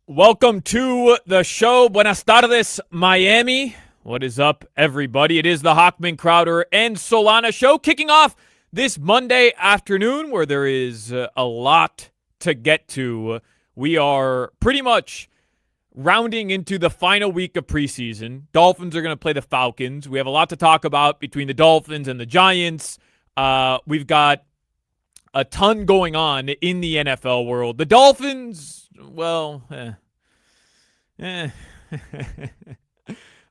Welcome to the show. Buenas tardes, Miami. What is up, everybody? It is the Hochman, Crowder, and Solana show kicking off this Monday afternoon where there is a lot to get to. We are pretty much rounding into the final week of preseason. Dolphins are going to play the Falcons. We have a lot to talk about between the Dolphins and the Giants. We've got a ton going on in the NFL world. The Dolphins, well, but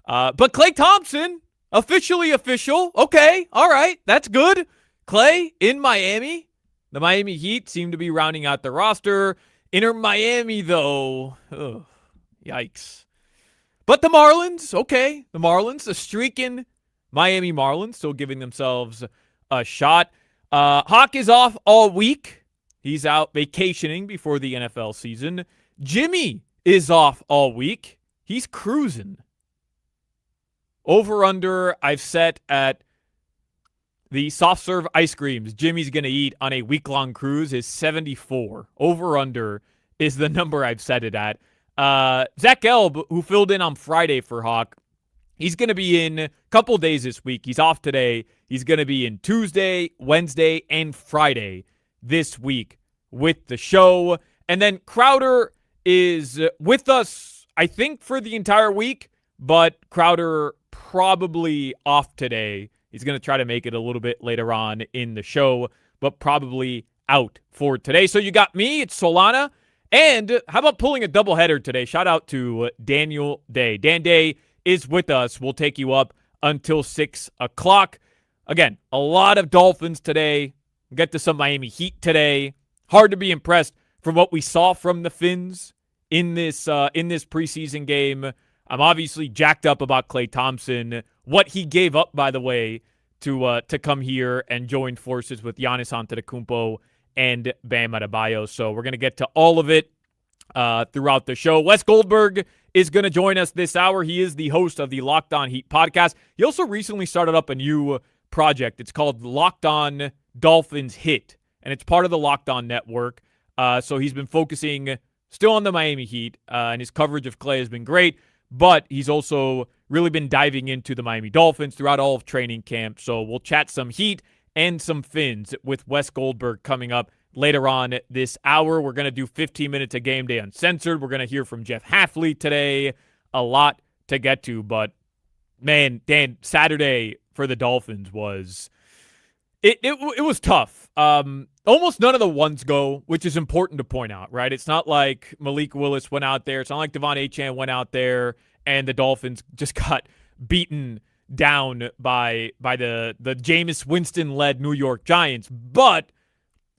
Klay Thompson, officially official. Okay, all right, that's good. Klay in Miami. The Miami Heat seem to be rounding out the roster. Inter Miami, though, yikes. But the Marlins, okay, the streaking Miami Marlins, still giving themselves a shot. Hawk is off all week. He's out vacationing before the NFL season. Jimmy is off all week. He's cruising. Over-under I've set at the soft-serve ice creams Jimmy's going to eat on a week-long cruise is 74. Over-under is the number I've set it at. Zach Gelb, who filled in on Friday for Hawk, he's going to be in a couple days this week. He's off today. He's going to be in Tuesday, Wednesday, and Friday this week with the show. And then Crowder is with us, I think, for the entire week, but Crowder probably off today. He's going to try to make it a little bit later on in the show, but probably out for today. So you got me, it's Solana, and how about pulling a doubleheader today? Shout out to Daniel Day. Dan Day is with us. We'll take you up until 6 o'clock. Again, a lot of Dolphins today. We'll get to some Miami Heat today. Hard to be impressed from what we saw from the Fins in this preseason game. I'm obviously jacked up about Klay Thompson. What he gave up, by the way, to come here and join forces with Giannis Antetokounmpo and Bam Adebayo. So we're going to get to all of it throughout the show. Wes Goldberg is going to join us this hour. He is the host of the Locked On Heat podcast. He also recently started up a new project. It's called Locked On Dolphins Hit, and it's part of the Locked On Network. So he's been focusing still on the Miami Heat, and his coverage of Klay has been great, but he's also really been diving into the Miami Dolphins throughout all of training camp. So we'll chat some Heat and some Fins with Wes Goldberg coming up later on this hour. We're going to do 15 minutes of Game Day Uncensored. We're going to hear from Jeff Hafley today. A lot to get to, but man, Dan, Saturday for the Dolphins was it was tough. Almost none of the ones go, which is important to point out, right? It's not like Malik Willis went out there. It's not like Devon Achane went out there and the Dolphins just got beaten down by the Jameis Winston-led New York Giants. But,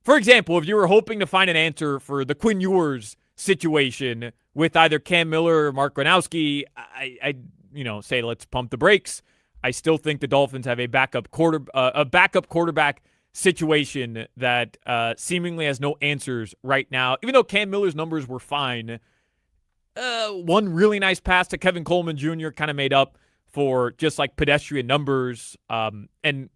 for example, if you were hoping to find an answer for the Quinn Ewers situation with either Cam Miller or Mark Gronowski, I say let's pump the brakes. I still think the Dolphins have a backup quarterback situation that seemingly has no answers right now. Even though Cam Miller's numbers were fine, one really nice pass to Kevin Coleman Jr. kind of made up for just like pedestrian numbers. And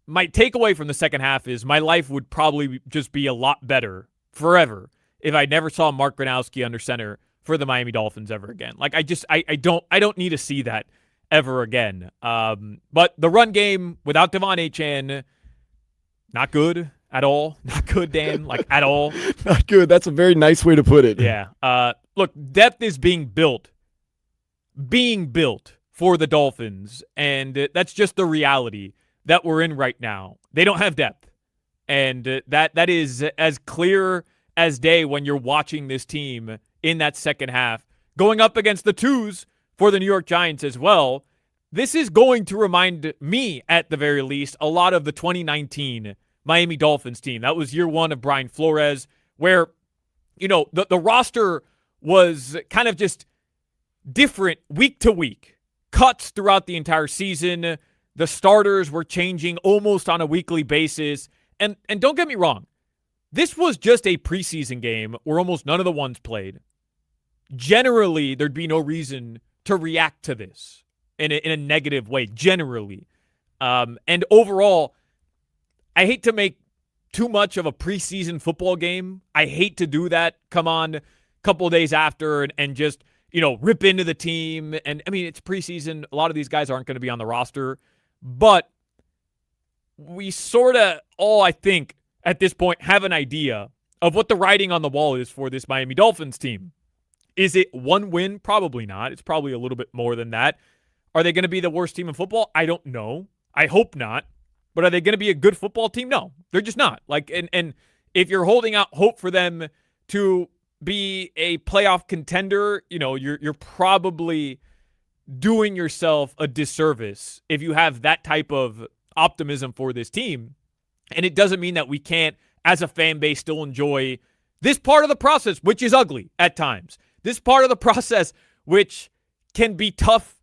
my takeaway from the second half is my life would probably just be a lot better forever if I never saw Mark Gronowski under center for the Miami Dolphins ever again. Like I don't need to see that ever again. But the run game without Devon Achane, not good at all. Not good, Dan, like at all. Not good. That's a very nice way to put it. Yeah. Look, depth is being built for the Dolphins, and that's just the reality that we're in right now. They don't have depth, and that is as clear as day when you're watching this team in that second half, going up against the twos for the New York Giants as well. This is going to remind me, at the very least, a lot of the 2019 Miami Dolphins team. That was year one of Brian Flores, where, the roster was kind of just different week to week. Cuts throughout the entire season. The starters were changing almost on a weekly basis. And don't get me wrong, this was just a preseason game where almost none of the ones played. Generally, there'd be no reason to react to this in a negative way, generally. And overall, I hate to make too much of a preseason football game. I hate to do that come on couple of days after and just, rip into the team. And I mean, it's preseason. A lot of these guys aren't going to be on the roster, but we sort of all, I think, at this point have an idea of what the writing on the wall is for this Miami Dolphins team. Is it one win? Probably not. It's probably a little bit more than that. Are they going to be the worst team in football? I don't know. I hope not. But are they going to be a good football team? No, they're just not. And if you're holding out hope for them to be a playoff contender, you're probably doing yourself a disservice if you have that type of optimism for this team. And it doesn't mean that we can't, as a fan base, still enjoy this part of the process, which is ugly at times. This part of the process, which can be tough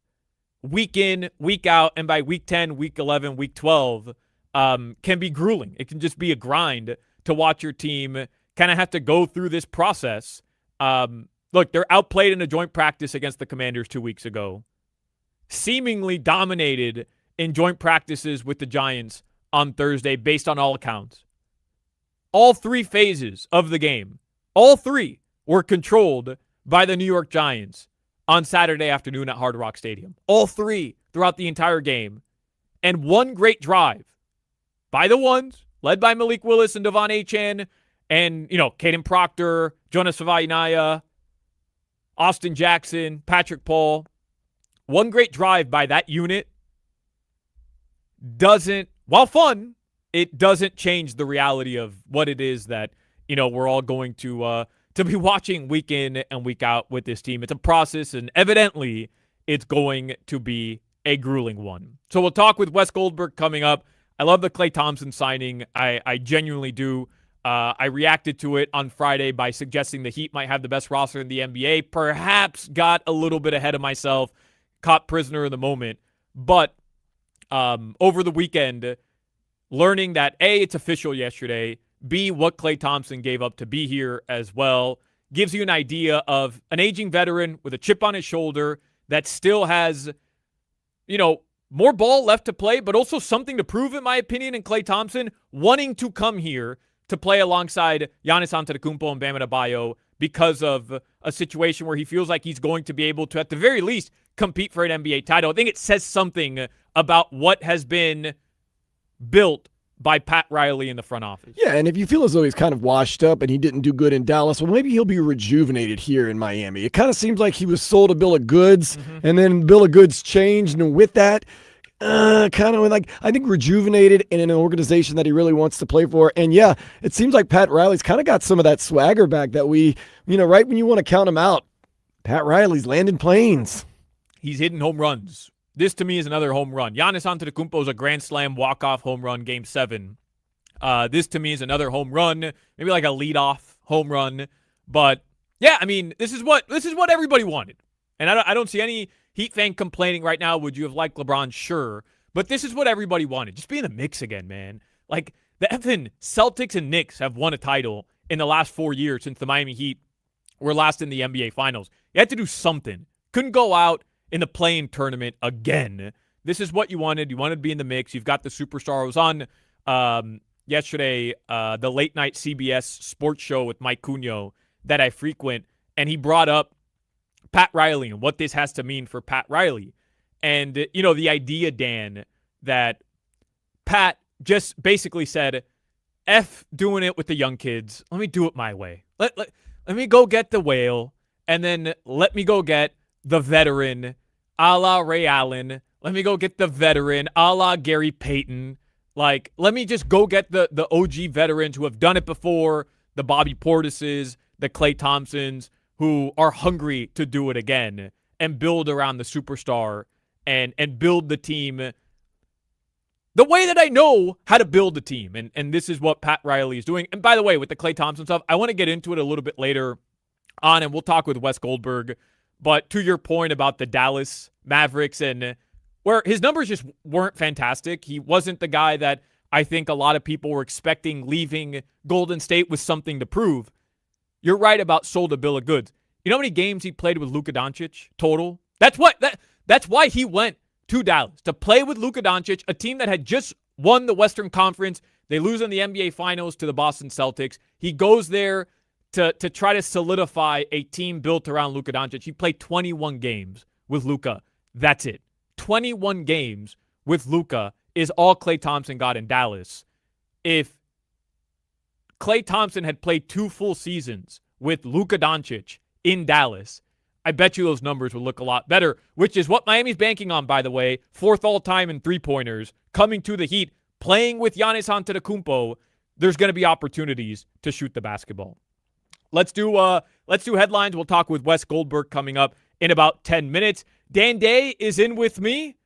week in, week out, and by week 10, week 11, week 12, can be grueling. It can just be a grind to watch your team kind of have to go through this process. Look, they're outplayed in a joint practice against the Commanders 2 weeks ago. Seemingly dominated in joint practices with the Giants on Thursday, based on all accounts. All three phases of the game, all three were controlled by the New York Giants on Saturday afternoon at Hard Rock Stadium. All three throughout the entire game. And one great drive by the ones, led by Malik Willis and Devon Achane, and, Caden Proctor, Jonas Savaiinaya, Austin Jackson, Patrick Paul. One great drive by that unit doesn't, while fun, it doesn't change the reality of what it is that, we're all going to be watching week in and week out with this team. It's a process, and evidently it's going to be a grueling one. So we'll talk with Wes Goldberg coming up. I love the Klay Thompson signing. I genuinely do. I reacted to it on Friday by suggesting the Heat might have the best roster in the NBA. Perhaps got a little bit ahead of myself, caught prisoner in the moment. But over the weekend, learning that A, it's official yesterday, B, what Klay Thompson gave up to be here as well, gives you an idea of an aging veteran with a chip on his shoulder that still has, more ball left to play, but also something to prove, in my opinion, in Klay Thompson, wanting to come here to play alongside Giannis Antetokounmpo and Bam Adebayo because of a situation where he feels like he's going to be able to, at the very least, compete for an NBA title. I think it says something about what has been built by Pat Riley in the front office. Yeah, and if you feel as though he's kind of washed up and he didn't do good in Dallas, well, maybe he'll be rejuvenated here in Miami. It kind of seems like he was sold a bill of goods, and then bill of goods changed, and with that, kind of like, I think, rejuvenated in an organization that he really wants to play for. And yeah, it seems like Pat Riley's kind of got some of that swagger back that we, right when you want to count him out, Pat Riley's landing planes. He's hitting home runs. This, to me, is another home run. Giannis Antetokounmpo is a Grand Slam walk-off home run, Game 7. This, to me, is another home run, maybe like a leadoff home run. But, yeah, I mean, this is what everybody wanted. And I don't see any Heat fan complaining right now. Would you have liked LeBron? Sure. But this is what everybody wanted. Just be in the mix again, man. Like, the effing Celtics and Knicks have won a title in the last 4 years since the Miami Heat were last in the NBA Finals. You had to do something. Couldn't go out in the play-in tournament again. This is what you wanted. You wanted to be in the mix. You've got the superstar. I was on yesterday, the late-night CBS sports show with Mike Cugno that I frequent, and he brought up Pat Riley and what this has to mean for Pat Riley. And, the idea, Dan, that Pat just basically said, F doing it with the young kids. Let me do it my way. Let me go get the whale, and then let me go get the veteran, a la Ray Allen. Let me go get the veteran, a la Gary Payton. Like, let me just go get the OG veterans who have done it before, the Bobby Portises, the Klay Thompsons, who are hungry to do it again, and build around the superstar and build the team the way that I know how to build a team. And this is what Pat Riley is doing. And by the way, with the Klay Thompson stuff, I want to get into it a little bit later on, and we'll talk with Wes Goldberg. But to your point about the Dallas Mavericks, and where his numbers just weren't fantastic. He wasn't the guy that I think a lot of people were expecting leaving Golden State with something to prove. You're right about sold a bill of goods. You know how many games he played with Luka Doncic total? That's why he went to Dallas, to play with Luka Doncic, a team that had just won the Western Conference. They lose in the NBA Finals to the Boston Celtics. He goes there to try to solidify a team built around Luka Doncic. He played 21 games with Luka. That's it. 21 games with Luka is all Klay Thompson got in Dallas. If Klay Thompson had played 2 full seasons with Luka Doncic in Dallas, I bet you those numbers would look a lot better, which is what Miami's banking on, by the way. 4th all-time in three-pointers, coming to the Heat, playing with Giannis Antetokounmpo. There's going to be opportunities to shoot the basketball. Let's do headlines. We'll talk with Wes Goldberg coming up in about 10 minutes. Dan Day is in with me,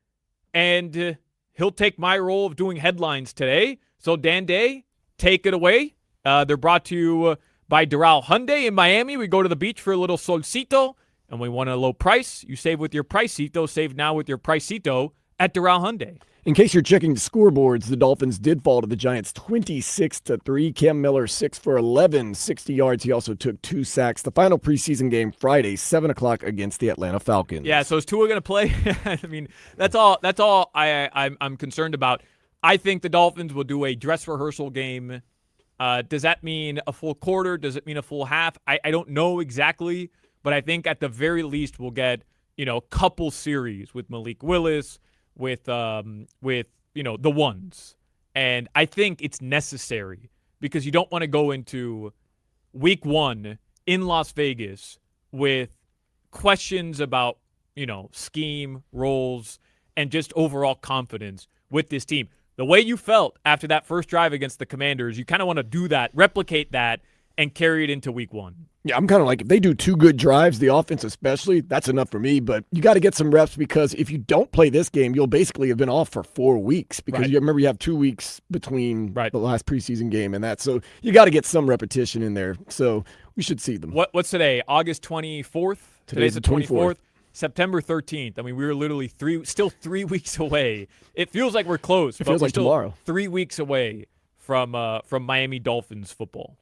and he'll take my role of doing headlines today. So, Dan Day, take it away. They're brought to you by Doral Hyundai in Miami. We go to the beach for a little solcito, and we want a low price. You save with your Pricito. Save now with your Pricito at Doral Hyundai. In case you're checking the scoreboards, the Dolphins did fall to the Giants 26-3. Cam Miller 6 for 11, 60 yards. He also took 2 sacks. The final preseason game Friday, 7 o'clock against the Atlanta Falcons. Yeah, so is Tua going to play? I mean, that's all I'm concerned about. I think the Dolphins will do a dress rehearsal game. Does that mean a full quarter? Does it mean a full half? I don't know exactly, but I think at the very least we'll get, a couple series with Malik Willis, with the ones. And I think it's necessary because you don't want to go into week 1 in Las Vegas with questions about, scheme, roles, and just overall confidence with this team. The way you felt after that first drive against the Commanders, you kind of want to do that, replicate that, and carry it into week 1. Yeah, I'm kind of like, if they do 2 good drives, the offense especially, that's enough for me. But you got to get some reps because if you don't play this game, you'll basically have been off for 4 weeks because right. you remember you have 2 weeks between right. the last preseason game and that. So you got to get some repetition in there. So we should see them. What's today? August 24th? Today's the 24th. September 13th. I mean, we were literally still 3 weeks away. It feels like we're close. It feels like still tomorrow. 3 weeks away from Miami Dolphins football.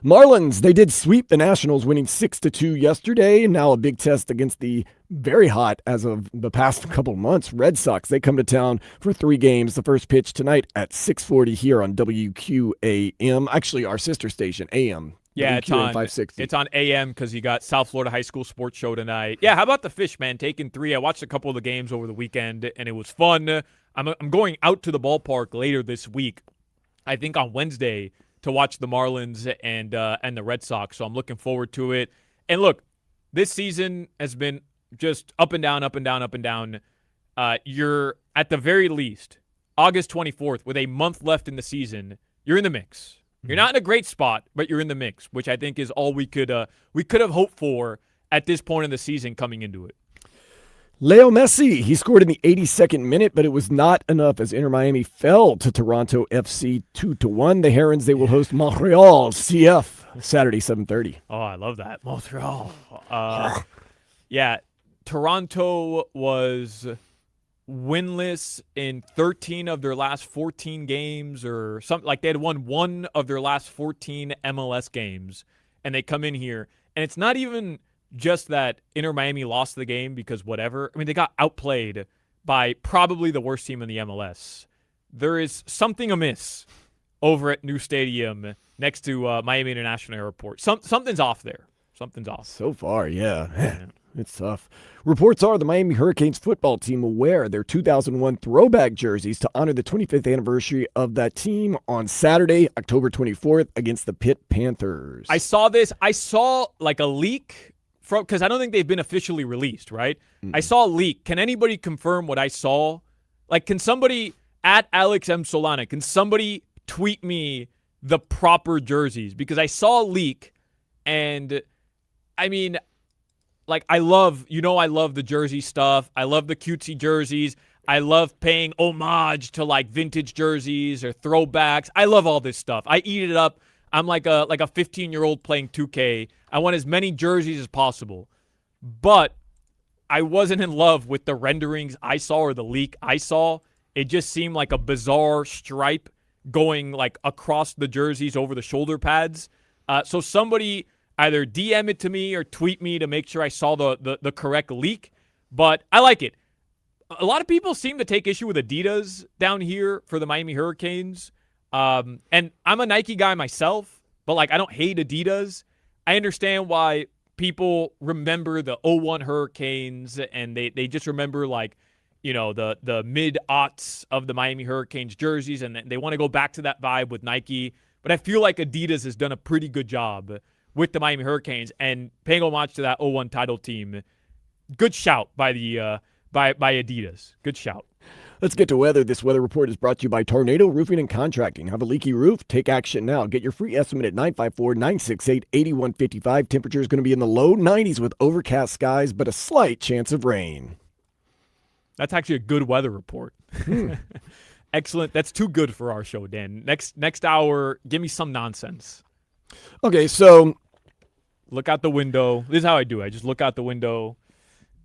Marlins, they did sweep the Nationals, winning 6-2 yesterday. And now a big test against the very hot, as of the past couple of months, Red Sox. They come to town for 3 games. The first pitch tonight at 6:40 here on WQAM. Actually, our sister station, AM. Yeah, it's on 560. It's on AM because you got South Florida High School Sports Show tonight. Yeah, how about the Fish, man? Taking 3. I watched a couple of the games over the weekend, and it was fun. I'm going out to the ballpark later this week, I think on Wednesday, to watch the Marlins and the Red Sox. So I'm looking forward to it. And look, this season has been just up and down, up and down, up and down. You're, at the very least, August 24th, with a month left in the season, you're in the mix. You're not in a great spot, but you're in the mix, which I think is all we could have hoped for at this point in the season coming into it. Leo Messi, he scored in the 82nd minute, but it was not enough as Inter Miami fell to Toronto FC 2-1. The Herons, they will host Montreal CF Saturday, 7:30. Oh, I love that. Montreal. Yeah, Toronto was winless in 13 of their last 14 games or something. Like they had won 1 of their last 14 MLS games, and they come in here. And it's not even just that Inter Miami lost the game because whatever. I mean, they got outplayed by probably the worst team in the MLS. There is something amiss over at New Stadium next to Miami International Airport. Something's off there. Something's off. So far, yeah. It's tough. Reports are the Miami Hurricanes football team will wear their 2001 throwback jerseys to honor the 25th anniversary of that team on Saturday, October 24th against the Pitt Panthers. I saw this. I saw like a leak from, because I don't think they've been officially released, right? I saw a leak. Can anybody confirm what I saw? Like, can somebody at Alex M. Solana, can somebody tweet me the proper jerseys? Because I saw a leak, and I mean, like, I love the jersey stuff. I love the cutesy jerseys. I love paying homage to like vintage jerseys or throwbacks. I love all this stuff. I eat it up. I'm like a 15-year-old playing 2K. I want as many jerseys as possible. But I wasn't in love with the renderings I saw or the leak I saw. It just seemed like a bizarre stripe going like across the jerseys over the shoulder pads. So somebody either DM it to me or tweet me to make sure I saw the correct leak. But I like it. A lot of people seem to take issue with Adidas down here for the Miami Hurricanes. And I'm a Nike guy myself, but like I don't hate Adidas. I understand why people remember the '01 Hurricanes and they just remember like, the mid-aughts of the Miami Hurricanes jerseys, and they want to go back to that vibe with Nike. But I feel like Adidas has done a pretty good job with the Miami Hurricanes and paying homage to that '01 title team. Good shout by the by Adidas. Good shout. Let's get to weather. This weather report is brought to you by Tornado Roofing and Contracting. Have a leaky roof? Take action now. Get your free estimate at 954-968-8155. Temperature is going to be in the low 90s with overcast skies, but a slight chance of rain. That's actually a good weather report. Excellent. That's too good for our show, Dan. Next hour, give me some nonsense. Okay, so look out the window. This is how I do it. I just look out the window.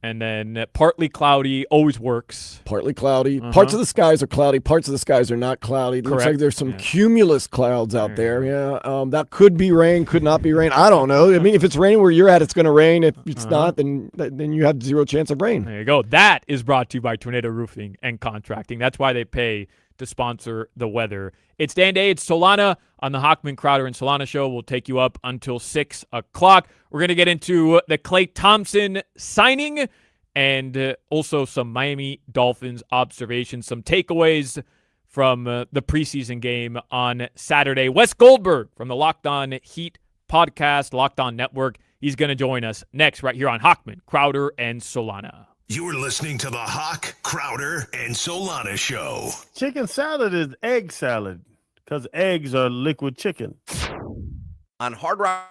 And then partly cloudy always works. Partly cloudy. Parts of the skies are cloudy. Parts of the skies are not cloudy. Looks like there's some cumulus clouds out there. Yeah, that could be rain, could not be rain. I don't know. I mean, if it's raining where you're at, it's going to rain. If it's not, then you have zero chance of rain. There you go. That is brought to you by Tornado Roofing and Contracting. That's why they pay to sponsor the weather. It's Dan Day. It's Solana on the Hochman, Crowder, and Solana show. We'll take you up until 6 o'clock. We're going to get into the Klay Thompson signing and also some Miami Dolphins observations, some takeaways from the preseason game on Saturday. Wes Goldberg from the Locked On Heat podcast, Locked On Network. He's going to join us next right here on Hochman, Crowder, and Solana. You're listening to the Hawk, Crowder, and Solana show. Chicken salad is egg salad because eggs are liquid chicken. On Hard Rock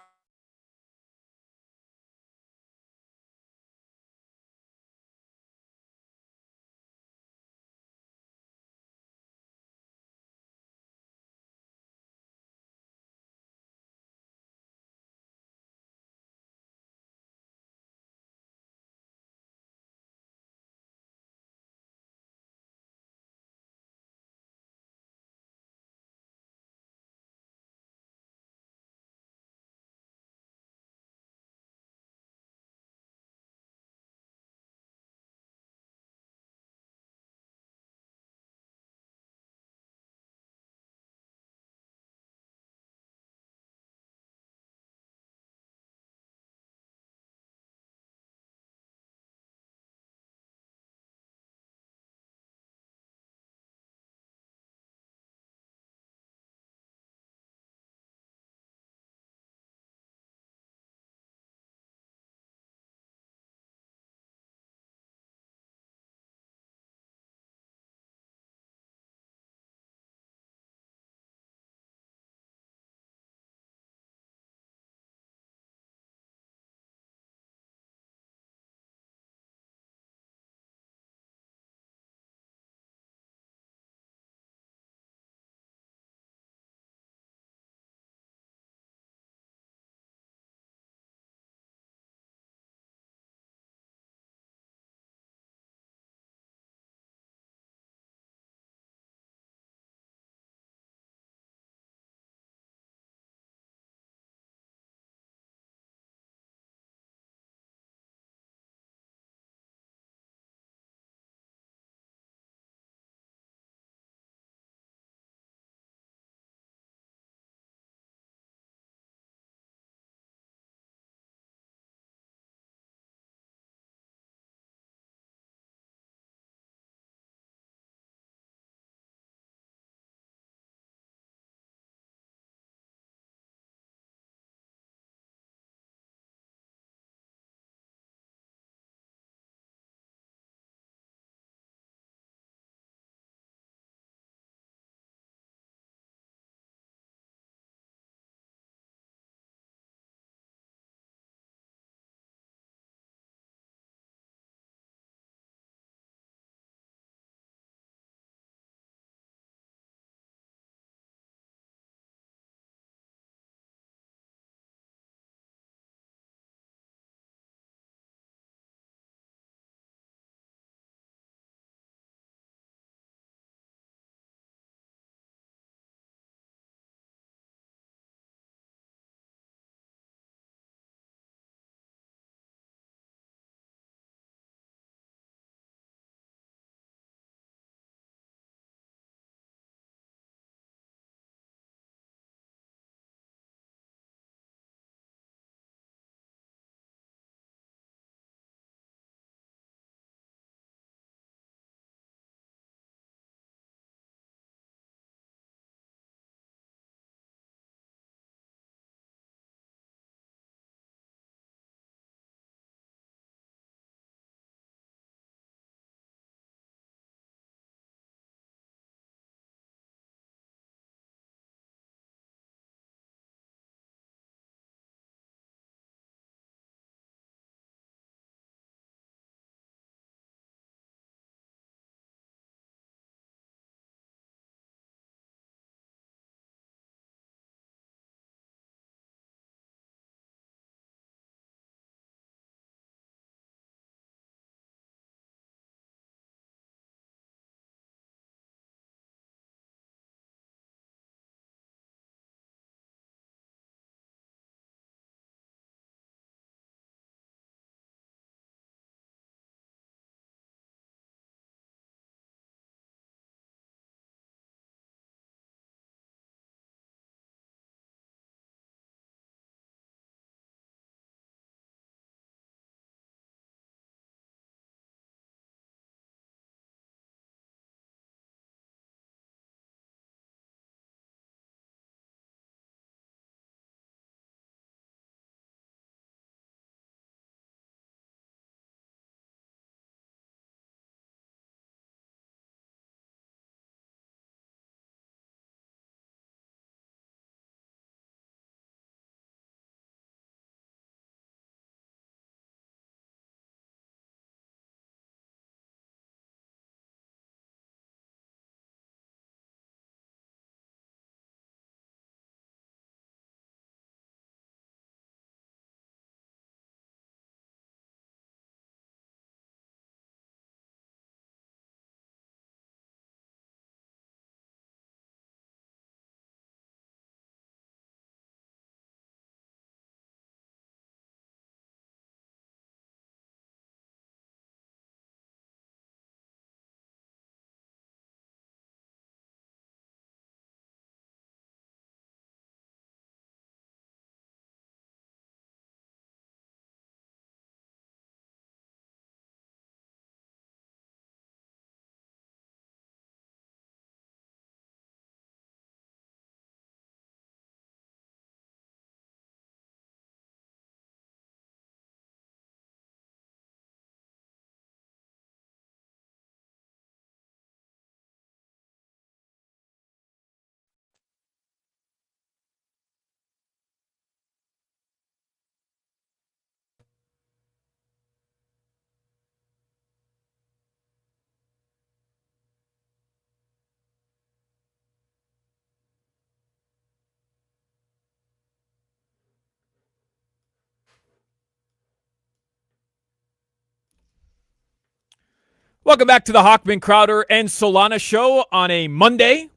Welcome back to the Hochman, Crowder, and Solana show on a Monday.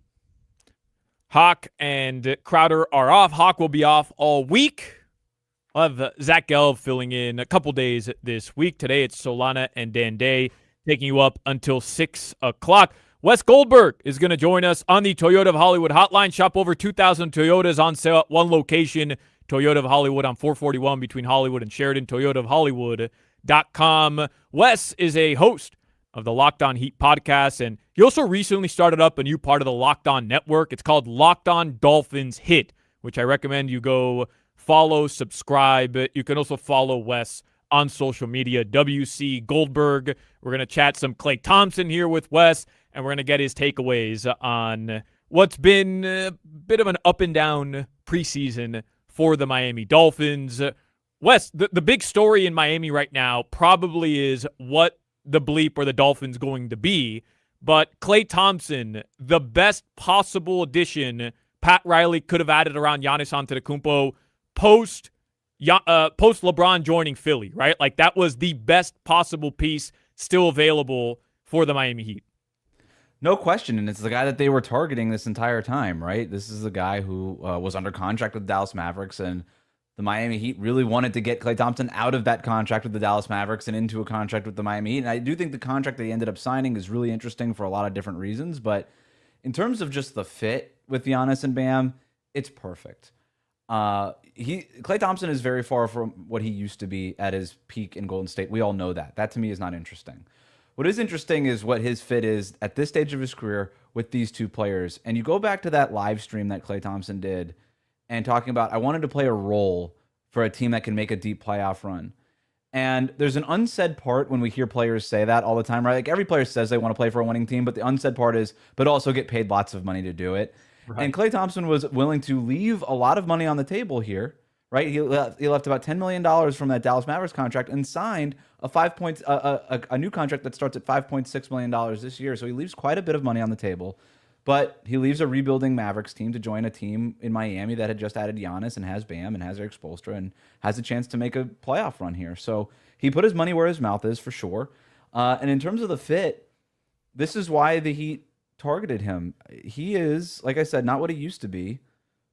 Hawk and Crowder are off. Hawk will be off all week. I'll have Zach Gelb filling in a couple days this week. Today it's Solana and Dan Day taking you up until 6 o'clock. Wes Goldberg is going to join us on the Toyota of Hollywood hotline. Shop over 2,000 Toyotas on sale at one location. Toyota of Hollywood on 441 between Hollywood and Sheridan. ToyotaofHollywood.com. Wes is a host of the Locked On Heat podcast, and he also recently started up a new part of the Locked On Network. It's called Locked On Dolphins Hit, which I recommend you go follow, subscribe. You can also follow Wes on social media, WC Goldberg. We're going to chat some Klay Thompson here with Wes, and we're going to get his takeaways on what's been a bit of an up and down preseason for the Miami Dolphins. Wes, the big story in Miami right now probably is what the bleep or the Dolphins going to be, but Klay Thompson, the best possible addition Pat Riley could have added around Giannis Antetokounmpo post LeBron joining Philly, right? Like that was the best possible piece still available for the Miami Heat. No question, and it's the guy that they were targeting this entire time, right? This is the guy who was under contract with the Dallas Mavericks, and the Miami Heat really wanted to get Klay Thompson out of that contract with the Dallas Mavericks and into a contract with the Miami Heat. And I do think the contract that he ended up signing is really interesting for a lot of different reasons. But in terms of just the fit with Giannis and Bam, it's perfect. Klay Thompson is very far from what he used to be at his peak in Golden State. We all know that. That to me is not interesting. What is interesting is what his fit is at this stage of his career with these two players. And you go back to that live stream that Klay Thompson did and talking about, I wanted to play a role for a team that can make a deep playoff run. And there's an unsaid part when we hear players say that all the time, right? Like every player says they want to play for a winning team, but the unsaid part is, but also get paid lots of money to do it. Right. And Klay Thompson was willing to leave a lot of money on the table here, right? He left about $10 million from that Dallas Mavericks contract and signed a new contract that starts at $5.6 million this year. So he leaves quite a bit of money on the table. But he leaves a rebuilding Mavericks team to join a team in Miami that had just added Giannis and has Bam and has Eric Spoelstra and has a chance to make a playoff run here. So he put his money where his mouth is for sure. And in terms of the fit, this is why the Heat targeted him. He is, like I said, not what he used to be,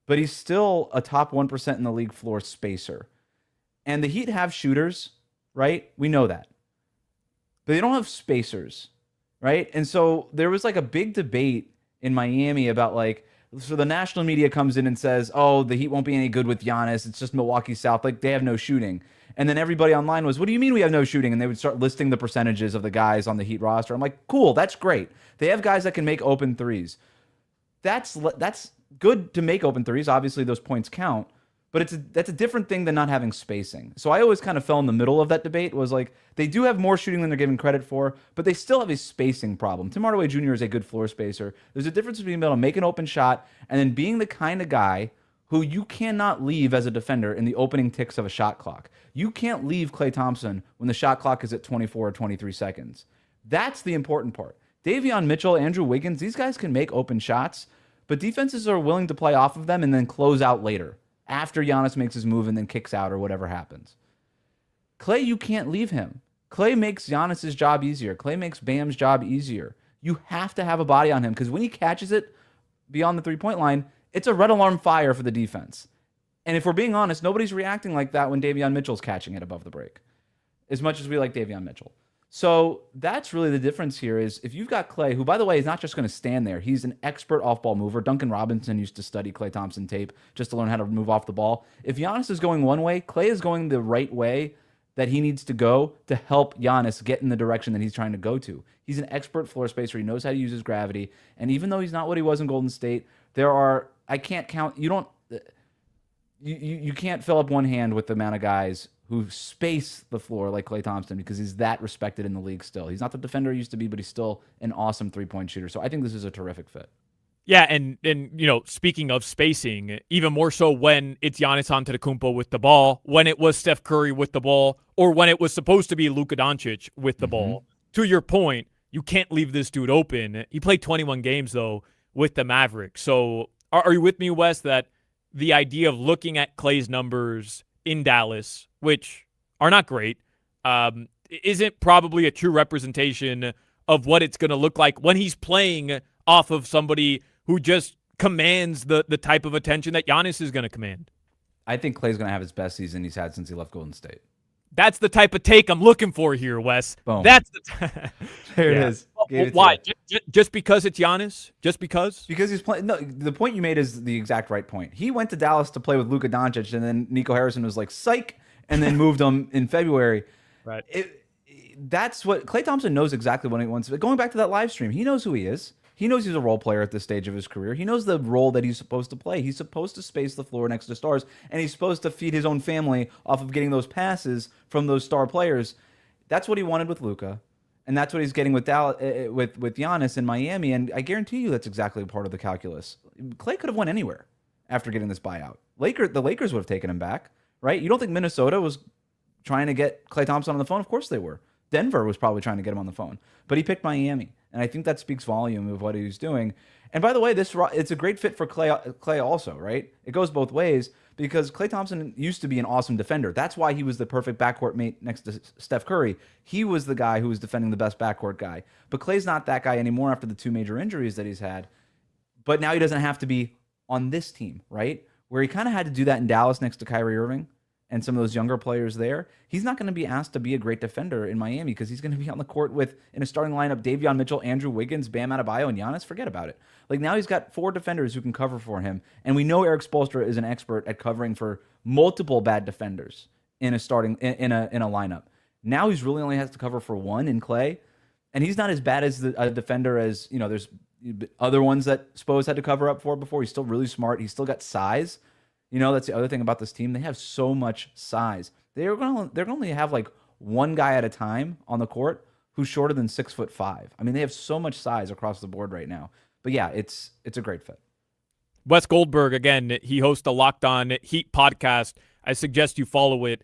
but he's still a top 1% in the league floor spacer. And the Heat have shooters, right? We know that. But they don't have spacers, right? And so there was like a big debate in Miami about like, so the national media comes in and says, oh, the Heat won't be any good with Giannis. It's just Milwaukee South. Like they have no shooting. And then everybody online was, what do you mean we have no shooting? And they would start listing the percentages of the guys on the Heat roster. I'm like, cool, that's great. They have guys that can make open threes. That's good to make open threes. Obviously those points count. But that's a different thing than not having spacing. So I always kind of fell in the middle of that debate. Was like, they do have more shooting than they're given credit for, but they still have a spacing problem. Tim Hardaway Jr. is a good floor spacer. There's a difference between being able to make an open shot and then being the kind of guy who you cannot leave as a defender in the opening ticks of a shot clock. You can't leave Klay Thompson when the shot clock is at 24 or 23 seconds. That's the important part. Davion Mitchell, Andrew Wiggins, these guys can make open shots, but defenses are willing to play off of them and then close out later, after Giannis makes his move and then kicks out or whatever happens. Klay, you can't leave him. Klay makes Giannis's job easier. Klay makes Bam's job easier. You have to have a body on him because when he catches it beyond the three-point line, it's a red alarm fire for the defense. And if we're being honest, nobody's reacting like that when Davion Mitchell's catching it above the break, as much as we like Davion Mitchell. So that's really the difference here is if you've got Klay, who, by the way, is not just going to stand there. He's an expert off-ball mover. Duncan Robinson used to study Klay Thompson tape just to learn how to move off the ball. If Giannis is going one way, Klay is going the right way that he needs to go to help Giannis get in the direction that he's trying to go to. He's an expert floor spacer. He knows how to use his gravity. And even though he's not what he was in Golden State, I can't count, you can't fill up one hand with the amount of guys who space the floor like Klay Thompson because he's that respected in the league still. He's not the defender he used to be, but he's still an awesome three-point shooter. So I think this is a terrific fit. Yeah, and speaking of spacing, even more so when it's Giannis Antetokounmpo with the ball, when it was Steph Curry with the ball, or when it was supposed to be Luka Doncic with the ball. To your point, you can't leave this dude open. He played 21 games, though, with the Mavericks. So are you with me, Wes, that the idea of looking at Klay's numbers in Dallas, which are not great, isn't probably a true representation of what it's going to look like when he's playing off of somebody who just commands the type of attention that Giannis is going to command. I think Klay's going to have his best season he's had since he left Golden State. That's the type of take I'm looking for here, Wes. Boom. That's There it is. Well, why? Just because it's Giannis? Just because? Because he's playing. No, the point you made is the exact right point. He went to Dallas to play with Luka Doncic, and then Nico Harrison was like, psych, and then moved him in February. Right. That's what Klay Thompson knows exactly what he wants. But going back to that live stream, he knows who he is. He knows he's a role player at this stage of his career. He knows the role that he's supposed to play. He's supposed to space the floor next to stars, and he's supposed to feed his own family off of getting those passes from those star players. That's what he wanted with Luka, and that's what he's getting with with Giannis in Miami. And I guarantee you that's exactly part of the calculus. Klay could have went anywhere after getting this buyout. The Lakers would have taken him back, right? You don't think Minnesota was trying to get Klay Thompson on the phone? Of course they were. Denver was probably trying to get him on the phone, but he picked Miami. And I think that speaks volume of what he was doing. And by the way, it's a great fit for Klay also, right? It goes both ways because Klay Thompson used to be an awesome defender. That's why he was the perfect backcourt mate next to Steph Curry. He was the guy who was defending the best backcourt guy. But Klay's not that guy anymore after the 2 major injuries that he's had. But now he doesn't have to be on this team, right? Where he kind of had to do that in Dallas next to Kyrie Irving and some of those younger players there. He's not going to be asked to be a great defender in Miami because he's going to be on the court with, in a starting lineup, Davion Mitchell, Andrew Wiggins, Bam Adebayo, and Giannis. Forget about it. Like, now he's got 4 defenders who can cover for him. And we know Eric Spoelstra is an expert at covering for multiple bad defenders in a lineup. Now he's really only has to cover for 1 in Klay. And he's not as bad as a defender as, there's other ones that Spo had to cover up for before. He's still really smart. He's still got size. That's the other thing about this team. They have so much size. They're going to only have like one guy at a time on the court who's shorter than 6'5". I mean, they have so much size across the board right now. But yeah, it's a great fit. Wes Goldberg, again, he hosts a Locked On Heat podcast. I suggest you follow it.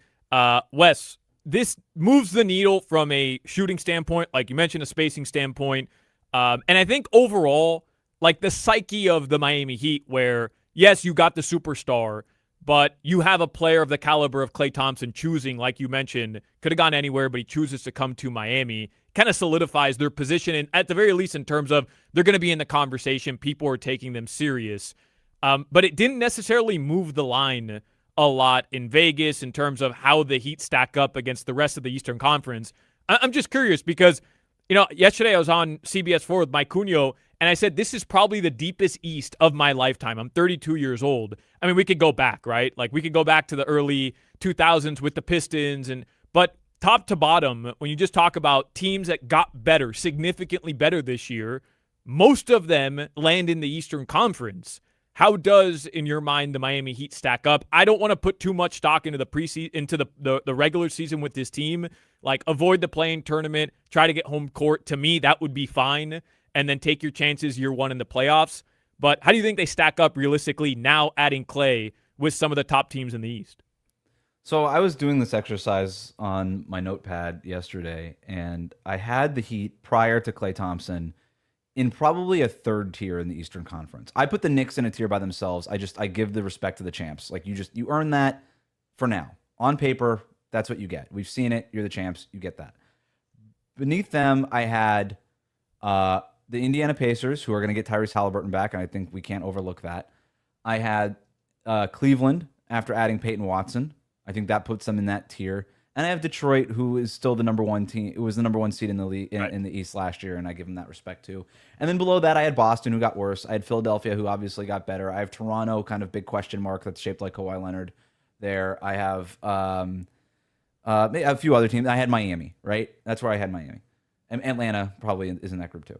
Wes, this moves the needle from a shooting standpoint, like you mentioned, a spacing standpoint. And I think overall, like the psyche of the Miami Heat where, yes, you got the superstar, but you have a player of the caliber of Klay Thompson choosing, like you mentioned, could have gone anywhere, but he chooses to come to Miami. Kind of solidifies their position, and at the very least in terms of they're going to be in the conversation. People are taking them serious. But it didn't necessarily move the line a lot in Vegas in terms of how the Heat stack up against the rest of the Eastern Conference. I'm just curious because, yesterday I was on CBS4 with Mike Cunio, and I said, this is probably the deepest East of my lifetime. I'm 32 years old. I mean, we could go back, right? Like, we could go back to the early 2000s with the Pistons. But top to bottom, when you just talk about teams that got better, significantly better this year, most of them land in the Eastern Conference. How does, in your mind, the Miami Heat stack up? I don't want to put too much stock into the preseason, into the regular season with this team. Like, avoid the play-in tournament, try to get home court. To me, that would be fine. And then take your chances year 1 in the playoffs. But how do you think they stack up realistically now adding Klay with some of the top teams in the East? So I was doing this exercise on my notepad yesterday, and I had the Heat prior to Klay Thompson in probably a 3rd tier in the Eastern Conference. I put the Knicks in a tier by themselves. I give the respect to the champs. Like, you earn that for now. On paper, that's what you get. We've seen it. You're the champs. You get that. Beneath them, I had the Indiana Pacers, who are going to get Tyrese Halliburton back, and I think we can't overlook that. I had Cleveland after adding Peyton Watson. I think that puts them in that tier. And I have Detroit, who is still the number 1 team. It was the number 1 seed in the league in the East last year, and I give them that respect too. And then below that, I had Boston, who got worse. I had Philadelphia, who obviously got better. I have Toronto, kind of big question mark that's shaped like Kawhi Leonard there. I have a few other teams. I had Miami, right? That's where I had Miami. And Atlanta probably is in that group too.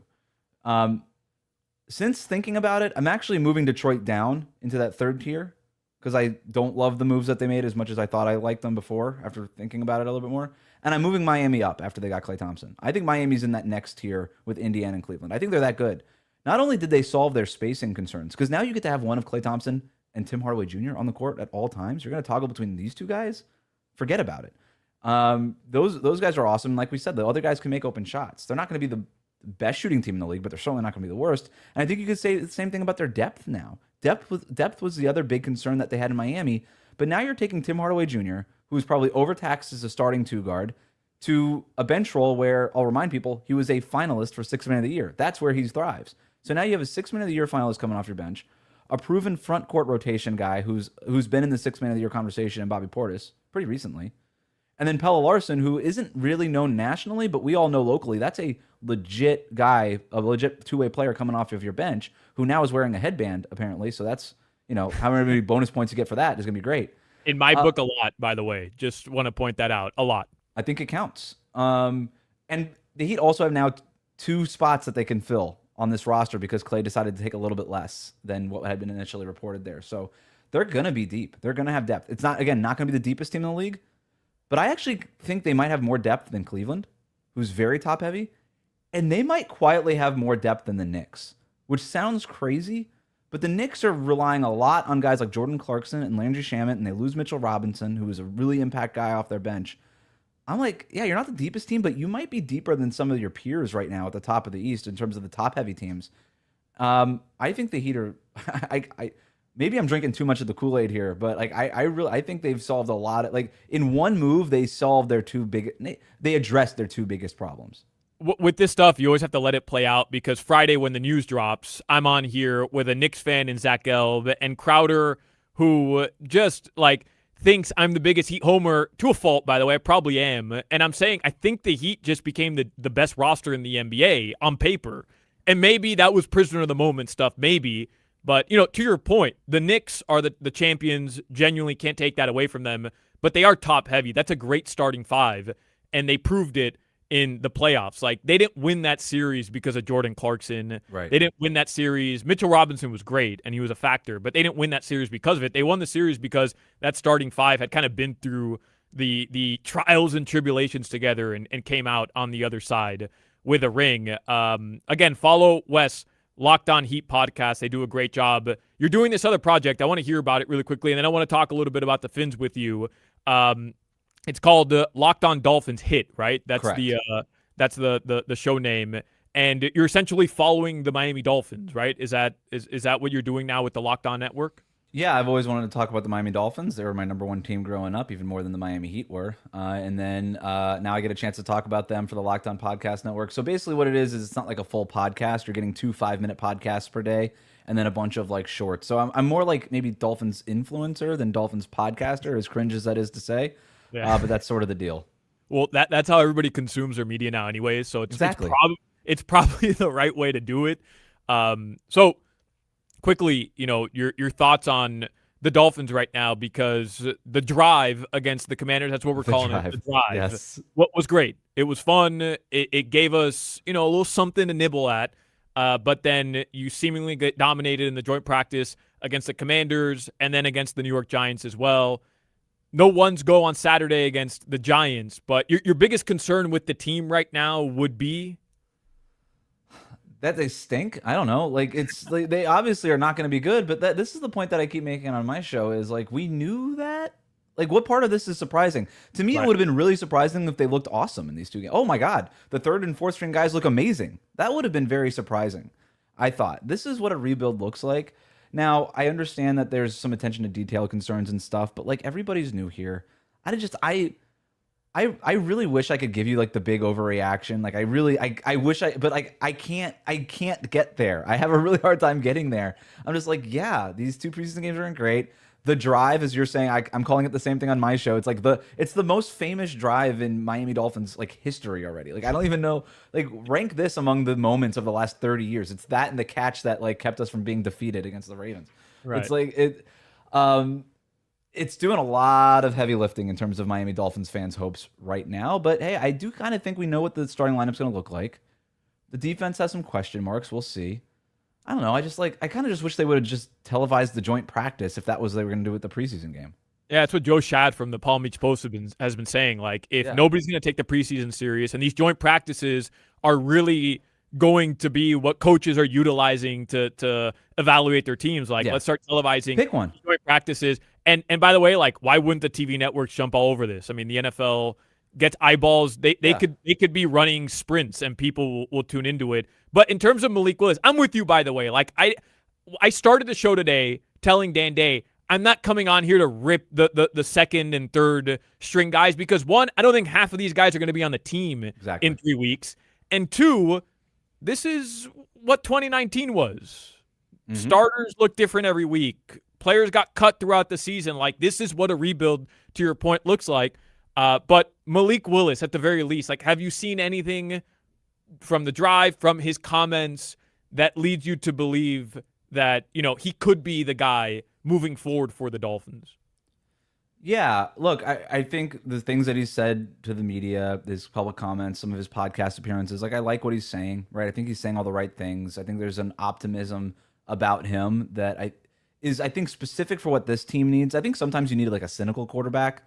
Since thinking about it, I'm actually moving Detroit down into that 3rd tier because I don't love the moves that they made as much as I thought I liked them before after thinking about it a little bit more. And I'm moving Miami up after they got Klay Thompson. I think Miami's in that next tier with Indiana and Cleveland. I think they're that good. Not only did they solve their spacing concerns, because now you get to have one of Klay Thompson and Tim Hardaway Jr. on the court at all times. You're going to toggle between these 2 guys? Forget about it. Those guys are awesome. Like we said, the other guys can make open shots. They're not going to be the best shooting team in the league, but they're certainly not going to be the worst. And I think you could say the same thing about their depth now. Depth was the other big concern that they had in Miami. But now you're taking Tim Hardaway Jr., who's probably overtaxed as a starting 2 guard, to a bench role where, I'll remind people, he was a finalist for Sixth Man of the Year. That's where he thrives. So now you have a Sixth Man of the Year finalist coming off your bench, a proven front court rotation guy who's been in the Sixth Man of the Year conversation, and Bobby Portis pretty recently, and then Pelle Larsson, who isn't really known nationally, but we all know locally. That's a legit guy, a legit two-way player coming off of your bench, who now is wearing a headband apparently. So that's, how many bonus points you get for that is gonna be great. In my book, a lot, by the way. Just want to point that out. A lot. I think it counts. And the Heat also have now 2 spots that they can fill on this roster because Clay decided to take a little bit less than what had been initially reported there. So they're going to be deep. They're going to have depth. It's not going to be the deepest team in the league, but I actually think they might have more depth than Cleveland, who's very top heavy. And they might quietly have more depth than the Knicks, which sounds crazy, but the Knicks are relying a lot on guys like Jordan Clarkson and Landry Shamet, and they lose Mitchell Robinson, who is a really impact guy off their bench. I'm like, yeah, you're not the deepest team, but you might be deeper than some of your peers right now at the top of the East in terms of the top-heavy teams. I think the Heat are maybe I'm drinking too much of the Kool-Aid here, but I think they've solved a lot of, in one move they solved they addressed their 2 biggest problems. With this stuff, you always have to let it play out because Friday when the news drops, I'm on here with a Knicks fan in Zach Gelb and Crowder, who just thinks I'm the biggest Heat homer, to a fault, by the way. I probably am. And I'm saying I think the Heat just became the best roster in the NBA on paper. And maybe that was prisoner of the moment stuff, maybe. But, to your point, the Knicks are the champions. Genuinely can't take that away from them. But they are top heavy. That's a great starting 5. And they proved it in the playoffs. They didn't win that series because of Jordan Clarkson. Right. They didn't win that series. Mitchell Robinson was great, and he was a factor, but they didn't win that series because of it. They won the series because that starting 5 had kind of been through the trials and tribulations together and came out on the other side with a ring. Again, follow Wes, Locked On Heat podcast. They do a great job. You're doing this other project. I want to hear about it really quickly, and then I want to talk a little bit about the Fins with you. It's called Locked On Dolphins Hit, right? That's correct. the show name, and you're essentially following the Miami Dolphins, right? Is that what you're doing now with the Locked On Network? Yeah, I've always wanted to talk about the Miami Dolphins. They were my number 1 team growing up, even more than the Miami Heat were. And then now I get a chance to talk about them for the Locked On Podcast Network. So basically what it is it's not like a full podcast. You're getting 2 5-minute podcasts per day and then a bunch of shorts. So I'm more like maybe Dolphins influencer than Dolphins podcaster, as cringe as that is to say. Yeah. But that's sort of the deal. Well, that's how everybody consumes their media now anyways. So exactly. It's probably the right way to do it. So quickly, your thoughts on the Dolphins right now, because the drive against the Commanders, that's what we're calling it, the drive. Yes. What was great. It was fun. It gave us, a little something to nibble at. But then you seemingly get dominated in the joint practice against the Commanders and then against the New York Giants as well. No ones go on Saturday against the Giants, but your biggest concern with the team right now would be that they stink. I don't know. They obviously are not going to be good, but this is the point that I keep making on my show is we knew that. What part of this is surprising? To me, It would have been really surprising if they looked awesome in these 2 games. Oh my God, the 3rd and 4th string guys look amazing. That would have been very surprising. I thought this is what a rebuild looks like. Now, I understand that there's some attention to detail concerns and stuff, but everybody's new here. I really wish I could give you the big overreaction. I wish but I can't get there. I have a really hard time getting there. I'm just yeah, these 2 preseason games aren't great. The drive, as you're saying, I'm calling it the same thing on my show. It's the most famous drive in Miami Dolphins history already. I don't even know. Rank this among the moments of the last 30 years. It's that and the catch that kept us from being defeated against the Ravens. Right. It's doing a lot of heavy lifting in terms of Miami Dolphins fans' hopes right now. But hey, I do kind of think we know what the starting lineup's going to look like. The defense has some question marks. We'll see. I don't know. I kind of just wish they would have just televised the joint practice if that was what they were going to do with the preseason game. Yeah, that's what Joe Shad from the Palm Beach Post has been saying. If nobody's going to take the preseason serious, and these joint practices are really going to be what coaches are utilizing to evaluate their teams, let's start televising Pick one. joint practices. And by the way, why wouldn't the TV networks jump all over this? I mean, the NFL gets eyeballs. They could be running sprints and people will tune into it. But in terms of Malik Willis, I'm with you, by the way. I started the show today telling Dan Day I'm not coming on here to rip the second and third string guys because, one, I don't think half of these guys are going to be on the team in 3 weeks. And two, this is what 2019 was. Starters look different every week. Players got cut throughout the season. Like, this is what a rebuild, to your point, looks like. But Malik Willis, at the very least, like, have you seen anything from the drive, from his comments, that leads you to believe that, he could be the guy moving forward for the Dolphins? Yeah, look, I think the things that he said to the media, his public comments, some of his podcast appearances, like, I like what he's saying, right? I think he's saying all the right things. I think there's an optimism about him that I think specific for what this team needs. I think sometimes you need like a cynical quarterback,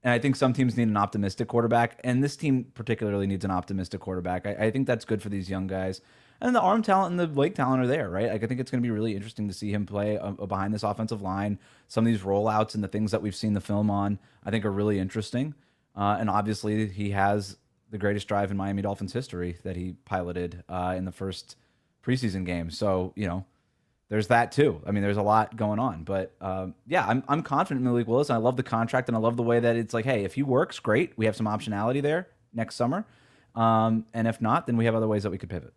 and I think some teams need an optimistic quarterback, and this team particularly needs an optimistic quarterback. I think that's good for these young guys. And the arm talent and the leg talent are there, right? Like, I think it's going to be really interesting to see him play behind this offensive line. Some of these rollouts and the things that we've seen the film on, I think, are really interesting. And obviously, he has the greatest drive in Miami Dolphins history that he piloted in the first preseason game. So, there's that too. I mean, there's a lot going on. But yeah, I'm confident in Malik Willis, and I love the contract, and I love the way that it's like, hey, if he works, great. We have some optionality there next summer. And if not, then we have other ways that we could pivot.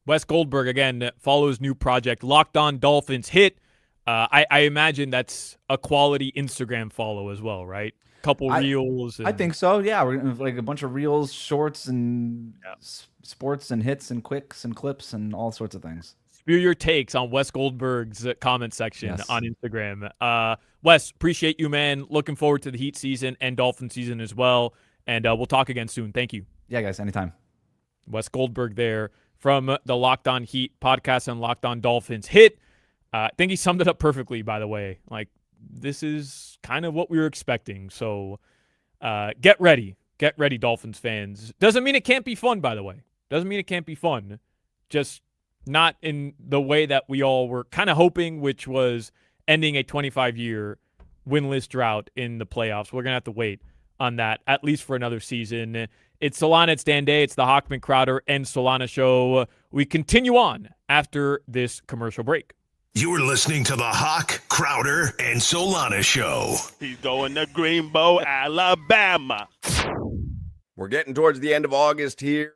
Wes Goldberg, again, follows new project, Locked On Dolphins Hit. I imagine that's a quality Instagram follow as well, right? Couple reels. I think so. Yeah, we're gonna have like a bunch of reels, shorts, and sports and hits and quicks and clips and all sorts of things. Spew your takes on Wes Goldberg's comment section on Instagram. Wes, appreciate you, man. Looking forward to the Heat season and Dolphin season as well. And we'll talk again soon. Thank you. Yeah, guys, anytime. Wes Goldberg there from the Locked On Heat podcast and Locked On Dolphins Hit. I think he summed it up perfectly, by the way. Like, this is kind of what we were expecting. So get ready. Get ready, Dolphins fans. Doesn't mean it can't be fun, by the way. Doesn't mean it can't be fun. Just not in the way that we all were kind of hoping, which was ending a 25-year winless drought in the playoffs. We're going to have to wait on that, at least for another season. It's Solana, it's Dan Day, it's the Hochman, Crowder, and Solana show. We continue on after this commercial break. You're listening to the Hawk, Crowder, and Solana show. He's going to Greenbow, Alabama. We're getting towards the end of August here.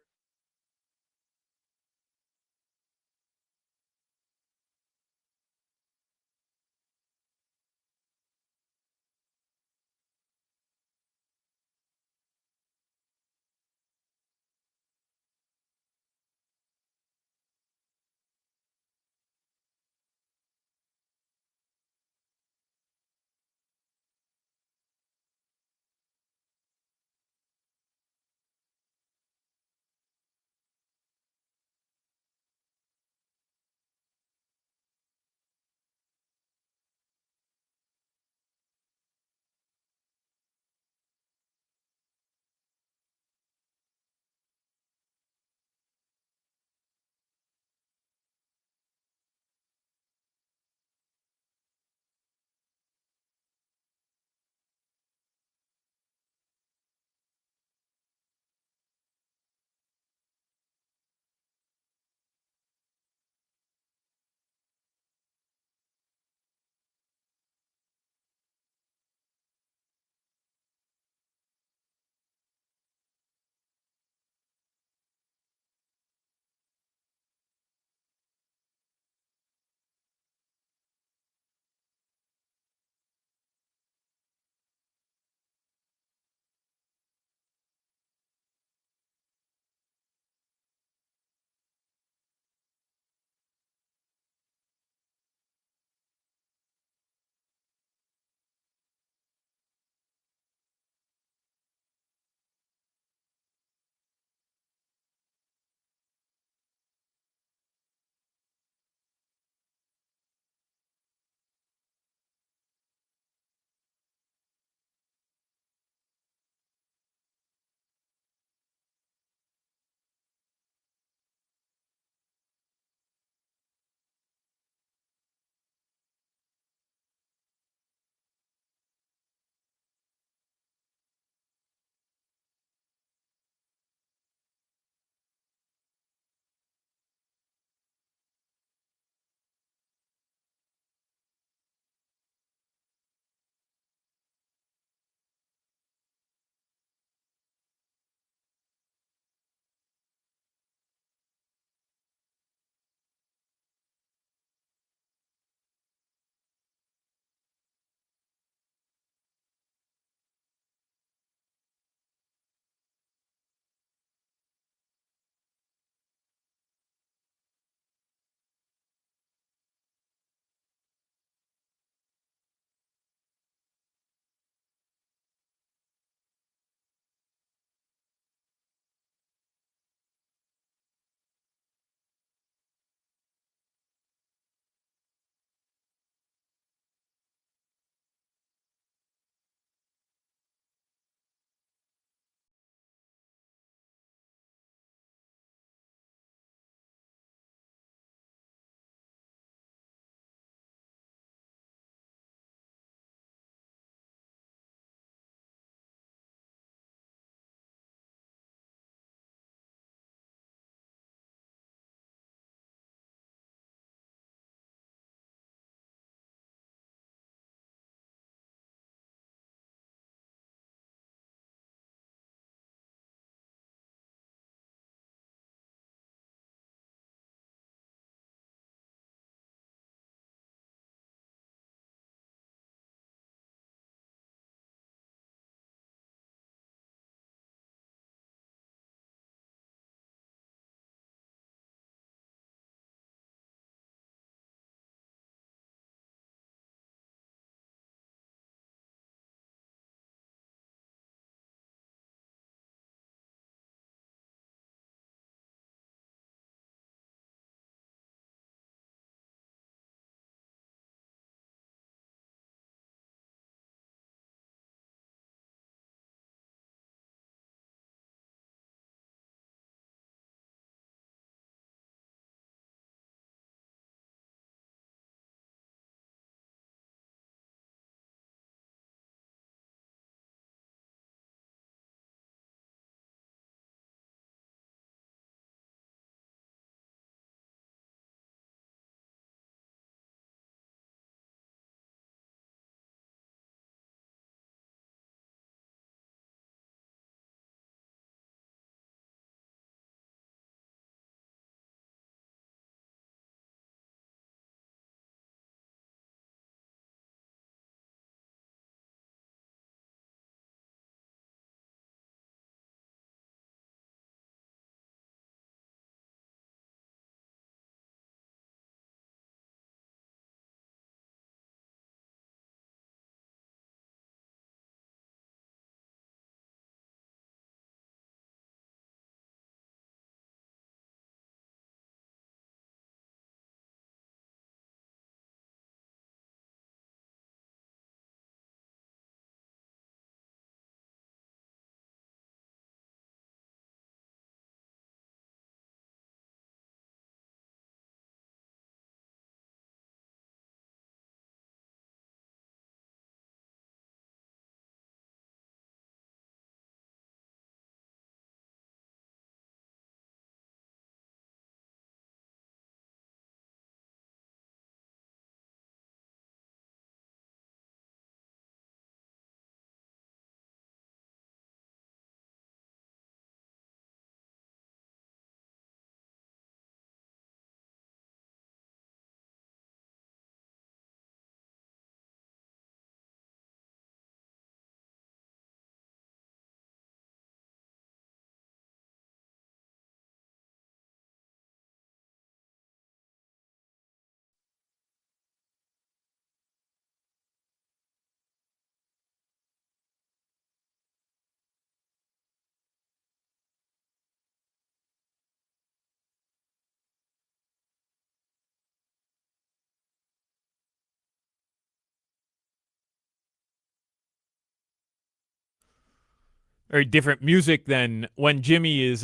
very different music than when Jimmy is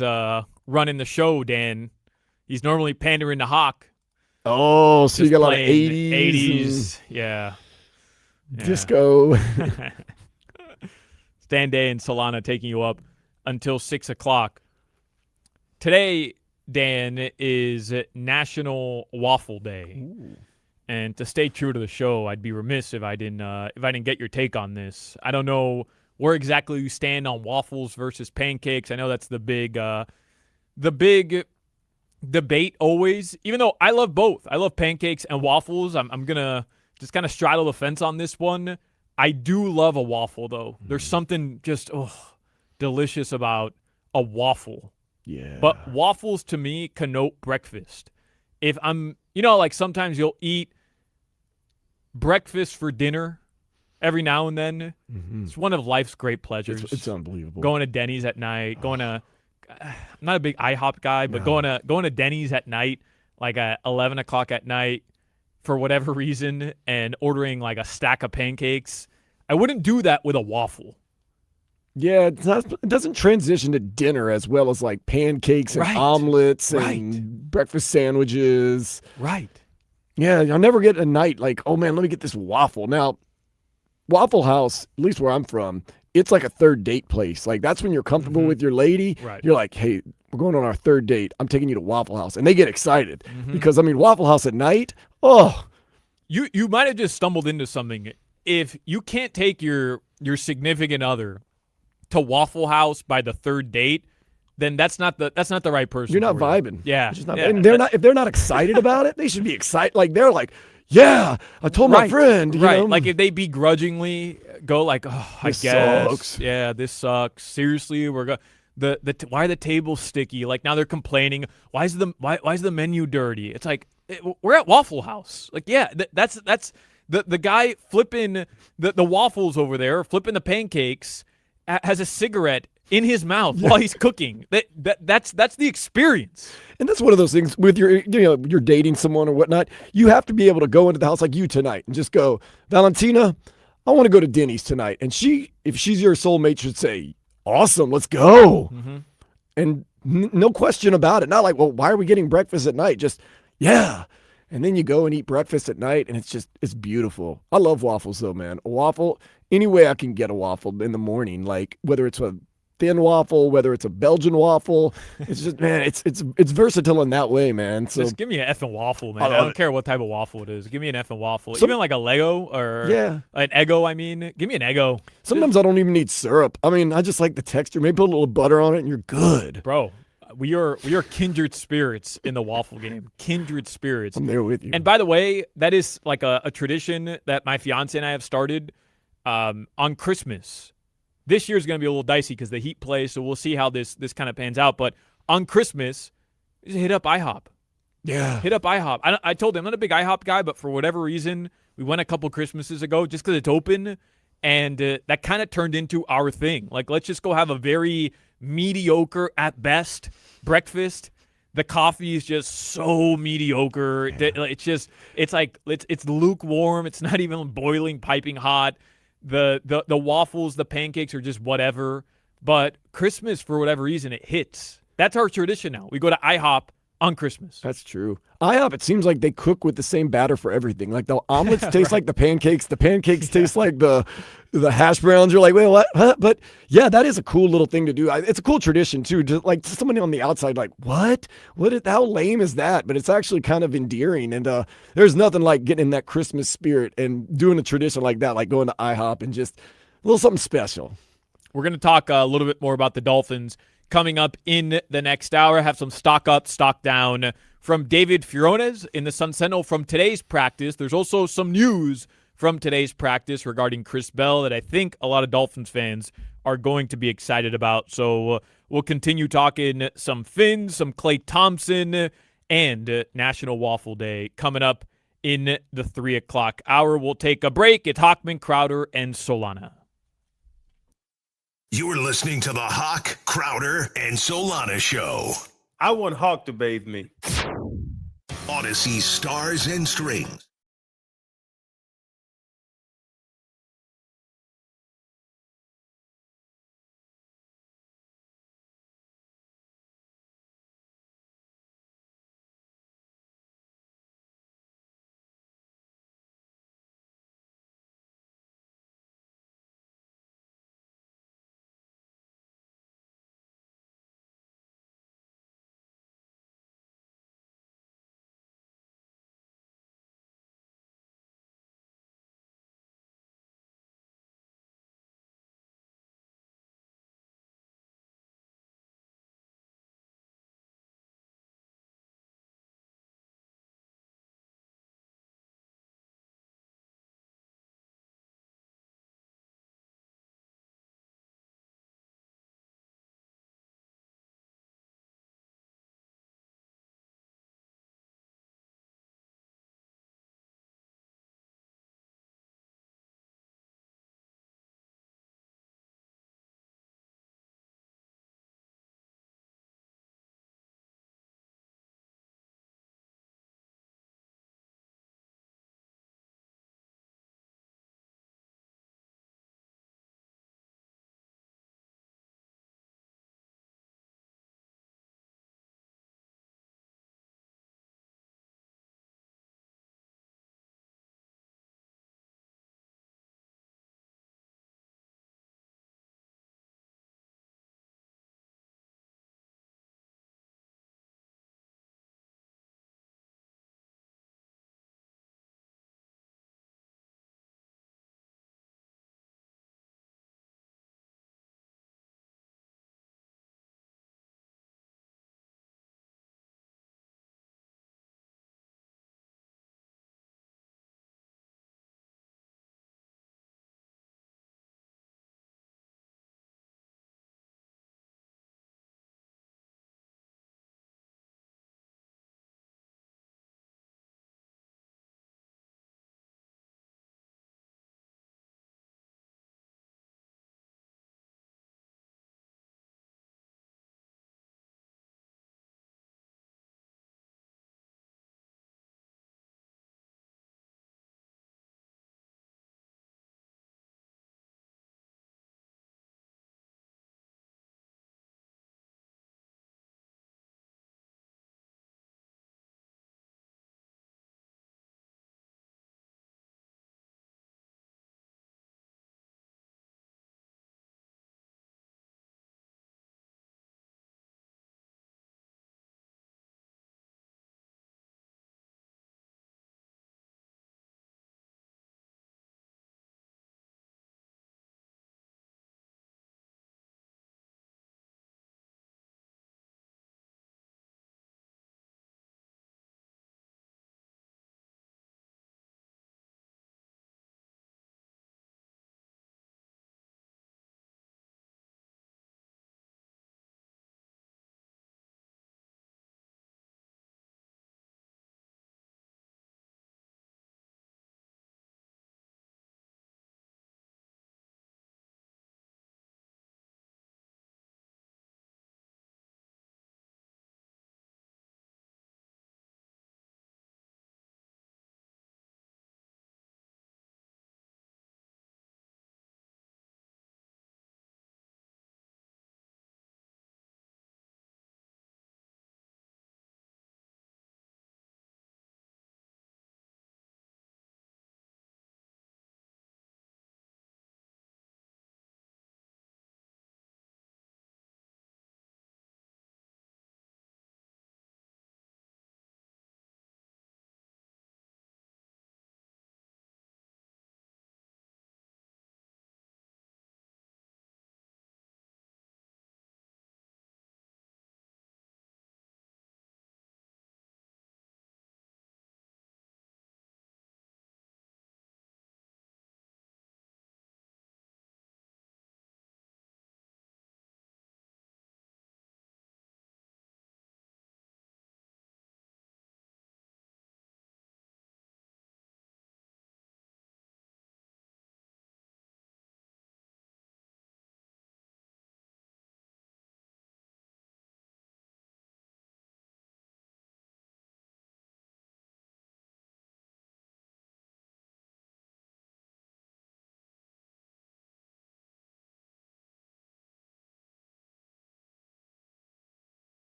running the show, Dan. He's normally pandering to Hawk. Oh, so you Just got a lot of playing 80s, 80s. Yeah. disco. Stan Day and Solana taking you up until 6 o'clock. Today, Dan, is National Waffle Day. Ooh. And to stay true to the show, I'd be remiss if I didn't get your take on this. I don't know where exactly you stand on waffles versus pancakes. I know that's the big debate always. Even though I love both, I love pancakes and waffles. I'm gonna just kind of straddle the fence on this one. I do love a waffle though. There's something just delicious about a waffle. Yeah. But waffles to me connote breakfast. If I'm, like sometimes you'll eat breakfast for dinner every now and then. Mhm. It's one of life's great pleasures. It's unbelievable. Going to Denny's at night, I'm not a big IHOP guy, but No. going to Denny's at night, like at 11 o'clock at night, for whatever reason, and ordering like a stack of pancakes. I wouldn't do that with a waffle. Yeah, it doesn't transition to dinner as well as like pancakes and Right. omelets and Right. breakfast sandwiches. Right. Yeah, I'll never get a night like, oh man, let me get this waffle. Now, Waffle House, at least where I'm from, it's like a third date place. Like that's when you're comfortable Mhm. with your lady. Right. You're like, hey, we're going on our third date. I'm taking you to Waffle House. And they get excited Mhm. because, Waffle House at night, oh, You might have just stumbled into something. If you can't take your significant other to Waffle House by the third date, then that's not the right person. you're not for you. vibing. Yeah, You're just not, yeah. and if they're not excited about it, they should be excited. Like they're like, yeah, I told my Right, friend. You right. know? Like if they begrudgingly go like, oh, This I guess, sucks. yeah, this sucks. Seriously, we're going. Why are the tables sticky? Like now they're complaining. Why is the menu dirty? It's like we're at Waffle House. Like yeah, that's the guy flipping the waffles over there, flipping the pancakes, has a cigarette in his mouth while he's cooking. That's the experience. And that's one of those things with you're dating someone or whatnot. You have to be able to go into the house like you tonight and just go, Valentina, I want to go to Denny's tonight. And if she's your soulmate, should say, awesome, let's go. Mm-hmm. And no question about it. Not like, well, why are we getting breakfast at night? Just, yeah. And then you go and eat breakfast at night, and it's beautiful. I love waffles, though, man. A waffle, any way I can get a waffle in the morning, like whether it's a thin waffle, whether it's a Belgian waffle, it's just, man, it's versatile in that way, man. So Just give me an effing waffle, man. I I love don't it. care what type of waffle it is. Give me an effing waffle. Some- Even like a Lego or Yeah. an Eggo, I mean. Give me an Eggo. Sometimes I don't even need syrup. I just like the texture. Maybe put a little butter on it, and you're good. Bro, we are kindred spirits in the waffle game. Kindred spirits. I'm there with you. And by the way, that is like a tradition that my fiance and I have started on Christmas. This year's going to be a little dicey because the Heat play, so we'll see how this kind of pans out. But on Christmas, just hit up IHOP. Yeah. Hit up IHOP. I told him I'm not a big IHOP guy, but for whatever reason, we went a couple Christmases ago just because it's open, and that kind of turned into our thing. Like, let's just go have a very mediocre at best breakfast. The coffee is just so mediocre. It's lukewarm. It's not even boiling, piping hot. The waffles, the pancakes are just whatever. But Christmas, for whatever reason, it hits. That's our tradition now. We go to IHOP on Christmas. That's true. IHOP, it seems like they cook with the same batter for everything. Like the omelets taste like the pancakes taste like the hash browns. You're like, wait, what? Huh? But yeah, that is a cool little thing to do. It's a cool tradition too. To somebody on the outside, like, what? How lame is that? But it's actually kind of endearing. And there's nothing like getting in that Christmas spirit and doing a tradition like that, like going to IHOP and just a little something special. We're going to talk a little bit more about the Dolphins coming up in the next hour. Have some stock up, stock down from David Furones in the Sun Sentinel from today's practice. There's also some news from today's practice regarding Chris Bell that I think a lot of Dolphins fans are going to be excited about. So we'll continue talking some Finns, some Klay Thompson, and National Waffle Day coming up in the 3 o'clock hour. We'll take a break. It's Hochman, Crowder, and Solana. You're listening to the Hawk, Crowder, and Solana Show. I want Hawk to bathe me. Odyssey Stars and Strings.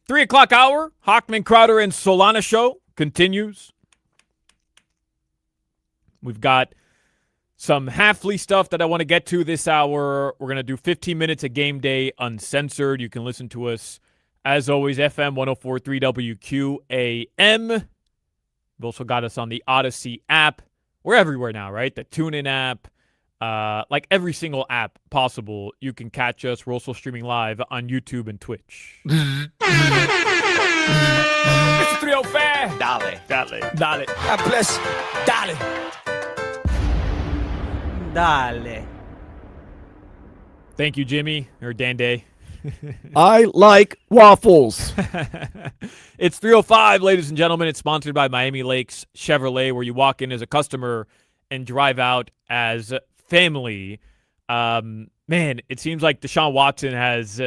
3 o'clock hour, Hochman, Crowder, and Solana show continues. We've got some Halfley stuff that I want to get to this hour. We're going to do 15 minutes of game day uncensored. You can listen to us, as always, FM 104.3 WQAM. We've also got us on the Odyssey app. We're everywhere now, right? The TuneIn app. Like every single app possible, you can catch us. We're also streaming live on YouTube and Twitch. Mr. 305. Dale. God bless. Dale. Thank you, Jimmy, or Dande. I like waffles. It's 305, ladies and gentlemen. It's sponsored by Miami Lakes Chevrolet, where you walk in as a customer and drive out as family. Man, it seems like Deshaun Watson has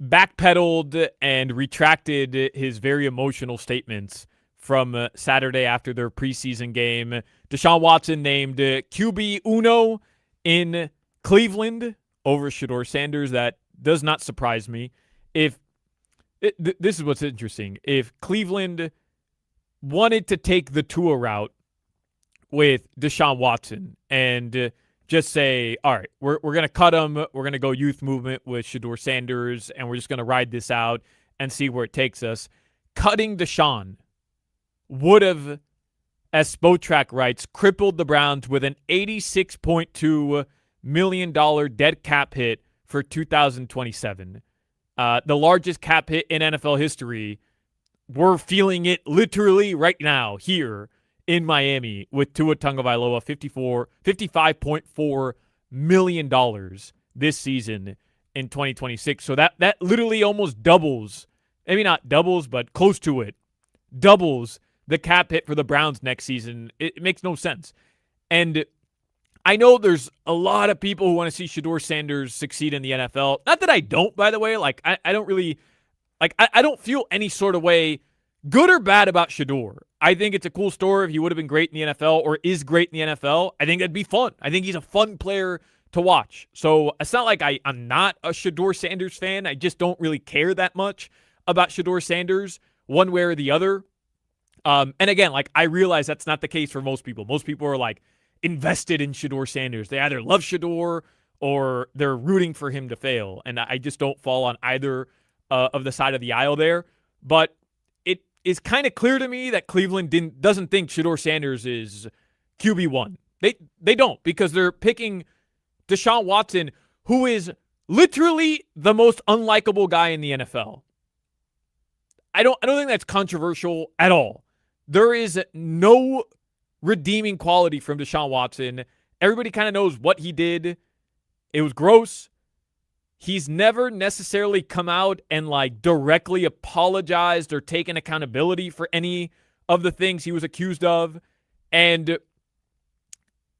backpedaled and retracted his very emotional statements from Saturday after their preseason game. Deshaun Watson named QB Uno in Cleveland over Shedeur Sanders. That does not surprise me. This is what's interesting. If Cleveland wanted to take the Tua route with Deshaun Watson and just say, all right, we're going to cut him. We're going to go youth movement with Shedeur Sanders, and we're just going to ride this out and see where it takes us. Cutting Deshaun would have, as Spotrac writes, crippled the Browns with an $86.2 million dead cap hit for 2027. The largest cap hit in NFL history. We're feeling it literally right now here in Miami with Tua Tagovailoa, $55.4 million this season in 2026. So that literally almost doubles, maybe not doubles, but close to it, doubles the cap hit for the Browns next season. It makes no sense. And I know there's a lot of people who want to see Shedeur Sanders succeed in the NFL. Not that I don't, by the way. Like, I don't really, like, I don't feel any sort of way, good or bad, about Shedeur. I think it's a cool story if he would have been great in the NFL or is great in the NFL. I think that'd be fun. I think he's a fun player to watch. So it's not like I'm not a Shedeur Sanders fan. I just don't really care that much about Shedeur Sanders one way or the other. And again, like, I realize that's not the case for most people. Most people are like invested in Shedeur Sanders. They either love Shedeur or they're rooting for him to fail. And I just don't fall on either of the side of the aisle there. But it is kind of clear to me that Cleveland doesn't think Shedeur Sanders is QB1. They don't, because they're picking Deshaun Watson, who is literally the most unlikable guy in the NFL. I don't think that's controversial at all. There is no redeeming quality from Deshaun Watson. Everybody kind of knows what he did. It was gross. He's never necessarily come out and like directly apologized or taken accountability for any of the things he was accused of. And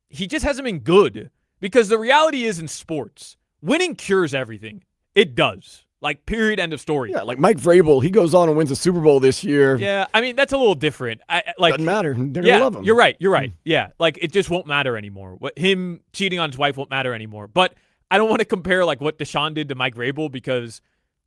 he just hasn't been good, because the reality is, in sports, winning cures everything. It does. Like, period, end of story. Yeah, like Mike Vrabel, he goes on and wins a Super Bowl this year. Yeah, I mean, that's a little different. Doesn't matter. They're yeah, gonna love him. You're right. Yeah, like, it just won't matter anymore. Him cheating on his wife won't matter anymore. But I don't want to compare like what Deshaun did to Mike Vrabel, because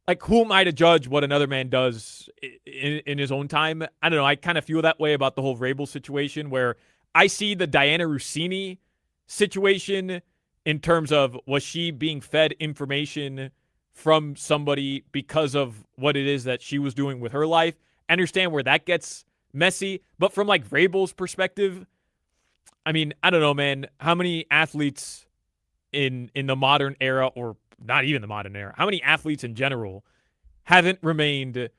like, who am I to judge what another man does in his own time? I don't know. I kind of feel that way about the whole Vrabel situation, where I see the Diana Rossini situation in terms of, was she being fed information from somebody because of what it is that she was doing with her life? I understand where that gets messy, but from like Vrabel's perspective, I mean, I don't know, man. How many athletes in the modern era, or not even the modern era, how many athletes in general haven't remained,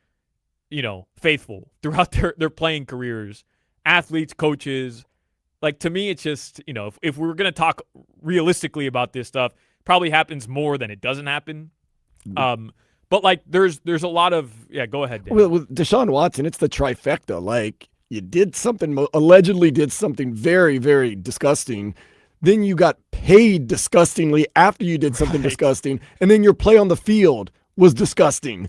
faithful throughout their playing careers? Athletes, coaches. Like, to me, it's just, if we're going to talk realistically about this stuff, probably happens more than it doesn't happen. But like, there's a lot of, go ahead, Dan. Well, with Deshaun Watson, it's the trifecta. Like, you allegedly did something very, very disgusting. Then you got paid disgustingly after you did something disgusting. And then your play on the field was disgusting.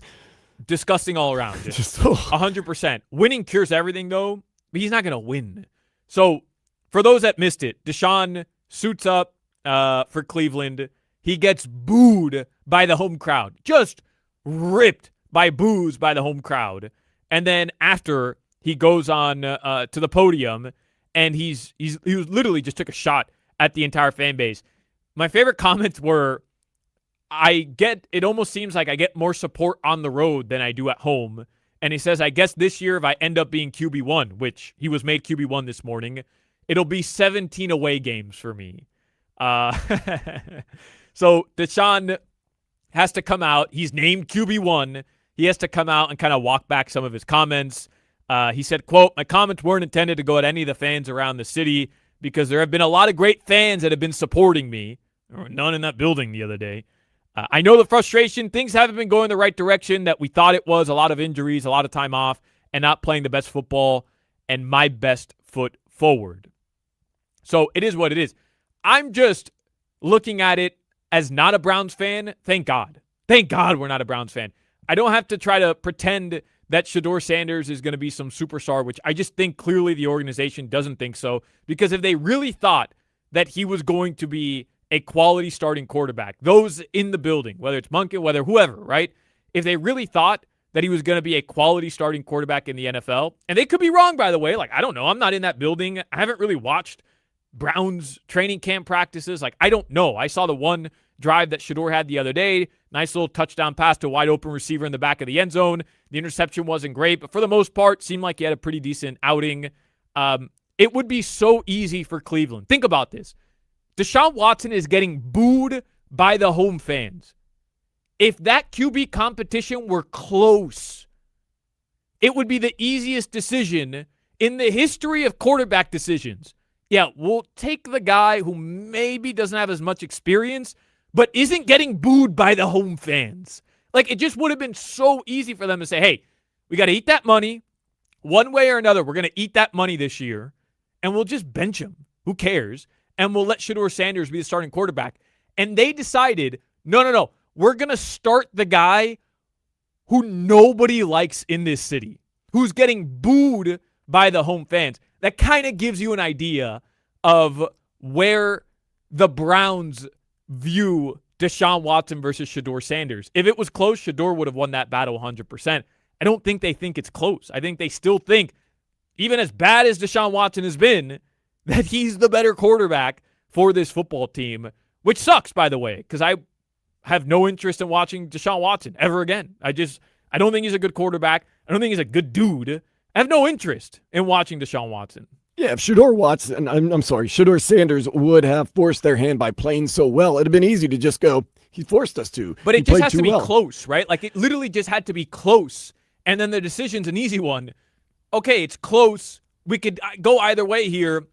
Disgusting all around. Just 100%. Winning cures everything, though, but he's not going to win. So for those that missed it, Deshaun suits up for Cleveland. He gets booed by the home crowd. Just ripped by boos by the home crowd. And then after he goes on to the podium and he literally just took a shot at the entire fan base. My favorite comments were, it almost seems like I get more support on the road than I do at home. And he says, I guess this year if I end up being QB1, which he was made QB1 this morning, it'll be 17 away games for me. So Deshaun has to come out. He's named QB1. He has to come out and kind of walk back some of his comments. He said, quote, my comments weren't intended to go at any of the fans around the city because there have been a lot of great fans that have been supporting me. There were none in that building the other day. I know the frustration. Things haven't been going the right direction that we thought it was. A lot of injuries, a lot of time off, and not playing the best football and my best foot forward. So it is what it is. I'm just looking at it as not a Browns fan. Thank God. Thank God we're not a Browns fan. I don't have to try to pretend that Shedeur Sanders is going to be some superstar, which I just think clearly the organization doesn't think so. Because if they really thought that he was going to be a quality starting quarterback, those in the building, whether it's Monken, whether whoever, right? If they really thought that he was going to be a quality starting quarterback in the NFL, and they could be wrong, by the way. Like, I don't know. I'm not in that building. I haven't really watched Browns training camp practices. Like, I don't know. I saw the one drive that Shedeur had the other day. Nice little touchdown pass to a wide open receiver in the back of the end zone. The interception wasn't great, but for the most part, seemed like he had a pretty decent outing. It would be so easy for Cleveland. Think about this. Deshaun Watson is getting booed by the home fans. If that QB competition were close, it would be the easiest decision in the history of quarterback decisions. Yeah, we'll take the guy who maybe doesn't have as much experience, but isn't getting booed by the home fans. Like, it just would have been so easy for them to say, hey, we got to eat that money. One way or another, we're going to eat that money this year, and we'll just bench him. Who cares? And we'll let Shedeur Sanders be the starting quarterback. And they decided, no. We're going to start the guy who nobody likes in this city, who's getting booed by the home fans. That kind of gives you an idea of where the Browns view Deshaun Watson versus Shedeur Sanders. If it was close, Shedeur would have won that battle 100%. I don't think they think it's close. I think they still think, even as bad as Deshaun Watson has been, that he's the better quarterback for this football team, which sucks, by the way, because I have no interest in watching Deshaun Watson ever again. I don't think he's a good quarterback. I don't think he's a good dude. I have no interest in watching Deshaun Watson. Yeah, if Shedeur Sanders would have forced their hand by playing so well, it'd have been easy to just go, he forced us to. But it just has to be well. close, right? Like, it literally just had to be close, and then the decision's an easy one. Okay, it's close. We could go either way here.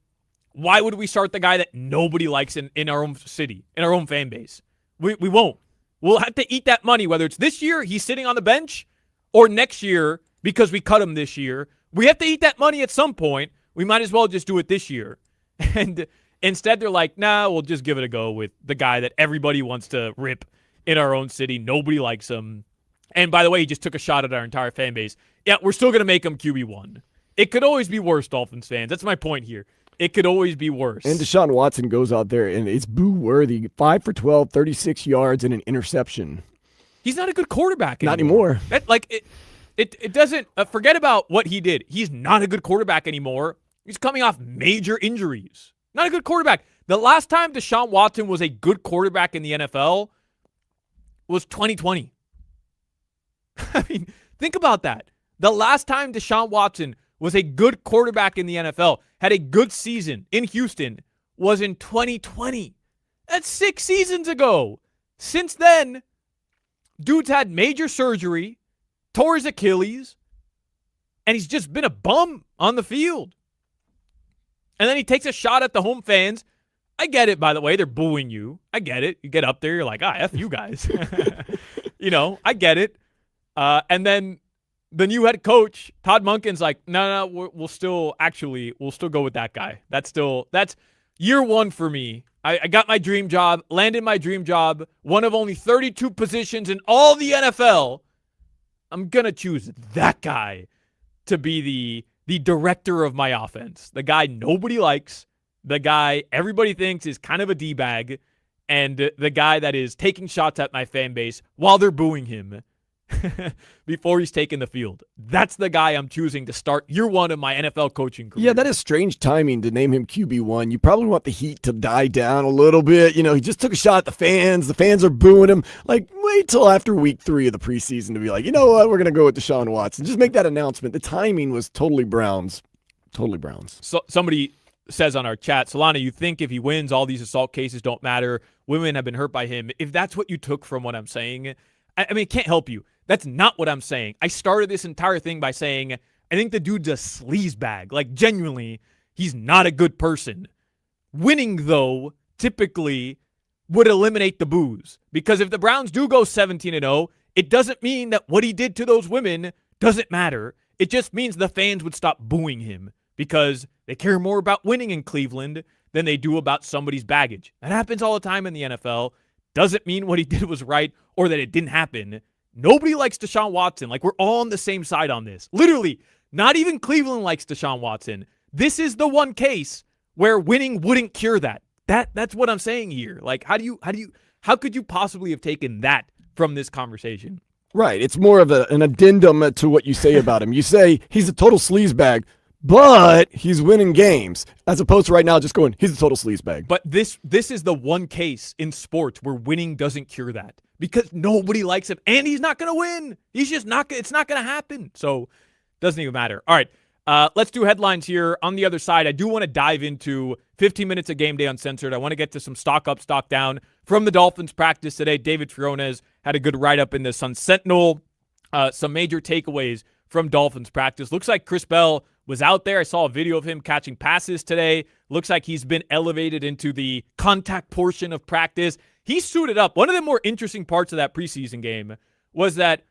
Why would we start the guy that nobody likes in our own city, in our own fan base? We won't. We'll have to eat that money, whether it's this year, he's sitting on the bench, or next year because we cut him this year. We have to eat that money at some point. We might as well just do it this year. And instead they're like, nah, we'll just give it a go with the guy that everybody wants to rip in our own city. Nobody likes him. And by the way, he just took a shot at our entire fan base. Yeah, we're still going to make him QB1. It could always be worse, Dolphins fans. That's my point here. It could always be worse. And Deshaun Watson goes out there, and it's boo-worthy. 5 for 12, 36 yards, and an interception. He's not a good quarterback anymore. Not anymore. It doesn't forget about what he did. He's not a good quarterback anymore. He's coming off major injuries. Not a good quarterback. The last time Deshaun Watson was a good quarterback in the NFL was 2020. I mean, think about that. The last time Deshaun Watson was a good quarterback in the NFL, had a good season in Houston, was in 2020. That's 6 seasons ago. Since then, dude's had major surgery, tore his Achilles, and he's just been a bum on the field. And then he takes a shot at the home fans. I get it, by the way. They're booing you. I get it. You get up there, you're like, F you guys. I get it. And then the new head coach, Todd Monken's like, no, we'll still go with that guy. That's year one for me. I got my dream job, landed my dream job, one of only 32 positions in all the NFL. I'm going to choose that guy to be the director of my offense. The guy nobody likes, the guy everybody thinks is kind of a D-bag, and the guy that is taking shots at my fan base while they're booing him. before he's taken the field. That's the guy I'm choosing to start year one of my NFL coaching career. Yeah, that is strange timing to name him QB1. You probably want the heat to die down a little bit. You know, he just took a shot at the fans. The fans are booing him. Like, wait till after week 3 of the preseason to be like, you know what, we're going to go with Deshaun Watson. Just make that announcement. The timing was totally Browns. Totally Browns. So somebody says on our chat, Solana, you think if he wins, all these assault cases don't matter? Women have been hurt by him. If that's what you took from what I'm saying, I mean, it can't help you. That's not what I'm saying. I started this entire thing by saying I think the dude's a sleazebag. Like, genuinely, he's not a good person. Winning, though, typically would eliminate the boos. Because if the Browns do go 17-0, it doesn't mean that what he did to those women doesn't matter. It just means the fans would stop booing him because they care more about winning in Cleveland than they do about somebody's baggage. That happens all the time in the NFL. Doesn't mean what he did was right or that it didn't happen. Nobody likes Deshaun Watson. Like, we're all on the same side on this. Literally, not even Cleveland likes Deshaun Watson. This is the one case where winning wouldn't cure that. That's what I'm saying here. Like, how could you possibly have taken that from this conversation? Right. It's more of an addendum to what you say about him. You say he's a total sleazebag, but he's winning games, as opposed to right now just going, he's a total sleazebag. But this is the one case in sports where winning doesn't cure that because nobody likes him, and he's not going to win. He's just not. It's not going to happen. So doesn't even matter. All right, let's do headlines here. On the other side, I do want to dive into 15 minutes of Game Day Uncensored. I want to get to some stock up, stock down from the Dolphins practice today. David Fiona's had a good write-up in the Sun Sentinel. Some major takeaways from Dolphins practice. Looks like Chris Bell was out there. I saw a video of him catching passes today. Looks like he's been elevated into the contact portion of practice. He suited up. One of the more interesting parts of that preseason game was that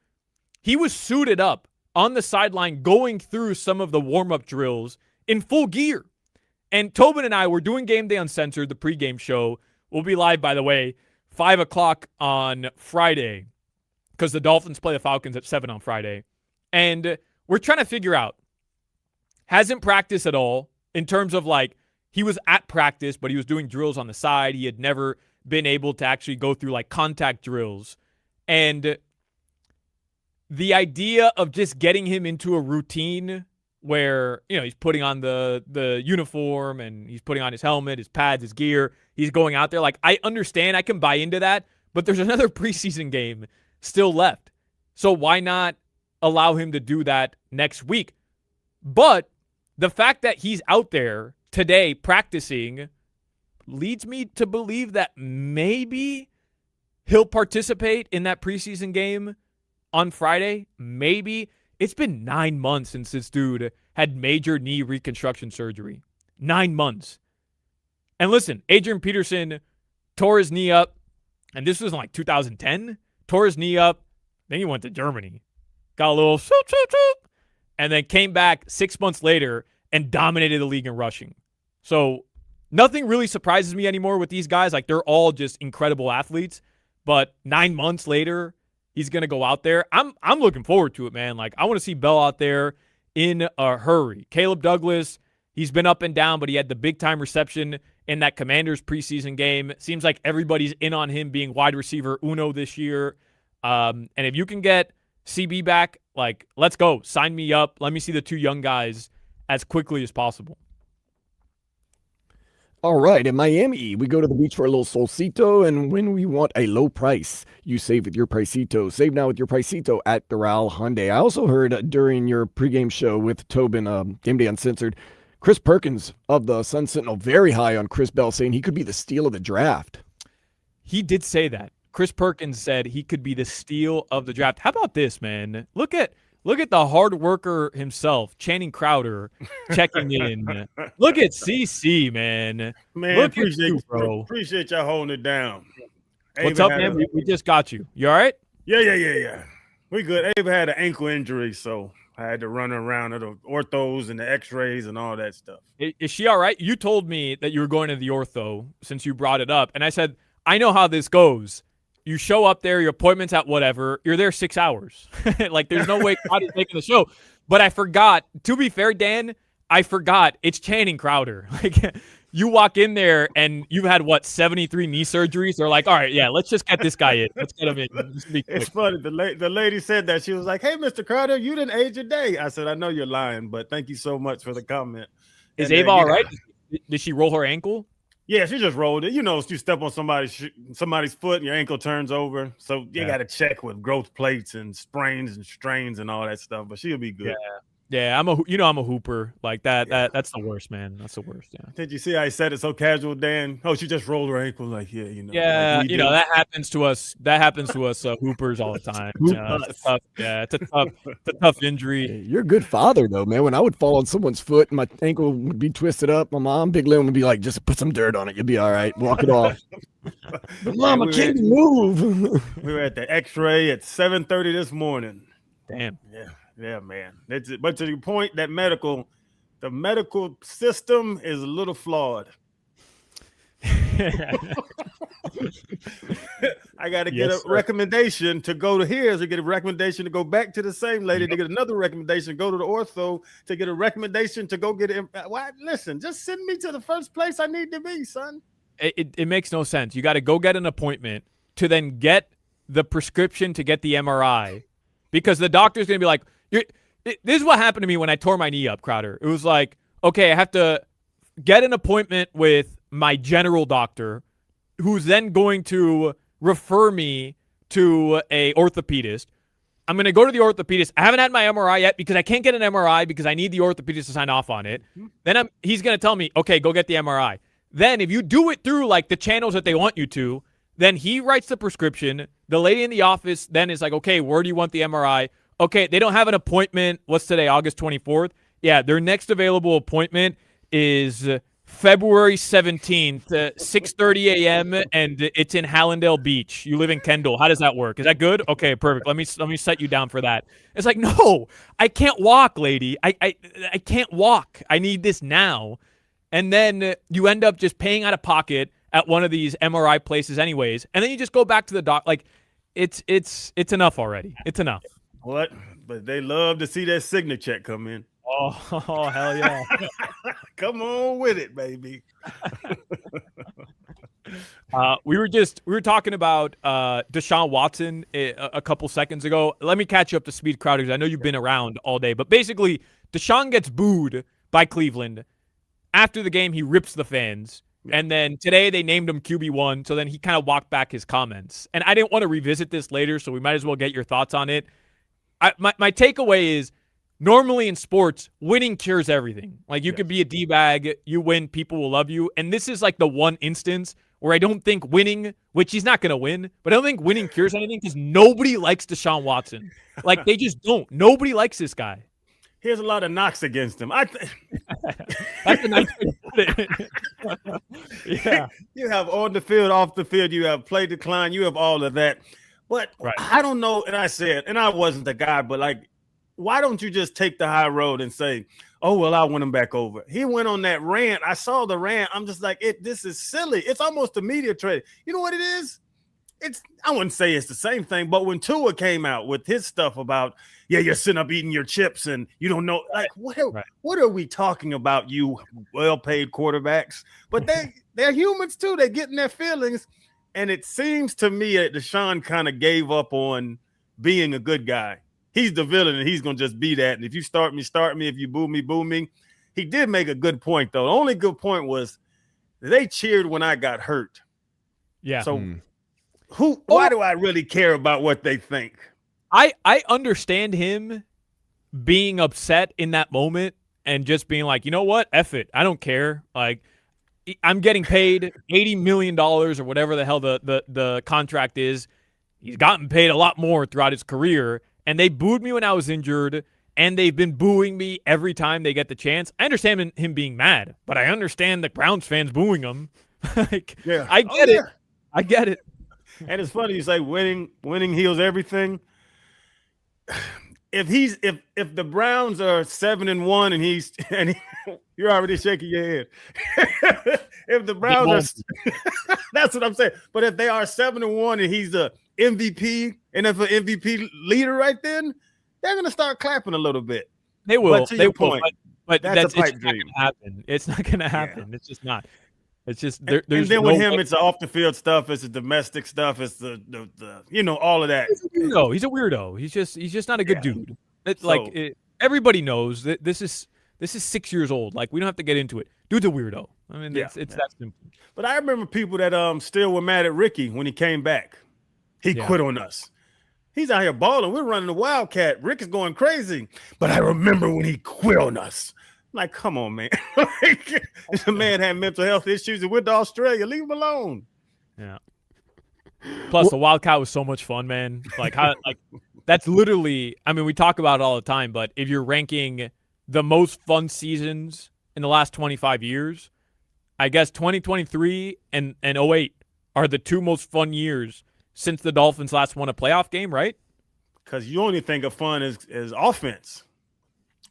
he was suited up on the sideline going through some of the warm-up drills in full gear. And Tobin and I were doing Game Day Uncensored, the pregame show. We'll be live, by the way, 5 o'clock on Friday because the Dolphins play the Falcons at 7 on Friday. And we're trying to figure out, hasn't practiced at all in terms of like he was at practice, but he was doing drills on the side. He had never been able to actually go through like contact drills. And the idea of just getting him into a routine where, you know, he's putting on the uniform and he's putting on his helmet, his pads, his gear. He's going out there. Like, I understand. I can buy into that. But there's another preseason game still left. So why not allow him to do that next week? But the fact that he's out there today practicing leads me to believe that maybe he'll participate in that preseason game on Friday. Maybe. It's been 9 months since this dude had major knee reconstruction surgery. 9 months. And listen, Adrian Peterson tore his knee up, and this was in like 2010. Tore his knee up. Then he went to Germany. Got a little and then came back 6 months later and dominated the league in rushing. So nothing really surprises me anymore with these guys. Like, they're all just incredible athletes. But 9 months later, he's going to go out there. I'm looking forward to it, man. Like, I want to see Bell out there in a hurry. Caleb Douglas, he's been up and down, but he had the big-time reception in that Commanders preseason game. Seems like everybody's in on him being wide receiver uno this year. And if you can get CB back, like, let's go. Sign me up. Let me see the two young guys as quickly as possible. All right, in Miami, we go to the beach for a little solcito, and when we want a low price, you save with your Pricito. Save now with your Pricito at Doral Hyundai. I also heard during your pregame show with Tobin, Game Day Uncensored, Chris Perkins of the Sun Sentinel very high on Chris Bell, saying he could be the steal of the draft. He did say that. Chris Perkins said he could be the steal of the draft. How about this, man? Look at the hard worker himself, Channing Crowder, checking in. Look at CC, man. Man, Look appreciate at you, bro. Appreciate y'all holding it down. What's Ava up, had man? a- We just got you. You all right? Yeah. We good. Ava had an ankle injury, so I had to run around to the orthos and the x-rays and all that stuff. Is she all right? You told me that you were going to the ortho since you brought it up. And I said, I know how this goes. You show up there, your appointment's at whatever. You're there 6 hours. Like, there's no way Claudia's making the show. But I forgot. To be fair, Dan, I forgot. It's Channing Crowder. Like, you walk in there and you've had 73 knee surgeries. They're like, all right, yeah, let's just get this guy in. Let's get him in. Just be quick. It's funny. The lady said that. She was like, "Hey, Mr. Crowder, you didn't age a day." I said, "I know you're lying, but thank you so much for the comment." Is And, Ava all right? Did she roll her ankle? Yeah, she just rolled it. You know, you step on somebody's foot and your ankle turns over. So you got to check with growth plates and sprains and strains and all that stuff. But she'll be good. Yeah, I'm a hooper like that. That's the worst, man. That's the worst. Yeah. Did you see how I said it so casual, Dan? Oh, she just rolled her ankle. Like, yeah, you know. Yeah, like that happens to us. That happens to us hoopers all the time. It's a tough injury. Hey, you're a good father, though, man. When I would fall on someone's foot and my ankle would be twisted up, my mom, Big Lynn, would be like, just put some dirt on it. You'll be all right. Walk it off. But Mom, I can't move. We were at the X-ray at 7:30 this morning. Damn. Yeah, man. But to the point that the medical system is a little flawed. I got to get a recommendation to go to here, to get a recommendation to go back to the same lady, to get another recommendation to go to the ortho, to get a recommendation to go get it. Why? Listen, just send me to the first place I need to be, son. It makes no sense. You got to go get an appointment to then get the prescription to get the MRI, because the doctor's going to be like, this is what happened to me when I tore my knee up, Crowder. It was like, okay, I have to get an appointment with my general doctor, who's then going to refer me to a orthopedist. I'm going to go to the orthopedist. I haven't had my MRI yet because I can't get an MRI because I need the orthopedist to sign off on it. Then he's going to tell me, okay, go get the MRI. Then if you do it through like the channels that they want you to, then he writes the prescription. The lady in the office then is like, okay, where do you want the MRI? Okay, they don't have an appointment. What's today, August 24th? Yeah, their next available appointment is February 17th, 6:30 a.m., and it's in Hallandale Beach. You live in Kendall. How does that work? Is that good? Okay, perfect. Let me set you down for that. It's like, no, I can't walk, lady. I can't walk. I need this now. And then you end up just paying out of pocket at one of these MRI places anyways, and then you just go back to the doc. Like, it's enough already. It's enough. What? But they love to see that signature check come in. Oh hell yeah. Come on with it, baby. We were talking about Deshaun Watson a couple seconds ago. Let me catch you up to speed, Crowder, because I know you've been around all day. But basically, Deshaun gets booed by Cleveland. After the game, he rips the fans. And then today they named him QB1, so then he kind of walked back his comments. And I didn't want to revisit this later, so we might as well get your thoughts on it. My takeaway is, normally in sports, winning cures everything. Like, you could be a D-bag, you win, people will love you. And this is like the one instance where I don't think winning, which he's not going to win, but I don't think winning cures anything, because nobody likes Deshaun Watson. Like, they just don't. Nobody likes this guy. Here's a lot of knocks against him. That's a nice way to put it. Yeah. You have on the field, off the field, you have play decline, you have all of that. But I don't know, and I wasn't the guy, but like, why don't you just take the high road and say, oh, well, I'll win him back over? He went on that rant. I saw the rant. I'm just like, this is silly. It's almost a media trade. You know what it is? I wouldn't say it's the same thing, but when Tua came out with his stuff about, you're sitting up eating your chips and you don't know, like, what are we talking about, you well-paid quarterbacks? But they're humans too. They're getting their feelings. And it seems to me that Deshaun kind of gave up on being a good guy. He's the villain, and he's going to just be that. And if you start me, start me. If you boo me, boo me. He did make a good point, though. The only good point was they cheered when I got hurt. Yeah. So why do I really care about what they think? I understand him being upset in that moment and just being like, you know what? F it. I don't care. Like, I'm getting paid $80 million or whatever the hell the contract is. He's gotten paid a lot more throughout his career, and they booed me when I was injured, and they've been booing me every time they get the chance. I understand him being mad, but I understand the Browns fans booing him. Like, yeah. I get it. I get it. And it's funny you say winning heals everything. If the Browns are 7-1 and you're already shaking your head. If the Browns are, that's what I'm saying. But if they are 7-1 and he's the MVP, NFL MVP leader right then, they're gonna start clapping a little bit. They will. But to your point, but that's a pipe dream. dream. It's not gonna happen. It's not gonna happen. Yeah. It's just not. It's just And there's then no with him, way- it's the off the field stuff, it's the domestic stuff, it's the all of that. No, he's a weirdo. He's just not a good dude. So- Everybody knows that this is 6 years old. Like we don't have to get into it. Dude's a weirdo. I mean, it's that simple. But I remember people that still were mad at Ricky when he came back. He quit on us. He's out here balling. We're running the Wildcat. Rick is going crazy. But I remember when he quit on us. Like, come on, man. The man had mental health issues and went to Australia. Leave him alone. Yeah. Plus, the Wildcat was so much fun, man. That's literally. I mean, we talk about it all the time, but if you're ranking the most fun seasons in the last 25 years, I guess 2023 and 08 are the two most fun years since the Dolphins last won a playoff game, right? Because you only think of fun as offense.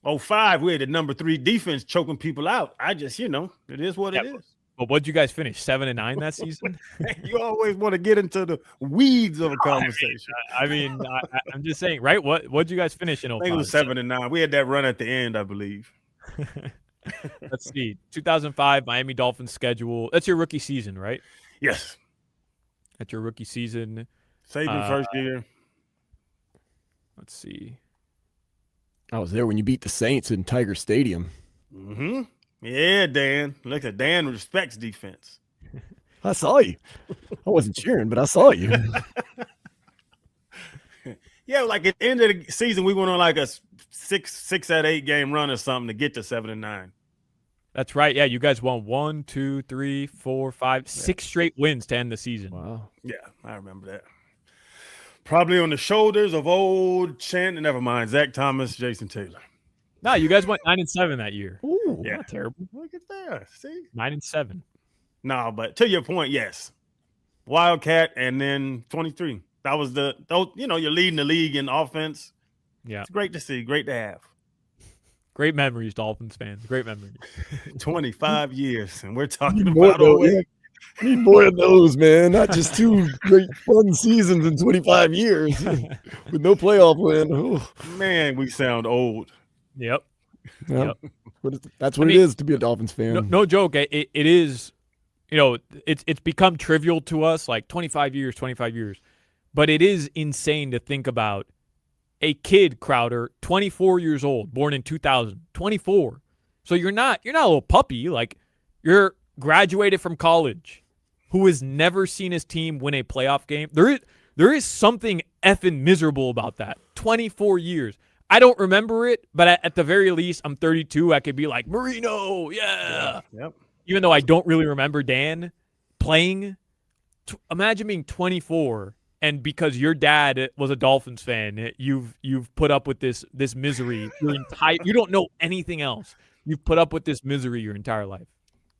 05, we had the number 3 defense choking people out. I just, it is what it is. But what'd you guys finish? 7-9 that season? You always want to get into the weeds of a conversation. I'm just saying, right? What'd you guys finish in 05? I think it was 7-9. We had that run at the end, I believe. Let's see. 2005 Miami Dolphins schedule. That's your rookie season, right? Yes. That's your rookie season. Saban first year. Let's see. I was there when you beat the Saints in Tiger Stadium. Mm-hmm. Yeah, Dan. Look at Dan respects defense. I saw you. I wasn't cheering, but I saw you. Yeah, like at the end of the season, we went on like a 6 out of 8 game run or something to get to 7-9. That's right. Yeah, you guys won 1, 2, 3, 4, 5, 6 straight wins to end the season. Wow. Yeah, I remember that. Probably on the shoulders of old never mind, Zach Thomas, Jason Taylor. No, you guys went 9-7 that year. Ooh. Yeah. Not terrible. Look at that. See? 9-7. No, but to your point, yes. Wildcat and then 23. That was you're leading the league in offense. Yeah. It's great to see, great to have. Great memories, Dolphins fans. Great memories. 25 years, and we're talking More about though, yeah. Need more of those, man. Not just 2 great fun seasons in 25 years with no playoff win. Ooh. Man, we sound old. Yep. Yeah. Yep. That's what it is to be a Dolphins fan. No joke. It is, it's become trivial to us, like 25 years. But it is insane to think about a kid, Crowder, 24 years old, born in 2000, 24. So you're not a little puppy. Like, you're graduated from college, who has never seen his team win a playoff game. There is something effing miserable about that. 24 years. I don't remember it, but at the very least, I'm 32. I could be like, Marino, yeah. Yep. Even though I don't really remember Dan playing. Imagine being 24, and because your dad was a Dolphins fan, you've put up with this misery your entire. You don't know anything else. You've put up with this misery your entire life.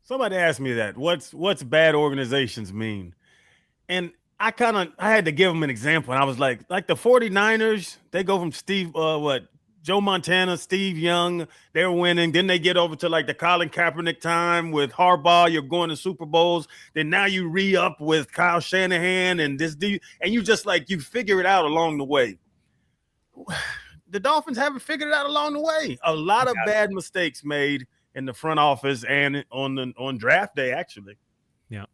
Somebody asked me that. What's bad organizations mean? And I had to give them an example. And I was like the 49ers, they go from Joe Montana, Steve Young, they're winning. Then they get over to like the Colin Kaepernick time with Harbaugh, you're going to Super Bowls. Then now you re-up with Kyle Shanahan and and you just you figure it out along the way. The Dolphins haven't figured it out along the way. A lot of bad mistakes made in the front office and on draft day, actually. Yeah.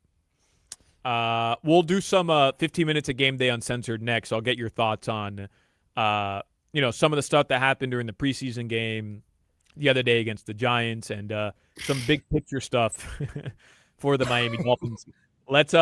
We'll do some 15 minutes of Game Day Uncensored next. I'll get your thoughts on some of the stuff that happened during the preseason game the other day against the Giants and some big picture stuff for the Miami Dolphins. Let's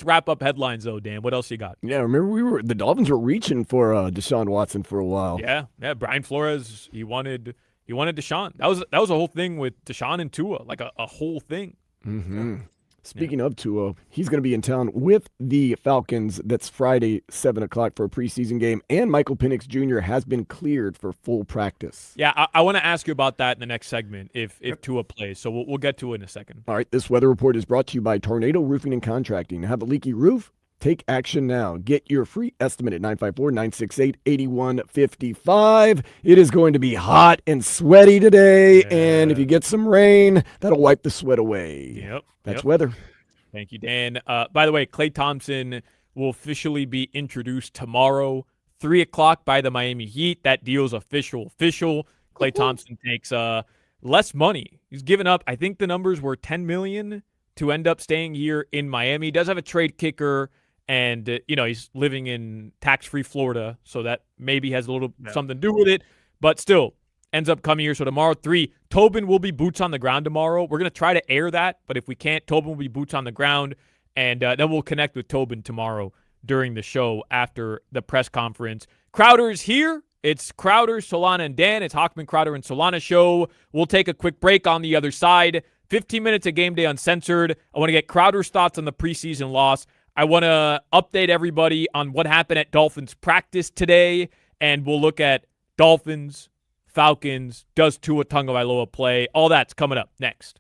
wrap up headlines though, Dan. What else you got? Yeah, remember the Dolphins were reaching for Deshaun Watson for a while. Yeah. Brian Flores, he wanted Deshaun. That was a whole thing with Deshaun and Tua, like a whole thing. Mm-hmm. Speaking of Tua, he's going to be in town with the Falcons. That's Friday, 7 o'clock for a preseason game. And Michael Penix Jr. has been cleared for full practice. Yeah, I want to ask you about that in the next segment if Tua plays. So we'll get to it in a second. All right, this weather report is brought to you by Tornado Roofing and Contracting. Have a leaky roof? Take action now. Get your free estimate at 954-968-8155. It is going to be hot and sweaty today, and if you get some rain, that'll wipe the sweat away. Yep. That's weather. Thank you, Dan. By the way, Klay Thompson will officially be introduced tomorrow, 3 o'clock by the Miami Heat. That deal's official. Klay Thompson takes less money. He's given up, I think the numbers were $10 million to end up staying here in Miami. He does have a trade kicker, and he's living in tax-free Florida, so that maybe has a little something to do with it. But still, ends up coming here. So tomorrow, 3, Tobin will be boots on the ground tomorrow. We're going to try to air that, but if we can't, Tobin will be boots on the ground, and then we'll connect with Tobin tomorrow during the show after the press conference. Crowder's here. It's Crowder, Solana, and Dan. It's Hochman, Crowder, and Solana show. We'll take a quick break on the other side. 15 minutes of Game Day Uncensored. I want to get Crowder's thoughts on the preseason loss. I want to update everybody on what happened at Dolphins practice today, and we'll look at Dolphins, Falcons, does Tua Tagovailoa play? All that's coming up next.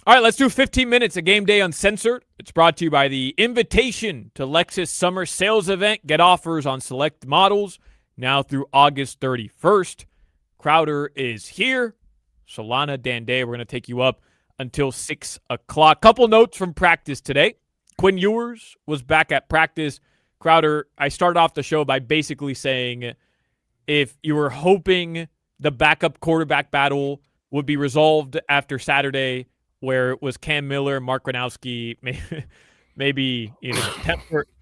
All right, let's do 15 minutes of Game Day Uncensored. It's brought to you by the Invitation to Lexus Summer Sales Event. Get offers on select models now through August 31st. Crowder is here. Solana, Dan Day, we're going to take you up until 6 o'clock. Couple notes from practice today. Quinn Ewers was back at practice. Crowder, I started off the show by basically saying if you were hoping the backup quarterback battle would be resolved after Saturday, where it was Cam Miller, Mark Gronowski, maybe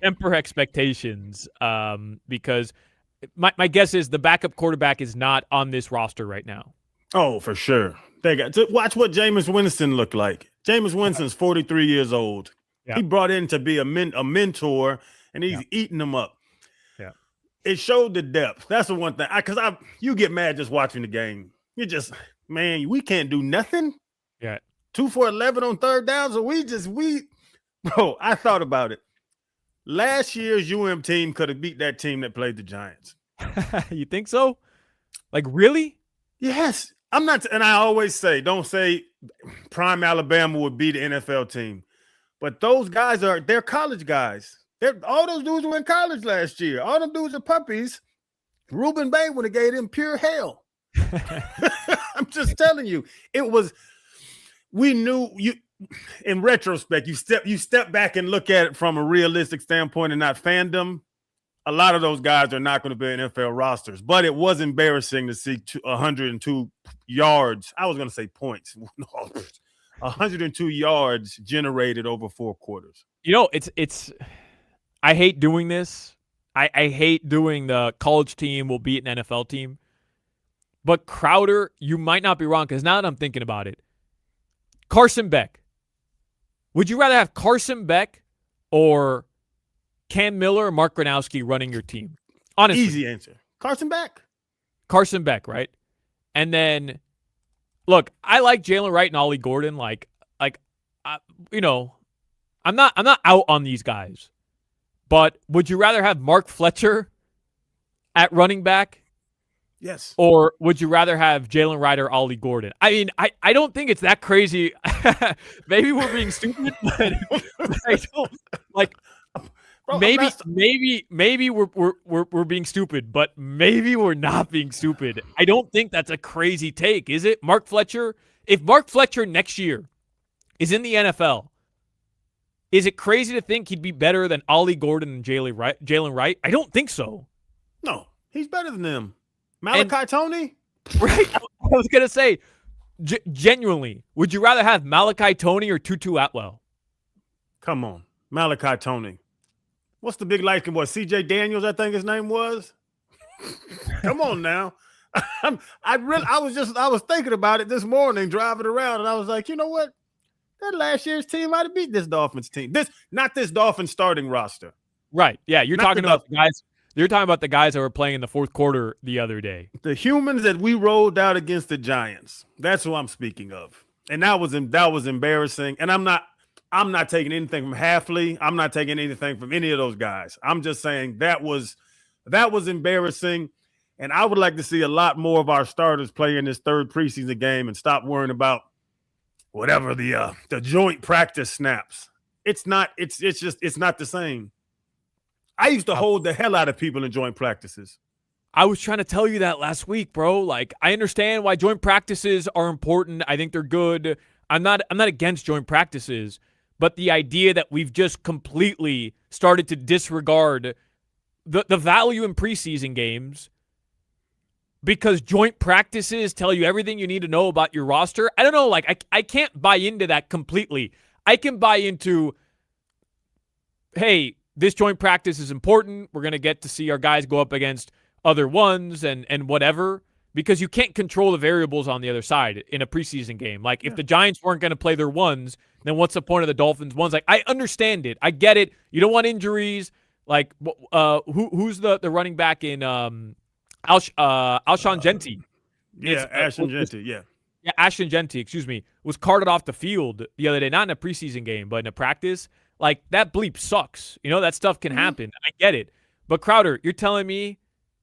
temper expectations, because my guess is the backup quarterback is not on this roster right now. Oh, for sure. They got to watch what Jameis Winston looked like. Jameis Winston's 43 years old. Yeah. He brought in to be a mentor, and he's eating them up. Yeah, it showed the depth. That's the one thing. Because you get mad just watching the game. You just, man, we can't do nothing. Yeah. 2 for 11 on third down. So bro, I thought about it. Last year's UM team could have beat that team that played the Giants. You think so? Like, really? Yes. I'm not, and I always say, don't say prime Alabama would be the NFL team. But those guys they're college guys. All those dudes were in college last year. All them dudes are puppies. Reuben Bay would have gave them pure hell. I'm just telling you. We knew you. In retrospect, you step back and look at it from a realistic standpoint and not fandom. A lot of those guys are not going to be in NFL rosters, but it was embarrassing to see 102 yards. I was going to say points. 102 yards generated over 4 quarters. You know, it's. I hate doing this. I hate doing the college team will beat an NFL team. But Crowder, you might not be wrong, because now that I'm thinking about it, Carson Beck. Would you rather have Carson Beck or Cam Miller or Mark Gronowski running your team? Honestly. Easy answer. Carson Beck. Carson Beck, right? And then, look, I like Jalen Wright and Ollie Gordon. I'm not out on these guys. But would you rather have Mark Fletcher at running back? Yes. Or would you rather have Jalen Wright or Ollie Gordon? I mean, I don't think it's that crazy. Maybe we're being stupid, but I don't like. Bro, maybe we're being stupid, but maybe we're not being stupid. I don't think that's a crazy take, is it? Mark Fletcher. If Mark Fletcher next year is in the NFL, is it crazy to think he'd be better than Ollie Gordon and Jalen Wright? I don't think so. No, he's better than them. Malachi Toney? Right. I was going to say, genuinely, would you rather have Malachi Toney or Tutu Atwell? Come on. Malachi Toney. What's the big light boy? CJ Daniels, I think his name was. Come on now. I was thinking about it this morning, driving around, and I was like, you know what? That last year's team might have beat this Dolphins team. Not this Dolphins starting roster. Right. Yeah. You're talking about the guys. You're talking about the guys that were playing in the fourth quarter the other day. The humans that we rolled out against the Giants. That's who I'm speaking of. And that was embarrassing. And I'm not taking anything from Halfley. I'm not taking anything from any of those guys. I'm just saying that was embarrassing. And I would like to see a lot more of our starters play in this third preseason game and stop worrying about whatever the joint practice snaps. It's not the same. I used to hold the hell out of people in joint practices. I was trying to tell you that last week, bro. Like, I understand why joint practices are important. I think they're good. I'm not against joint practices, but the idea that we've just completely started to disregard the value in preseason games because joint practices tell you everything you need to know about your roster. I don't know. Like, I can't buy into that completely. I can buy into, hey, this joint practice is important. We're going to get to see our guys go up against other ones and whatever, because you can't control the variables on the other side in a preseason game. Like, if the Giants weren't going to play their ones, then what's the point of the Dolphins ones? Like, I understand it. I get it. You don't want injuries. Like, who's the running back in Alshon Jenti? Yeah, Ashton Jenti, yeah. Yeah, Ashton Jenti, excuse me, was carted off the field the other day, not in a preseason game, but in a practice. Like, that bleep sucks. You know, that stuff can happen. I get it. But, Crowder, you're telling me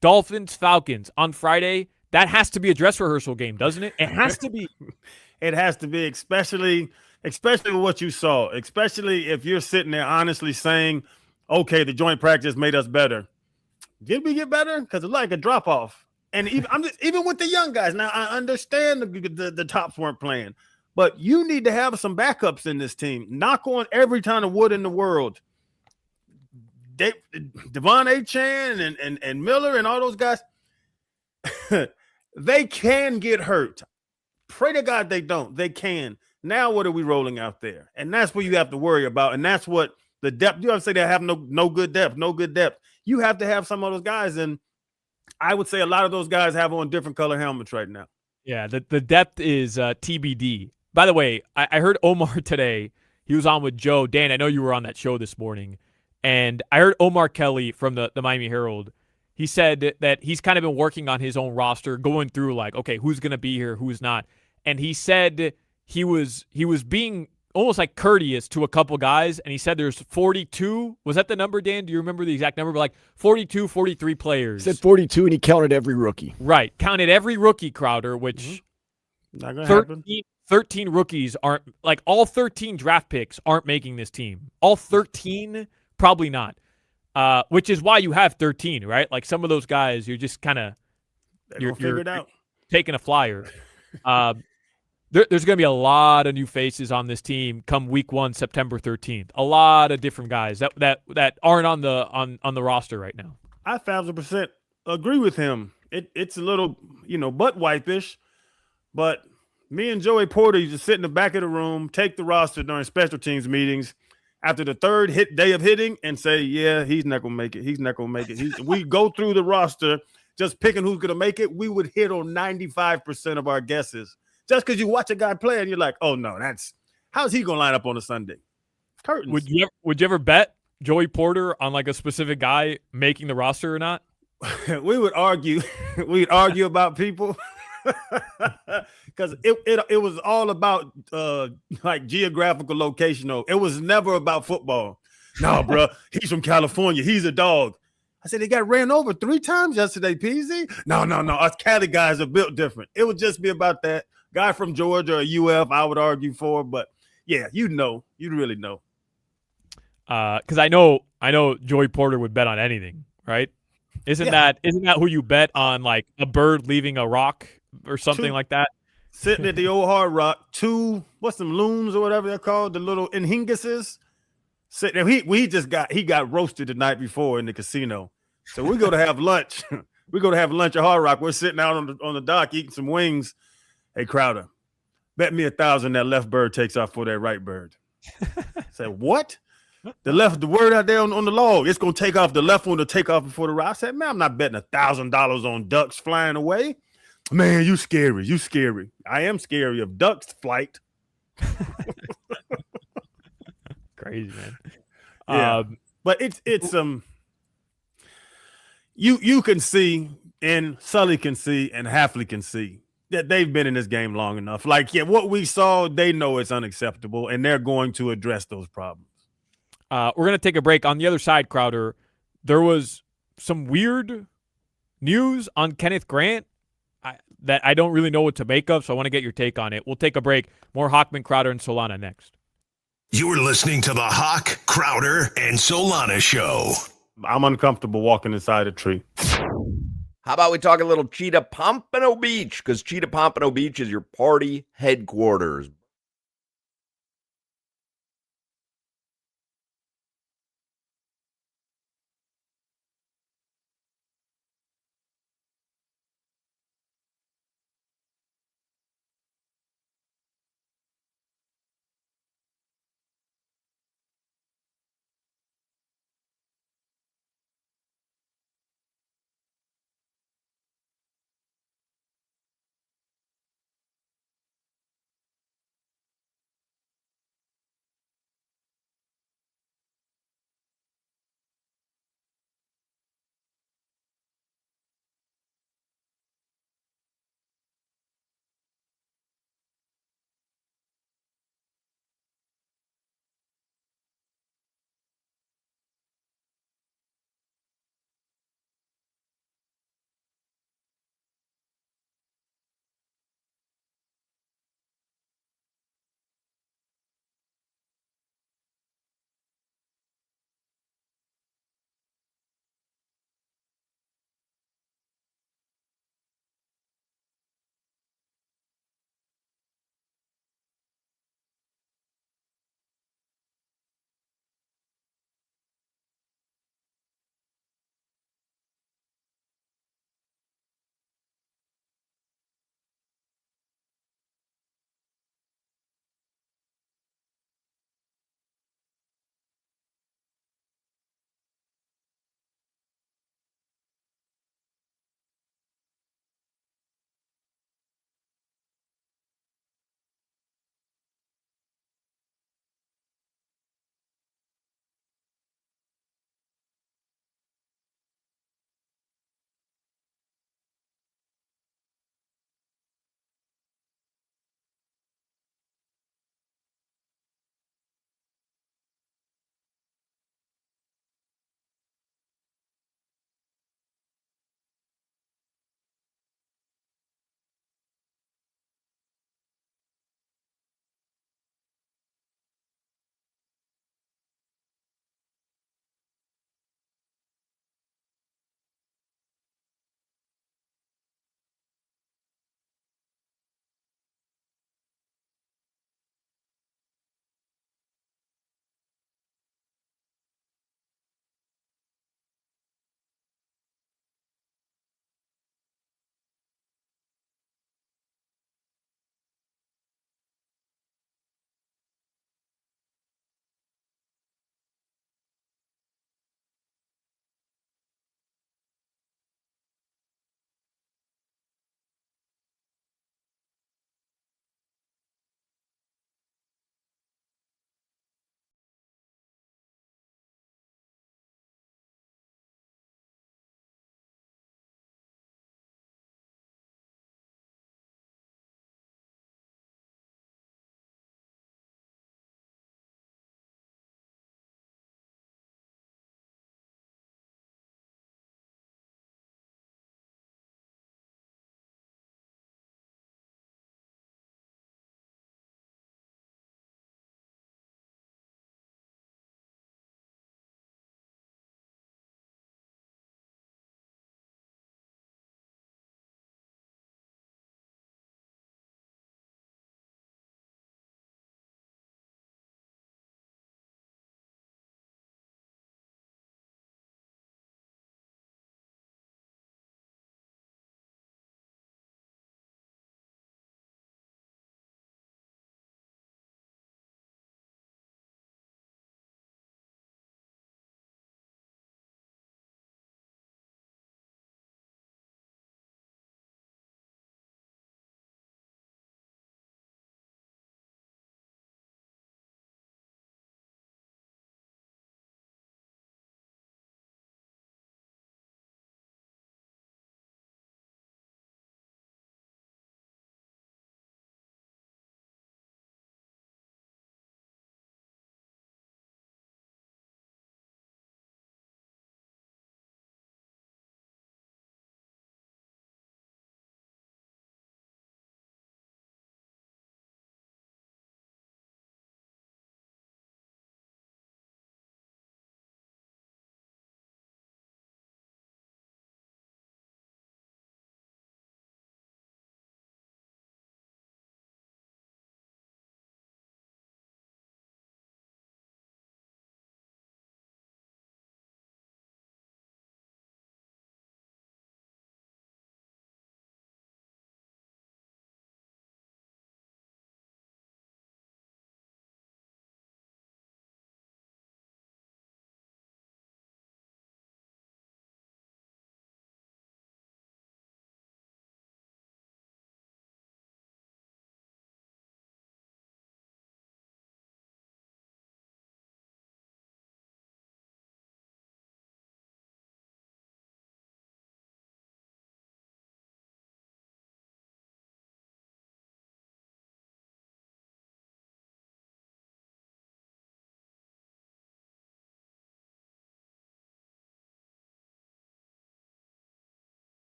Dolphins, Falcons on Friday, that has to be a dress rehearsal game, doesn't it? It has to be. It has to be, especially especially with what you saw, especially if you're sitting there honestly saying, okay, the joint practice made us better. Did we get better? Because it's like a drop off. And even with the young guys, now I understand the tops weren't playing, but you need to have some backups in this team. Knock on every ton of wood in the world. Devon Achane and Miller and all those guys, they can get hurt. Pray to God they don't. They can. Now what are we rolling out there? And that's what you have to worry about. And that's what the depth. You have to say they have no good depth, no good depth. You have to have some of those guys, and I would say a lot of those guys have on different color helmets right now. Yeah, the depth is TBD. By the way, I heard Omar today. He was on with Joe. Dan, I know you were on that show this morning. And I heard Omar Kelly from the Miami Herald. He said that he's kind of been working on his own roster, going through like, okay, who's going to be here, who's not. And he said he was being almost like courteous to a couple guys, and he said there's 42. Was that the number, Dan? Do you remember the exact number? But like 42, 43 players. He said 42, and he counted every rookie. Right. Counted every rookie, Crowder, which Not gonna happen. 13 rookies aren't, like all 13 draft picks aren't making this team. All 13, probably not. Which is why you have 13, right? Like some of those guys, you're just kind of you're taking a flyer. There's going to be a lot of new faces on this team come week 1, September 13th. A lot of different guys that aren't on the roster right now. I 1,000% agree with him. It's a little, butt wipish, but me and Joey Porter used to sit in the back of the room, take the roster during special teams meetings after the third day of hitting and say, yeah, he's not going to make it. He's not going to make it. We go through the roster just picking who's going to make it. We would hit on 95% of our guesses. Just because you watch a guy play and you're like, oh, no, how's he going to line up on a Sunday? Curtains. Would you ever bet Joey Porter on like a specific guy making the roster or not? We would argue. We'd argue about people because it was all about like geographical location. It was never about football. No, bro, he's from California. He's a dog. I said, they got ran over 3 times yesterday, PZ. No. Us Cali guys are built different. It would just be about that. Guy from Georgia or UF, I would argue for. But, yeah, you'd really know. Because I know Joey Porter would bet on anything, right? Isn't that who you bet on, like a bird leaving a rock or something like that? Sitting at the old Hard Rock, 2, what's them, loons or whatever they're called, the little inhinguses. Sitting there, he got roasted the night before in the casino. So we go to have lunch. We go to have lunch at Hard Rock. We're sitting out on the dock eating some wings. Hey, Crowder, bet me 1,000 that left bird takes off for that right bird. I said, what? The word out there on the log, it's gonna take off. The left one to take off before the right. I said, man, I'm not betting $1,000 on ducks flying away. Man, you scary. You scary. I am scary of ducks flight. Crazy, man. Yeah. But it's you can see, and Sully can see, and Hafley can see that they've been in this game long enough. Like, yeah, what we saw, they know it's unacceptable, and they're going to address those problems. We're going to take a break. On the other side, Crowder, there was some weird news on Kenneth Grant that I don't really know what to make of, so I want to get your take on it. We'll take a break. More Hochman, Crowder, and Solana next. You're listening to the Hawk, Crowder, and Solana Show. I'm uncomfortable walking inside a tree. How about we talk a little Cheetah Pompano Beach? Because Cheetah Pompano Beach is your party headquarters.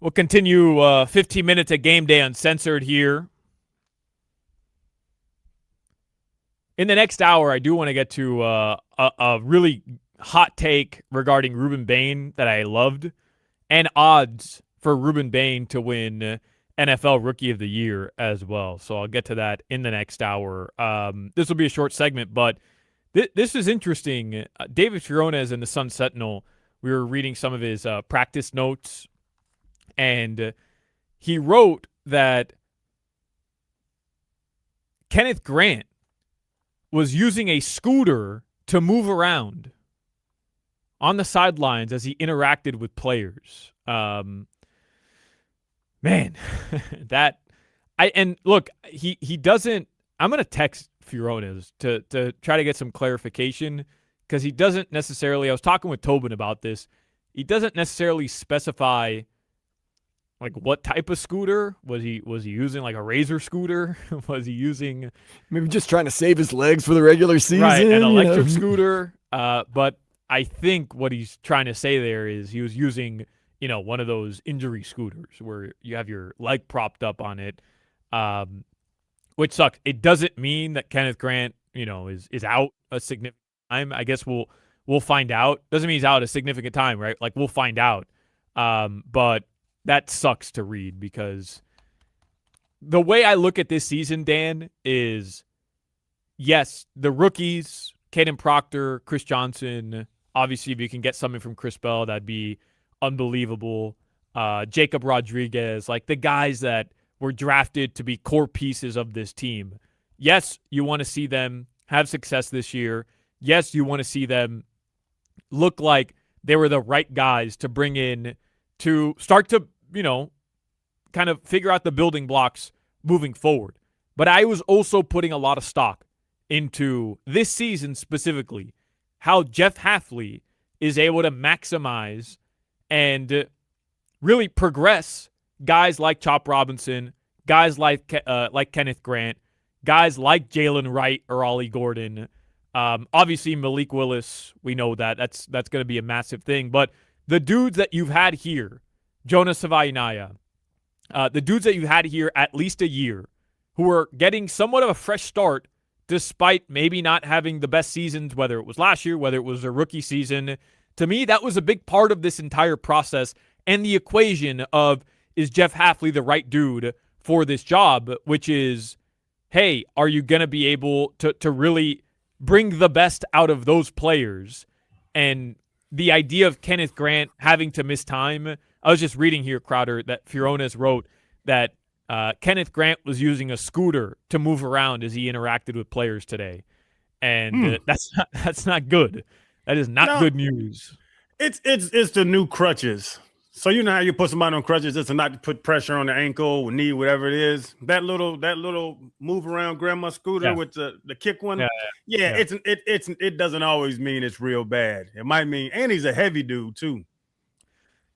We'll continue 15 minutes at Game Day Uncensored here. In the next hour, I do want to get to a really hot take regarding Ruben Bain that I loved, and odds for Ruben Bain to win NFL Rookie of the Year as well. So I'll get to that in the next hour. This will be a short segment, but this is interesting. David Fioronez in the Sun Sentinel, we were reading some of his practice notes, and he wrote that Kenneth Grant was using a scooter to move around on the sidelines as he interacted with players. Man, and look, he doesn't. I'm gonna text Fioronez to try to get some clarification, because he doesn't necessarily. I was talking with Tobin about this. He doesn't necessarily specify like what type of scooter. Was he using like a Razor scooter? Was he using maybe just trying to save his legs for the regular season? Right, an electric scooter. But I think what he's trying to say there is he was using, one of those injury scooters where you have your leg propped up on it, which sucks. It doesn't mean that Kenneth Grant, is out a significant time. I guess we'll find out. Doesn't mean he's out a significant time, right? Like, we'll find out. But that sucks to read, because the way I look at this season, Dan, is yes, the rookies, Caden Proctor, Chris Johnson. Obviously, if you can get something from Chris Bell, that'd be unbelievable. Jacob Rodriguez, like the guys that were drafted to be core pieces of this team. Yes, you want to see them have success this year. Yes, you want to see them look like they were the right guys to bring in to start to, kind of figure out the building blocks moving forward. But I was also putting a lot of stock into this season specifically, how Jeff Hafley is able to maximize and really progress guys like Chop Robinson, guys like Kenneth Grant, guys like Jalen Wright or Ollie Gordon. Obviously, Malik Willis, we know that's going to be a massive thing. But the dudes that you've had here, Jonas Savainaya, the dudes that you've had here at least a year, who are getting somewhat of a fresh start despite maybe not having the best seasons, whether it was last year, whether it was a rookie season. To me, that was a big part of this entire process and the equation of, is Jeff Hafley the right dude for this job, which is, hey, are you going to be able to really bring the best out of those players? And the idea of Kenneth Grant having to miss time, I was just reading here, Crowder, that Fioronez wrote that Kenneth Grant was using a scooter to move around as he interacted with players today. And that's not good. That is not good news. It's the new crutches. So you know how you put somebody on crutches just to not put pressure on the ankle, knee, whatever it is. That little move around grandma scooter with the kick one. It doesn't always mean it's real bad. It might mean, and he's a heavy dude too.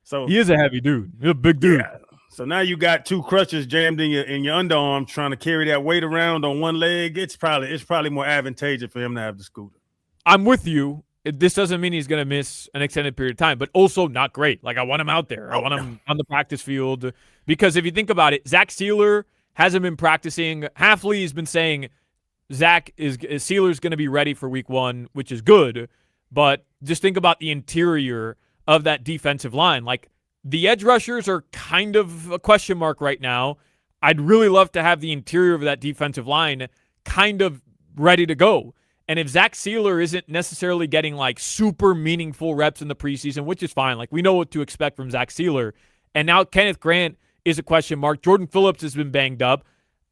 So he is a heavy dude. He's a big dude. Yeah. So now you got two crutches jammed in your underarm, trying to carry that weight around on one leg. It's probably more advantageous for him to have the scooter. I'm with you. This doesn't mean he's going to miss an extended period of time, but also not great. Like, I want him out there. I want him on the practice field, because if you think about it, Zach Sealer hasn't been practicing. Hafley has been saying Sealer's going to be ready for week 1, which is good. But just think about the interior of that defensive line. Like, the edge rushers are kind of a question mark right now. I'd really love to have the interior of that defensive line kind of ready to go. And if Zach Sealer isn't necessarily getting like super meaningful reps in the preseason, which is fine, like we know what to expect from Zach Sealer. And now Kenneth Grant is a question mark. Jordan Phillips has been banged up.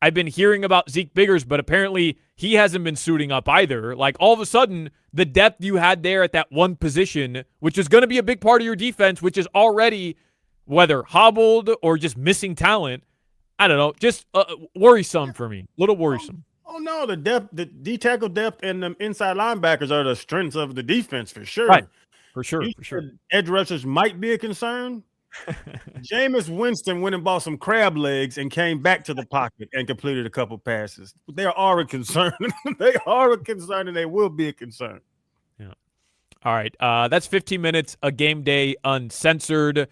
I've been hearing about Zeke Biggers, but apparently he hasn't been suiting up either. Like, all of a sudden, the depth you had there at that one position, which is going to be a big part of your defense, which is already whether hobbled or just missing talent, I don't know, just worrisome for me. A little worrisome. Oh no, the depth, the D-tackle depth and the inside linebackers are the strengths of the defense for sure. Right. For sure. Edge rushers might be a concern. Jameis Winston went and bought some crab legs and came back to the pocket and completed a couple passes. They are a concern. They are a concern, and they will be a concern. Yeah. All right. That's 15 minutes, a game day uncensored.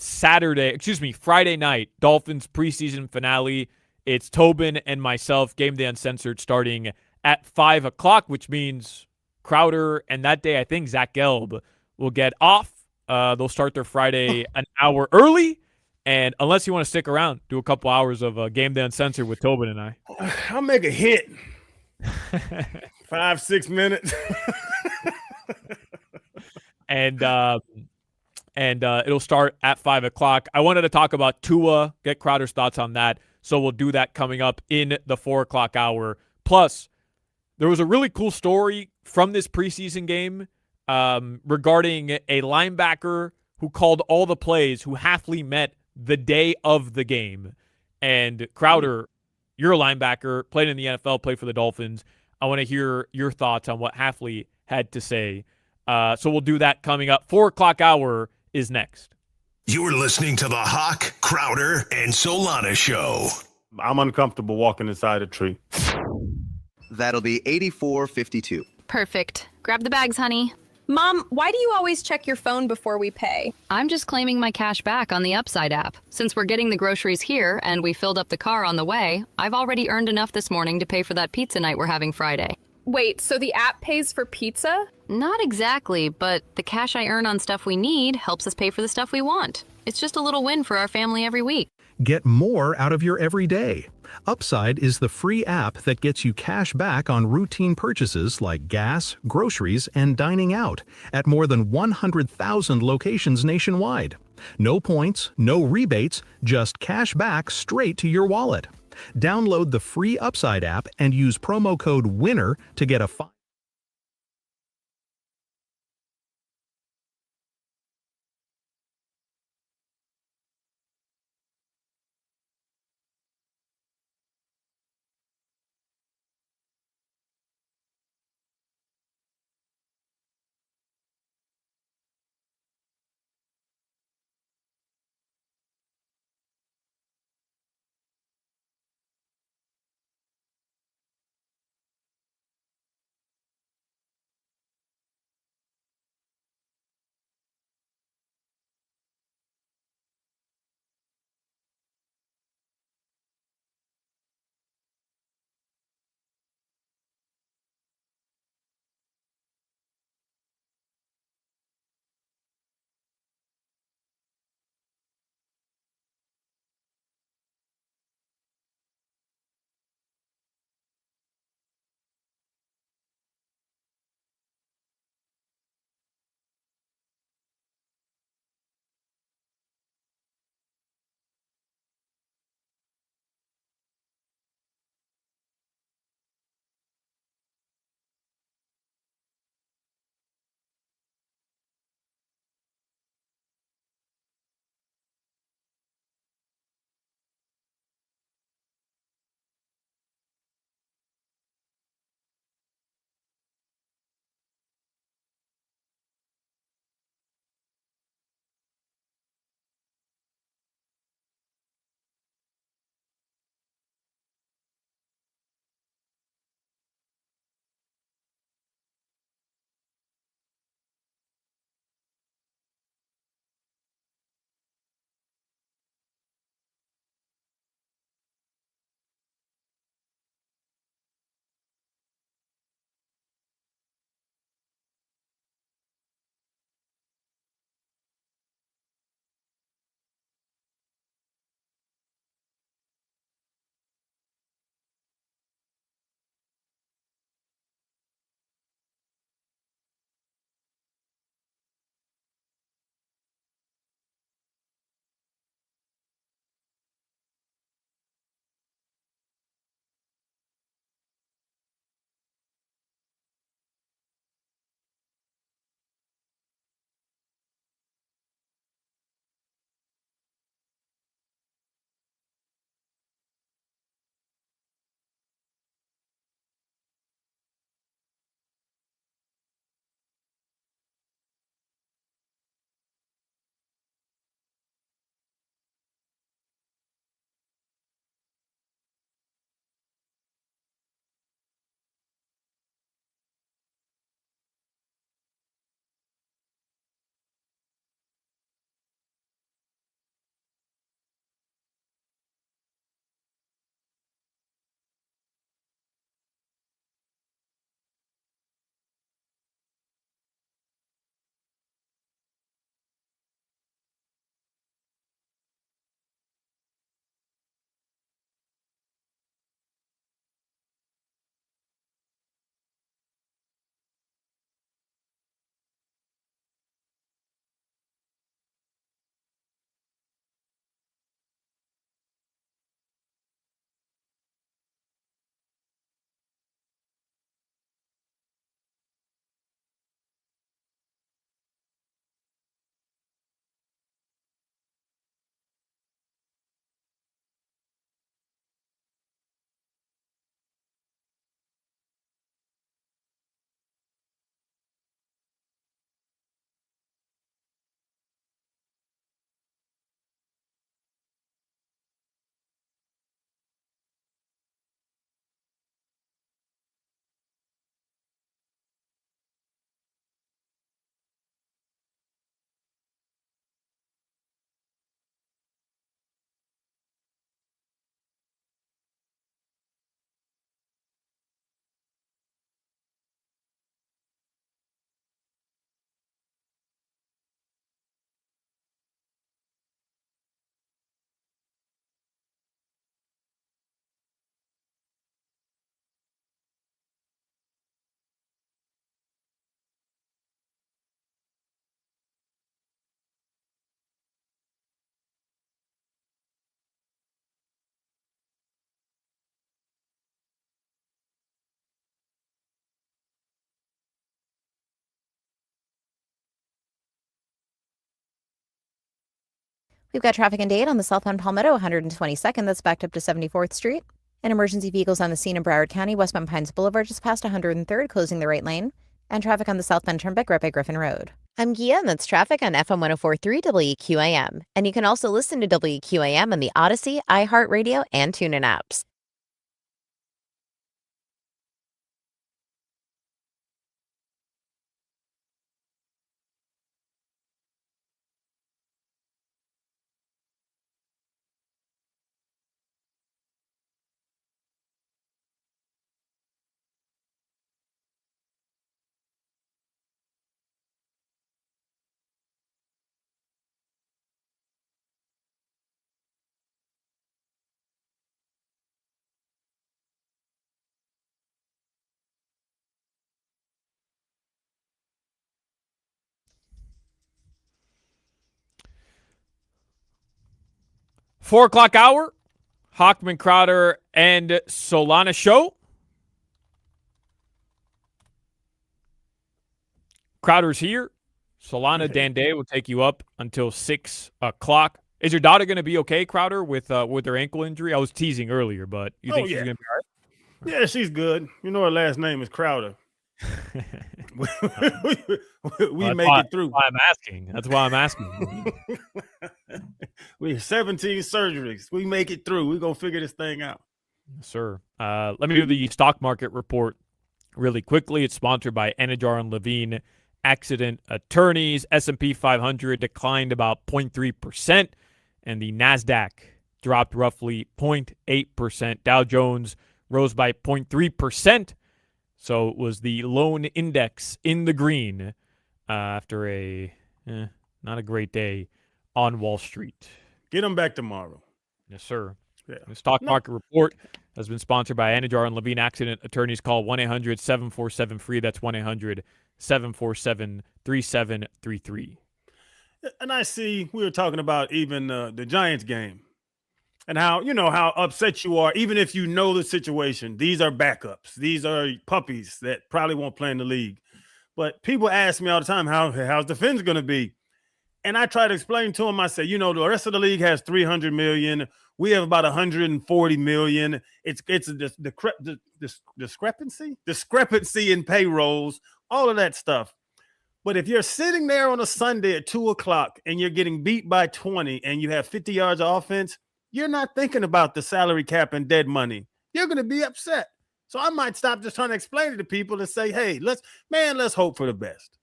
Friday night, Dolphins preseason finale. It's Tobin and myself, Game Day Uncensored, starting at 5 o'clock, which means Crowder and that day, I think Zach Gelb will get off. They'll start their Friday an hour early. And unless you want to stick around, do a couple hours of Game Day Uncensored with Tobin and I. I'll make a hit. 5-6 minutes. and it'll start at 5 o'clock. I wanted to talk about Tua, get Crowder's thoughts on that. So we'll do that coming up in the 4 o'clock hour. Plus, there was a really cool story from this preseason game regarding a linebacker who called all the plays who Hafley met the day of the game. And Crowder, you're a linebacker, played in the NFL, played for the Dolphins. I want to hear your thoughts on what Hafley had to say. So we'll do that coming up. 4 o'clock hour is next. You're listening to the Hawk, Crowder, and Solana Show. I'm uncomfortable walking inside a tree. That'll be 84.52. Perfect. Grab the bags, honey. Mom, why do you always check your phone before we pay? I'm just claiming my cash back on the Upside app. Since we're getting the groceries here and we filled up the car on the way, I've already earned enough this morning to pay for that pizza night we're having Friday. Wait, so the app pays for pizza? Not exactly, but the cash I earn on stuff we need helps us pay for the stuff we want. It's just a little win for our family every week. Get more out of your everyday. Upside is the free app that gets you cash back on routine purchases like gas, groceries, and dining out at more than 100,000 locations nationwide. No points, no rebates, just cash back straight to your wallet. Download the free Upside app and use promo code WINNER to get a We've got traffic and date on the southbound Palmetto, 122nd. That's backed up to 74th Street. And emergency vehicles on the scene in Broward County, westbound Pines Boulevard, just past 103rd, closing the right lane. And traffic on the southbound Turnpike right by Griffin Road. I'm Gia, and that's traffic on FM 104.3 WQAM. And you can also listen to WQAM on the Odyssey, iHeartRadio, and TuneIn apps. Four o'clock hour, Hochman, Crowder, and Solana show. Crowder's here. Solana Dan Day will take you up until 6 o'clock. Is your daughter going to be okay, Crowder, with her ankle injury? I was teasing earlier, but you think she's going to be all right? Yeah, she's good. You know her last name is Crowder. we make it through. That's why I'm asking. We have 17 surgeries. We make it through. We're going to figure this thing out. Yes, sir. Let me do the stock market report really quickly. It's sponsored by Anajar and Levine Accident Attorneys. S&P 500 declined about 0.3%, and the NASDAQ dropped roughly 0.8%. Dow Jones rose by 0.3%. So it was the lone index in the green after a not a great day on Wall Street. Get them back tomorrow. Yes, sir. Yeah. The stock market report has been sponsored by Anajar and Levine Accident Attorneys. Call 1-800-747-FREE. That's 1-800-747-3733. And I see we were talking about even the Giants game and how, how upset you are, even if you know the situation. These are backups. These are puppies that probably won't play in the league. But people ask me all the time, how's the Finns going to be? And I try to explain to them, I say, the rest of the league has 300 million. We have about 140 million. It's a discrepancy in payrolls, all of that stuff. But if you're sitting there on a Sunday at 2:00 and you're getting beat by 20 and you have 50 yards of offense, you're not thinking about the salary cap and dead money. You're going to be upset. So I might stop just trying to explain it to people and say, hey, let's hope for the best.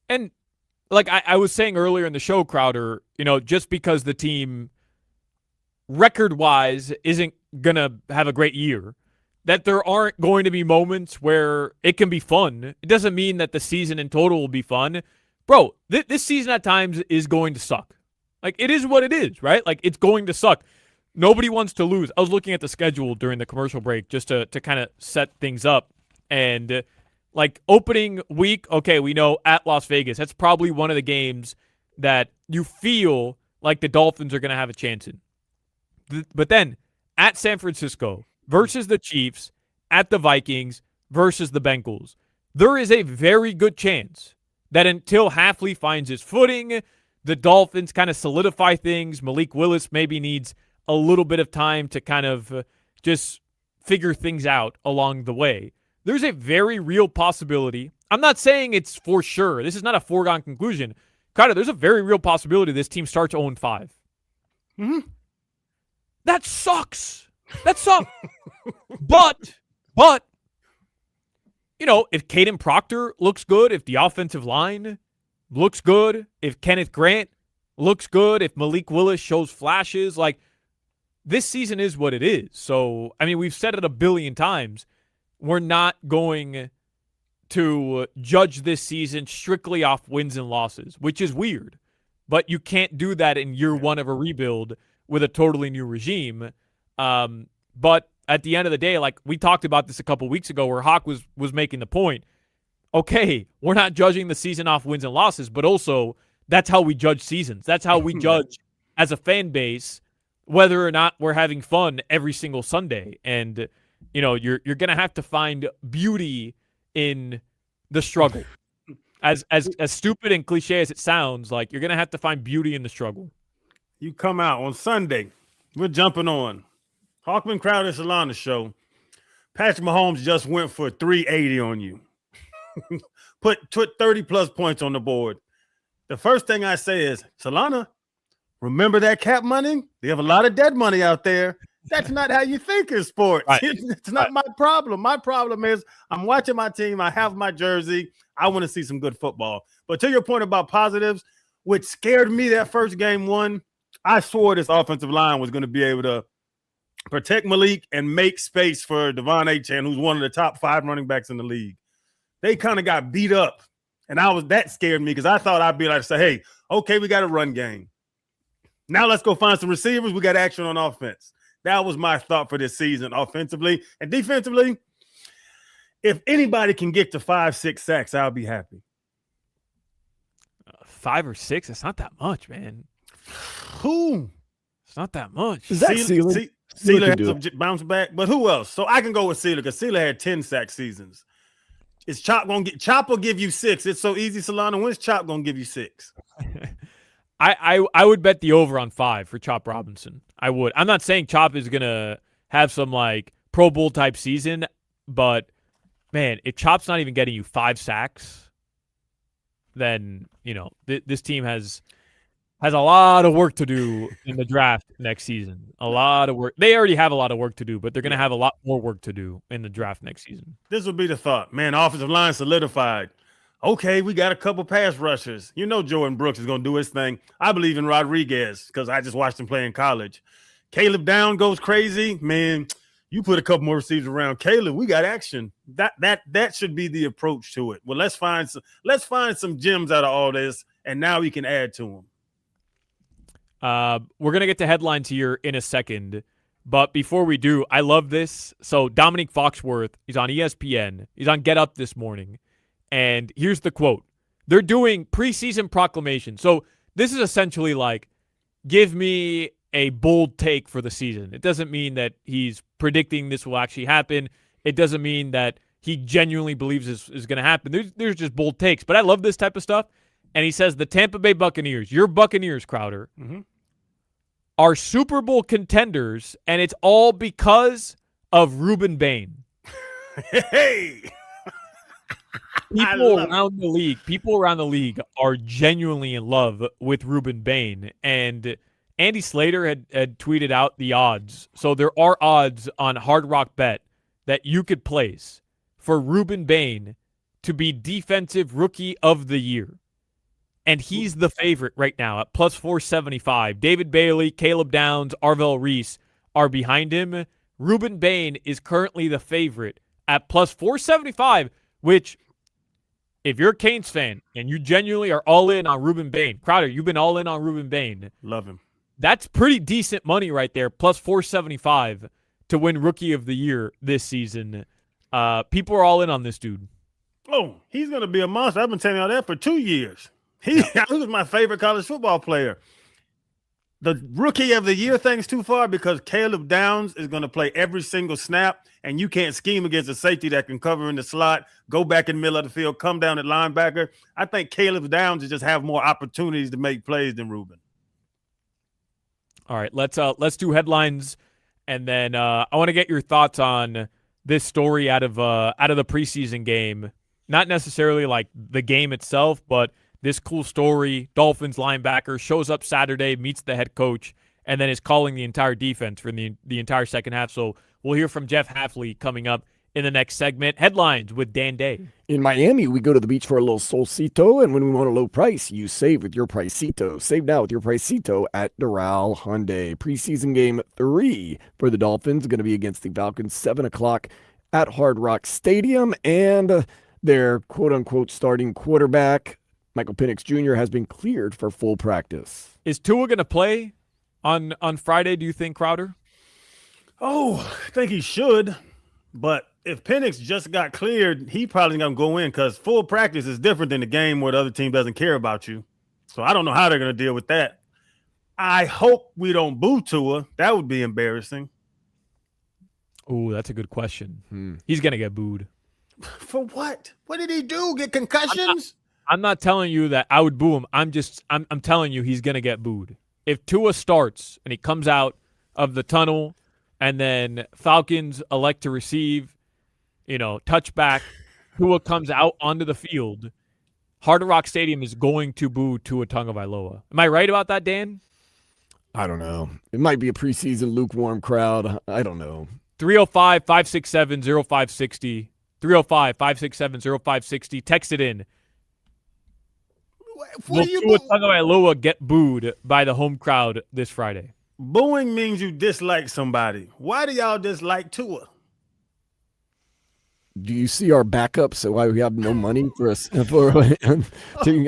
And like I was saying earlier in the show, Crowder, just because the team record-wise isn't going to have a great year, that there aren't going to be moments where it can be fun. It doesn't mean that the season in total will be fun. Bro, this season at times is going to suck. Like, it is what it is, right? Like, it's going to suck. Nobody wants to lose. I was looking at the schedule during the commercial break just to kind of set things up. And, like, opening week, okay, we know at Las Vegas, that's probably one of the games that you feel like the Dolphins are going to have a chance in. But then, at San Francisco versus the Chiefs, at the Vikings versus the Bengals, there is a very good chance that until Hafley finds his footing, the Dolphins kind of solidify things. Malik Willis maybe needs a little bit of time to kind of just figure things out along the way. There's a very real possibility. I'm not saying it's for sure. This is not a foregone conclusion. Carter, there's a very real possibility this team starts 0-5. Mm-hmm. That sucks. That sucks. But, if Caden Proctor looks good, if the offensive line looks good, if Kenneth Grant looks good, if Malik Willis shows flashes, like, this season is what it is. So, I mean, we've said it a billion times. We're not going to judge this season strictly off wins and losses, which is weird. But you can't do that in year one of a rebuild with a totally new regime. But at the end of the day, like we talked about this a couple weeks ago where Hawk was making the point, okay, we're not judging the season off wins and losses, but also that's how we judge seasons. That's how we judge as a fan base whether or not we're having fun every single Sunday. And, you're going to have to find beauty in the struggle. As stupid and cliche as it sounds, like you're gonna have to find beauty in the struggle. You come out on Sunday. We're jumping on Hochman, Crowder, Solana show. Patrick Mahomes just went for 380 on you. Put 30 plus points on the board. The first thing I say is, Solana, remember that cap money? They have a lot of dead money out there. That's not how you think in sports. Right. It's not my problem. My problem is I'm watching my team. I have my jersey. I want to see some good football. But to your point about positives, what scared me that first game one, I swore this offensive line was going to be able to protect Malik and make space for Devon Achane, who's one of the top 5 running backs in the league. They kind of got beat up. And that scared me because I thought I'd be like, say, hey, okay, we got a run game. Now let's go find some receivers. We got action on offense. That was my thought for this season, offensively. And defensively, if anybody can get to 5-6 sacks, I'll be happy. 5 or 6? It's not that much, man. Who? It's not that much. Is that Sealer? Sealer had some bounce back, but who else? So I can go with Sealer because Sealer had 10 sack seasons. Is Chop gonna get? Chop will give you 6. It's so easy, Solana. When's Chop gonna give you 6? I would bet the over on 5 for Chop Robinson. I would. I'm not saying Chop is gonna have some like Pro Bowl type season, but man, if Chop's not even getting you 5 sacks, then this team has a lot of work to do in the draft next season. A lot of work. They already have a lot of work to do, but they're going to have a lot more work to do in the draft next season. This would be the thought. Man, offensive line solidified. Okay, we got a couple pass rushers. Jordan Brooks is going to do his thing. I believe in Rodriguez because I just watched him play in college. Caleb Down goes crazy. Man, you put a couple more receivers around Caleb, we got action. That should be the approach to it. Well, let's find some gems out of all this, and now we can add to them. We're going to get to headlines here in a second, but before we do, I love this. So Dominique Foxworth, he's on ESPN. He's on Get Up this morning, and here's the quote. They're doing preseason proclamation. So this is essentially like, give me a bold take for the season. It doesn't mean that he's predicting this will actually happen. It doesn't mean that he genuinely believes this is going to happen. There's just bold takes, but I love this type of stuff. And he says the Tampa Bay Buccaneers, your Buccaneers, Crowder, are Super Bowl contenders, and it's all because of Ruben Bain. Hey! People around the league are genuinely in love with Ruben Bain. And Andy Slater had tweeted out the odds. So there are odds on Hard Rock Bet that you could place for Ruben Bain to be Defensive Rookie of the Year. And he's the favorite right now at plus 475. David Bailey, Caleb Downs, Arvell Reese are behind him. Ruben Bain is currently the favorite at plus 475, which, if you're a Canes fan and you genuinely are all in on Ruben Bain, Crowder, you've been all in on Ruben Bain. Love him. That's pretty decent money right there, plus 475 to win Rookie of the Year this season. People are all in on this dude. Oh, he's going to be a monster. I've been telling y'all that for 2 years. He was my favorite college football player. The Rookie of the Year thing's too far because Caleb Downs is going to play every single snap, and you can't scheme against a safety that can cover in the slot, go back in the middle of the field, come down at linebacker. I think Caleb Downs will just have more opportunities to make plays than Ruben. All right, let's do headlines, and then I want to get your thoughts on this story out of the preseason game. Not necessarily like the game itself, but this cool story. Dolphins linebacker shows up Saturday, meets the head coach, and then is calling the entire defense for the entire second half. So we'll hear from Jeff Hafley coming up in the next segment. Headlines with Dan Day. In Miami, we go to the beach for a little solcito, and when we want a low price, you save with your Pricito. Save now with your Pricito at Doral Hyundai. Preseason game 3 for the Dolphins, going to be against the Falcons, 7 o'clock at Hard Rock Stadium, and their quote-unquote starting quarterback, Michael Penix Jr., has been cleared for full practice. Is Tua going to play on Friday, do you think, Crowder? Oh, I think he should. But if Penix just got cleared, he probably going to go in because full practice is different than the game where the other team doesn't care about you. So I don't know how they're going to deal with that. I hope we don't boo Tua. That would be embarrassing. Oh, that's a good question. He's going to get booed. For what? What did he do? Get concussions? I'm not telling you that I would boo him. I'm telling you he's gonna get booed. If Tua starts and he comes out of the tunnel and then Falcons elect to receive, touchback, Tua comes out onto the field, Hard Rock Stadium is going to boo Tua Tagovailoa. Am I right about that, Dan? I don't know. It might be a preseason lukewarm crowd. I don't know. 305-567-0560. 305-567-0560. Text it in. Will Tua Tagovailoa get booed by the home crowd this Friday? Booing means you dislike somebody. Why do y'all dislike Tua? Do you see our backup? So why we have no money for us? I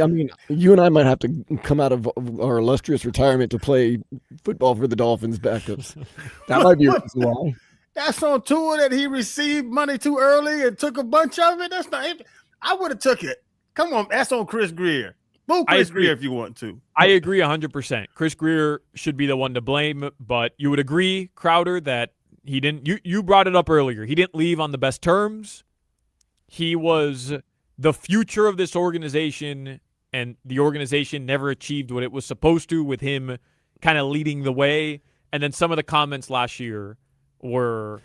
mean, you and I might have to come out of our illustrious retirement to play football for the Dolphins backups. That might be a reason why. That's on Tua that he received money too early and took a bunch of it. That's not. I would have took it. Come on, that's on Chris Greer. Boo Chris Greer if you want to. I agree 100%. Chris Greer should be the one to blame, but you would agree, Crowder, that he didn't. You brought it up earlier. He didn't leave on the best terms. He was the future of this organization, and the organization never achieved what it was supposed to with him kind of leading the way. And then some of the comments last year were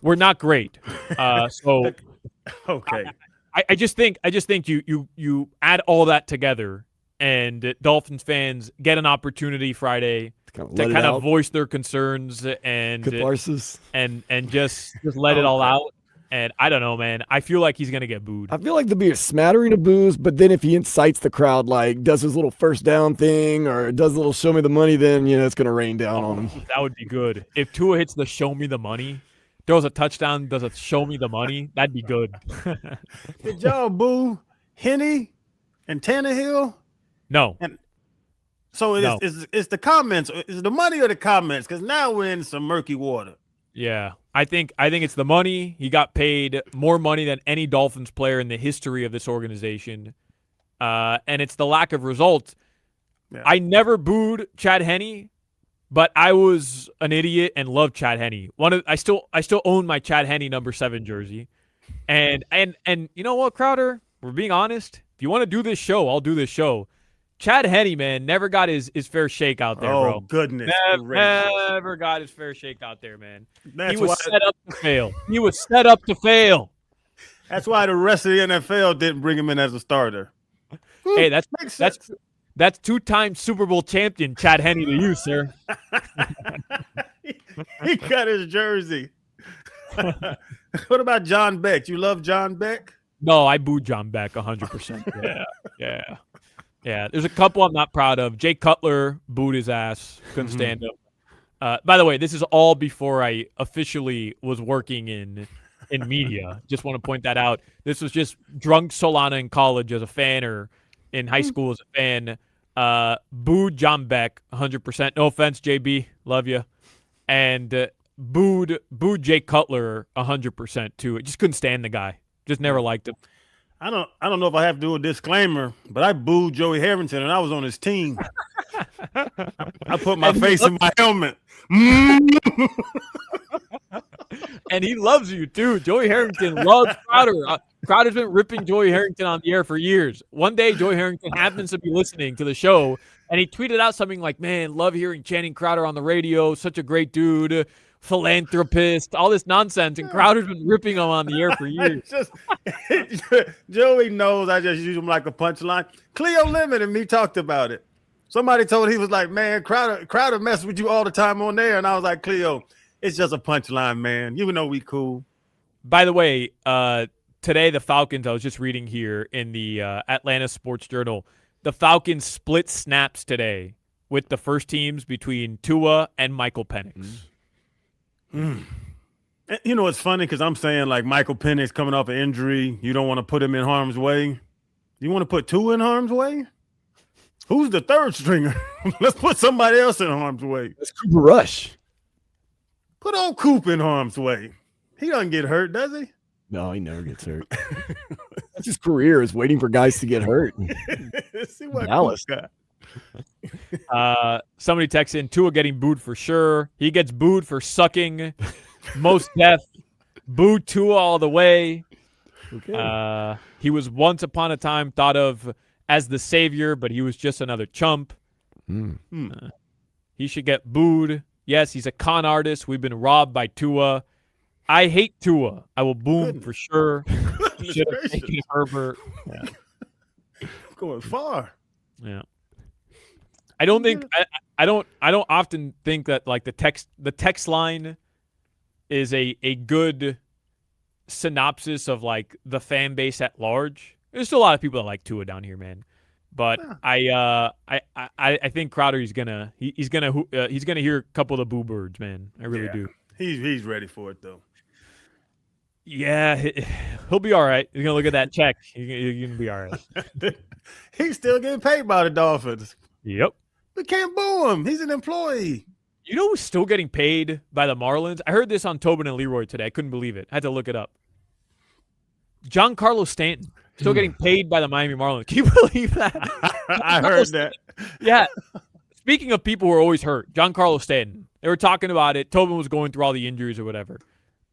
not great. So okay. I just think you add all that together, and Dolphins fans get an opportunity Friday to kind of voice their concerns and catharsis and just let it all out. And I don't know, man. I feel like he's gonna get booed. I feel like there'll be a smattering of boos, but then if he incites the crowd, like does his little first down thing or does a little show me the money, then it's gonna rain down on him. That would be good. If Tua hits the show me the money, throws a touchdown, does a show me the money, that'd be good. Did y'all boo Henne and Tannehill? No. And so it's the comments. Is the money or the comments? Because now we're in some murky water. Yeah, I think it's the money. He got paid more money than any Dolphins player in the history of this organization, and it's the lack of results. Yeah. I never booed Chad Henne, but I was an idiot and loved Chad Henne. I still own my Chad Henne number 7 jersey, and you know what, Crowder? We're being honest. If you want to do this show, I'll do this show. Chad Henne, man, never got his fair shake out there, bro. Oh, goodness. Never got his fair shake out there, man. He was set up to fail. He was set up to fail. That's why the rest of the NFL didn't bring him in as a starter. Hey, that's 2-time Super Bowl champion Chad Henne to you, sir. He got his jersey. What about John Beck? You love John Beck? No, I booed John Beck 100%. Yeah, there's a couple I'm not proud of. Jay Cutler booed his ass. Couldn't stand him. By the way, this is all before I officially was working in media. Just want to point that out. This was just drunk Solana in college as a fan or in high school as a fan. Booed John Beck 100%. No offense, JB. Love you. And booed Jay Cutler 100% too. I just couldn't stand the guy. Just never liked him. I don't know if I have to do a disclaimer, but I booed Joey Harrington and I was on his team. I put my face in my helmet. And he loves you too. Joey Harrington loves Crowder. Crowder's been ripping Joey Harrington on the air for years. One day, Joey Harrington happens to be listening to the show, and he tweeted out something like, "Man, love hearing Channing Crowder on the radio. Such a great dude. Philanthropist," all this nonsense, and Crowder's been ripping him on the air for years. Joey knows I just use him like a punchline. Cleo Lemon and me talked about it. Somebody told he was like, "Man, Crowder messes with you all the time on there," and I was like, "Cleo, it's just a punchline, man. You know we cool." By the way, today the Falcons, I was just reading here in the Atlanta Sports Journal, the Falcons split snaps today with the first teams between Tua and Michael Penix. You know, it's funny because I'm saying like Michael Penix coming off an injury. You don't want to put him in harm's way. You want to put Tua in harm's way? Who's the third stringer? Let's put somebody else in harm's way. That's Cooper Rush. Put old Coop in harm's way. He doesn't get hurt, does he? No, he never gets hurt. That's his career, is waiting for guys to get hurt. See what Dallas got. Somebody texts in Tua getting booed for sure. He gets booed for sucking. Most deaf. Boo Tua all the way. Okay. He was once upon a time thought of as the savior, but he was just another chump. He should get booed. Yes, he's a con artist. We've been robbed by Tua. I hate Tua. I will boom for sure. Should have taken Herbert. Yeah. Going far. Yeah. I don't think I don't often think that like the text line is a good synopsis of like the fan base at large. There's still a lot of people that like Tua down here, man. But I think Crowder he's gonna hear a couple of the boo birds, man. I really do. He's ready for it though. Yeah, he'll be all right. You're gonna look at that check. You're gonna be all right. He's still getting paid by the Dolphins. Yep. We can't boo him. He's an employee. You know who's still getting paid by the Marlins? I heard this on Tobin and Leroy today. I couldn't believe it. I had to look it up. Giancarlo Stanton still getting paid by the Miami Marlins. Can you believe that? I heard that. Yeah. Speaking of people who are always hurt, Giancarlo Stanton. They were talking about it. Tobin was going through all the injuries or whatever.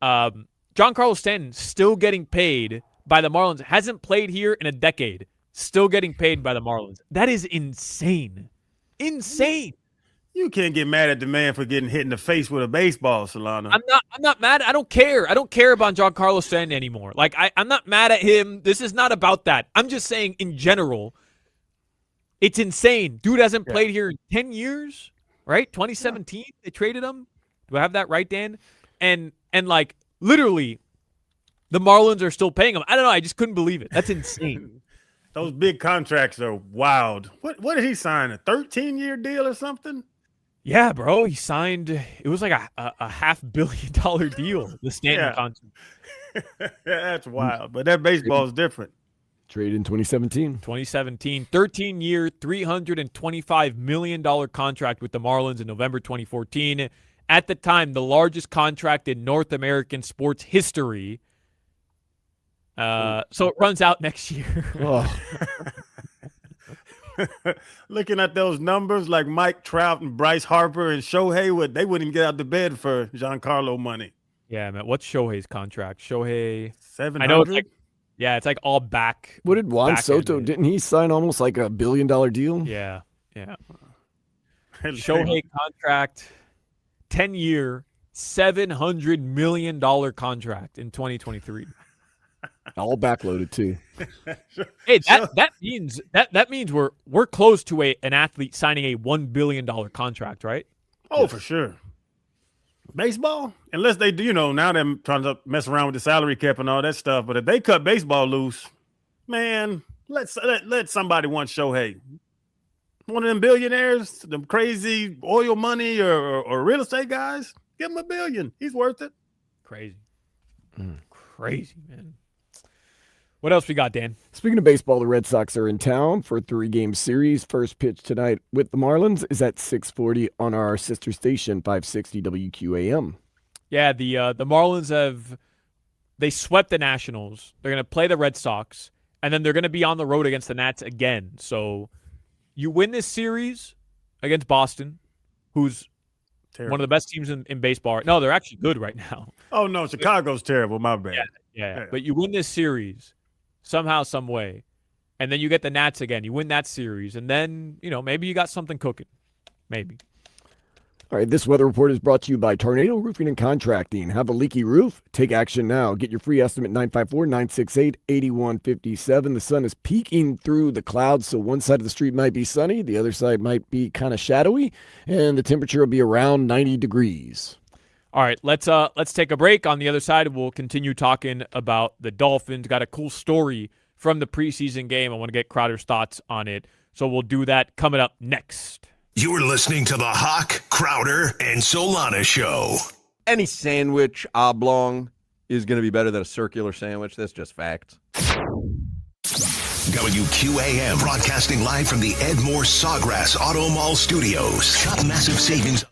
Giancarlo Stanton still getting paid by the Marlins. Hasn't played here in a decade. Still getting paid by the Marlins. That is insane. Insane. You can't get mad at the man for getting hit in the face with a baseball, Solana. I'm not mad. I don't care. I don't care about Giancarlo Stanton anymore. Like I'm not mad at him. This is not about that. I'm just saying in general, it's insane. Dude hasn't played here in 10 years, right? 2017, they traded him. Do I have that right, Dan? And like literally, the Marlins are still paying him. I don't know. I just couldn't believe it. That's insane. Those big contracts are wild. What did he sign? A 13-year deal or something? Yeah, bro. He signed. It was like a $500 million deal. The Stanton contract. That's wild. But that baseball is different. Trade in 2017. 2017, 13-year, $325 million contract with the Marlins in November 2014. At the time, the largest contract in North American sports history. So it runs out next year. Looking at those numbers, like Mike Trout and Bryce Harper and Shohei, they wouldn't even get out the bed for Giancarlo money. Yeah, man. What's Shohei's contract? Shohei 700. I know it's like, yeah, it's like all back. What did Juan Soto? End. Didn't he sign almost like $1 billion deal? Yeah. Shohei contract, 10-year, $700 million contract in 2023. All backloaded too. Hey, that means we're close to an athlete signing a $1 billion contract, right? Oh, for sure. Baseball, unless they do, now they're trying to mess around with the salary cap and all that stuff. But if they cut baseball loose, man, let somebody want Shohei. One of them billionaires, them crazy oil money or real estate guys, give him $1 billion. He's worth it. Crazy, crazy, man. What else we got, Dan? Speaking of baseball, the Red Sox are in town for a 3-game series. First pitch tonight with the Marlins is at 6:40 on our sister station, 560 WQAM. Yeah, the Marlins they swept the Nationals. They're going to play the Red Sox, and then they're going to be on the road against the Nats again. So you win this series against Boston, who's terrible. One of the best teams in baseball. No, they're actually good right now. Oh, no, Chicago's terrible. My bad. Yeah. But you win this series somehow, some way, and then you get the Nats again. You win that series, and then, maybe you got something cooking. Maybe. All right, this weather report is brought to you by Tornado Roofing and Contracting. Have a leaky roof? Take action now. Get your free estimate 954-968-8157. The sun is peeking through the clouds, so one side of the street might be sunny, the other side might be kind of shadowy, and the temperature will be around 90 degrees. All right, let's take a break. On the other side, we'll continue talking about the Dolphins. Got a cool story from the preseason game. I want to get Crowder's thoughts on it, so we'll do that coming up next. You're listening to the Hawk, Crowder, and Solana Show. Any sandwich oblong is going to be better than a circular sandwich. That's just facts. WQAM broadcasting live from the Ed Moore Sawgrass Auto Mall Studios. Shop massive savings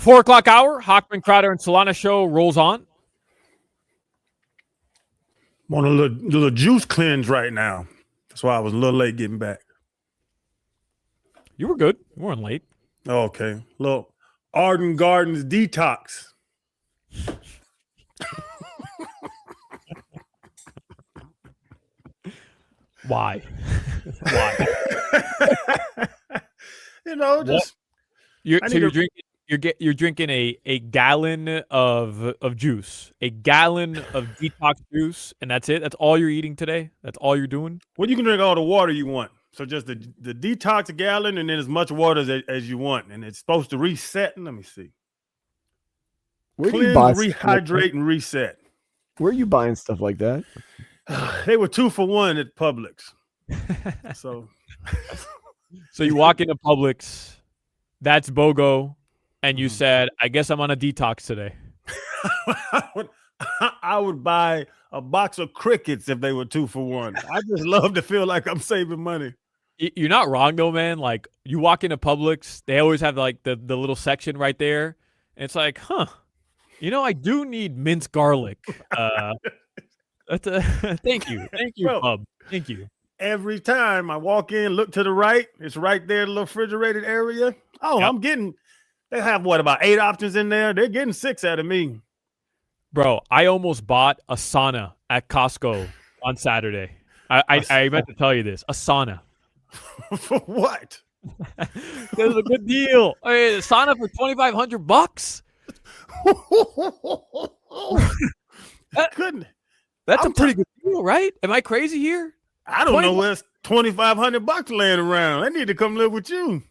4 o'clock hour, Hochman, Crowder, and Solana show rolls on. I'm on a little juice cleanse right now. That's why I was a little late getting back. You were good. You weren't late. Okay. Little Arden Gardens detox. Why? Why? You know, just you're drinking a gallon of juice, a gallon of detox juice, and that's it. That's all you're eating today. That's all you're doing. Well, you can drink all the water you want. So just the detox gallon, and then as much water as you want, and it's supposed to reset. Let me see. Where do Cleanse, you buy rehydrate, and reset. Where are you buying stuff like that? They were 2 for $1 at Publix. So you walk into Publix, that's BOGO, and you said, I guess I'm on a detox today. I would buy a box of crickets if they were 2 for $1. I just love to feel like I'm saving money. You're not wrong though, man. Like you walk into Publix, they always have like the little section right there. And it's like, I do need minced garlic. Thank you, bro. Pub. Thank you. Every time I walk in, look to the right, it's right there, the little refrigerated area. Oh, yep. They have about 8 options in there. They're getting 6 out of me. Bro, I almost bought a sauna at Costco on Saturday. I meant to tell you this. A sauna. For what? It was a good deal. I mean, a sauna for $2,500. That's a pretty good deal, right? Am I crazy here? I don't know where's $2,500 laying around. I need to come live with you.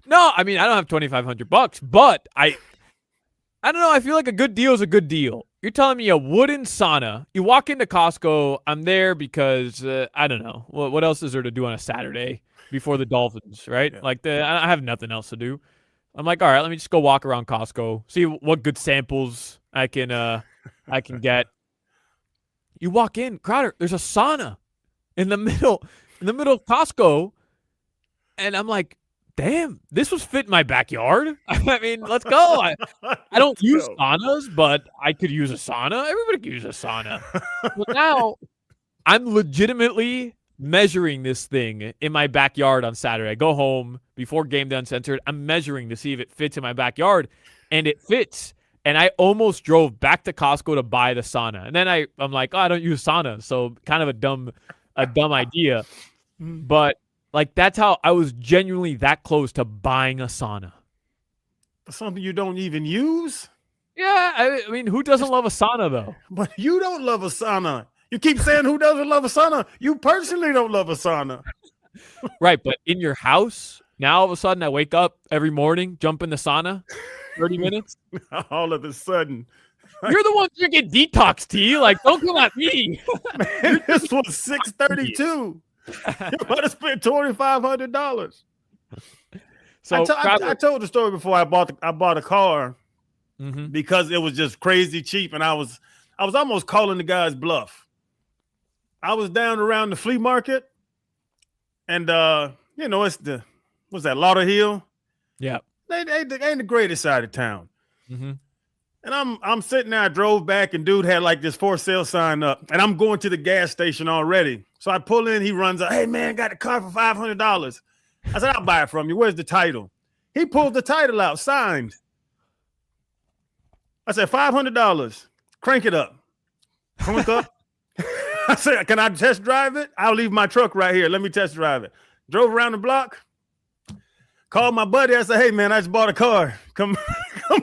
No, I mean I don't have $2,500, but I don't know. I feel like a good deal is a good deal. You're telling me a wooden sauna. You walk into Costco. I'm there because I don't know what else is there to do on a Saturday before the Dolphins, right? Yeah. Like I have nothing else to do. I'm like, all right, let me just go walk around Costco, see what good samples I can get. You walk in, Crowder. There's a sauna in the middle of Costco, and I'm like, damn, this was fit in my backyard. I mean, let's go. I don't use saunas, but I could use a sauna. Everybody could use a sauna. But now I'm legitimately measuring this thing in my backyard on Saturday. I go home before Game Day Uncensored. I'm measuring to see if it fits in my backyard, and it fits. And I almost drove back to Costco to buy the sauna. And then I'm like, I don't use sauna. So kind of a dumb idea. But like that's how I was genuinely that close to buying a sauna. Something you don't even use? Yeah, I mean, who doesn't love a sauna though? But you don't love a sauna. You keep saying who doesn't love a sauna? You personally don't love a sauna. Right, but in your house, now all of a sudden I wake up every morning, jump in the sauna, 30 minutes. All of a sudden. You're the one drinking detox tea. Like, don't come at me. Man, this was $632. You might have spent $2,500. So I told the story before. I bought a car because it was just crazy cheap, and I was almost calling the guy's bluff. I was down around the flea market, and it's what's that, Lauderhill? Yeah, they ain't the greatest side of town. Mm-hmm. And I'm sitting there. I drove back, and dude had like this for sale sign up, and I'm going to the gas station already. So I pull in. He runs up. Hey man, got the car for $500. I said, I'll buy it from you. Where's the title? He pulled the title out, signed. I said, $500. Crank it up. Crank up. I said, can I test drive it? I'll leave my truck right here. Let me test drive it. Drove around the block. Called my buddy. I said, hey man, I just bought a car. Come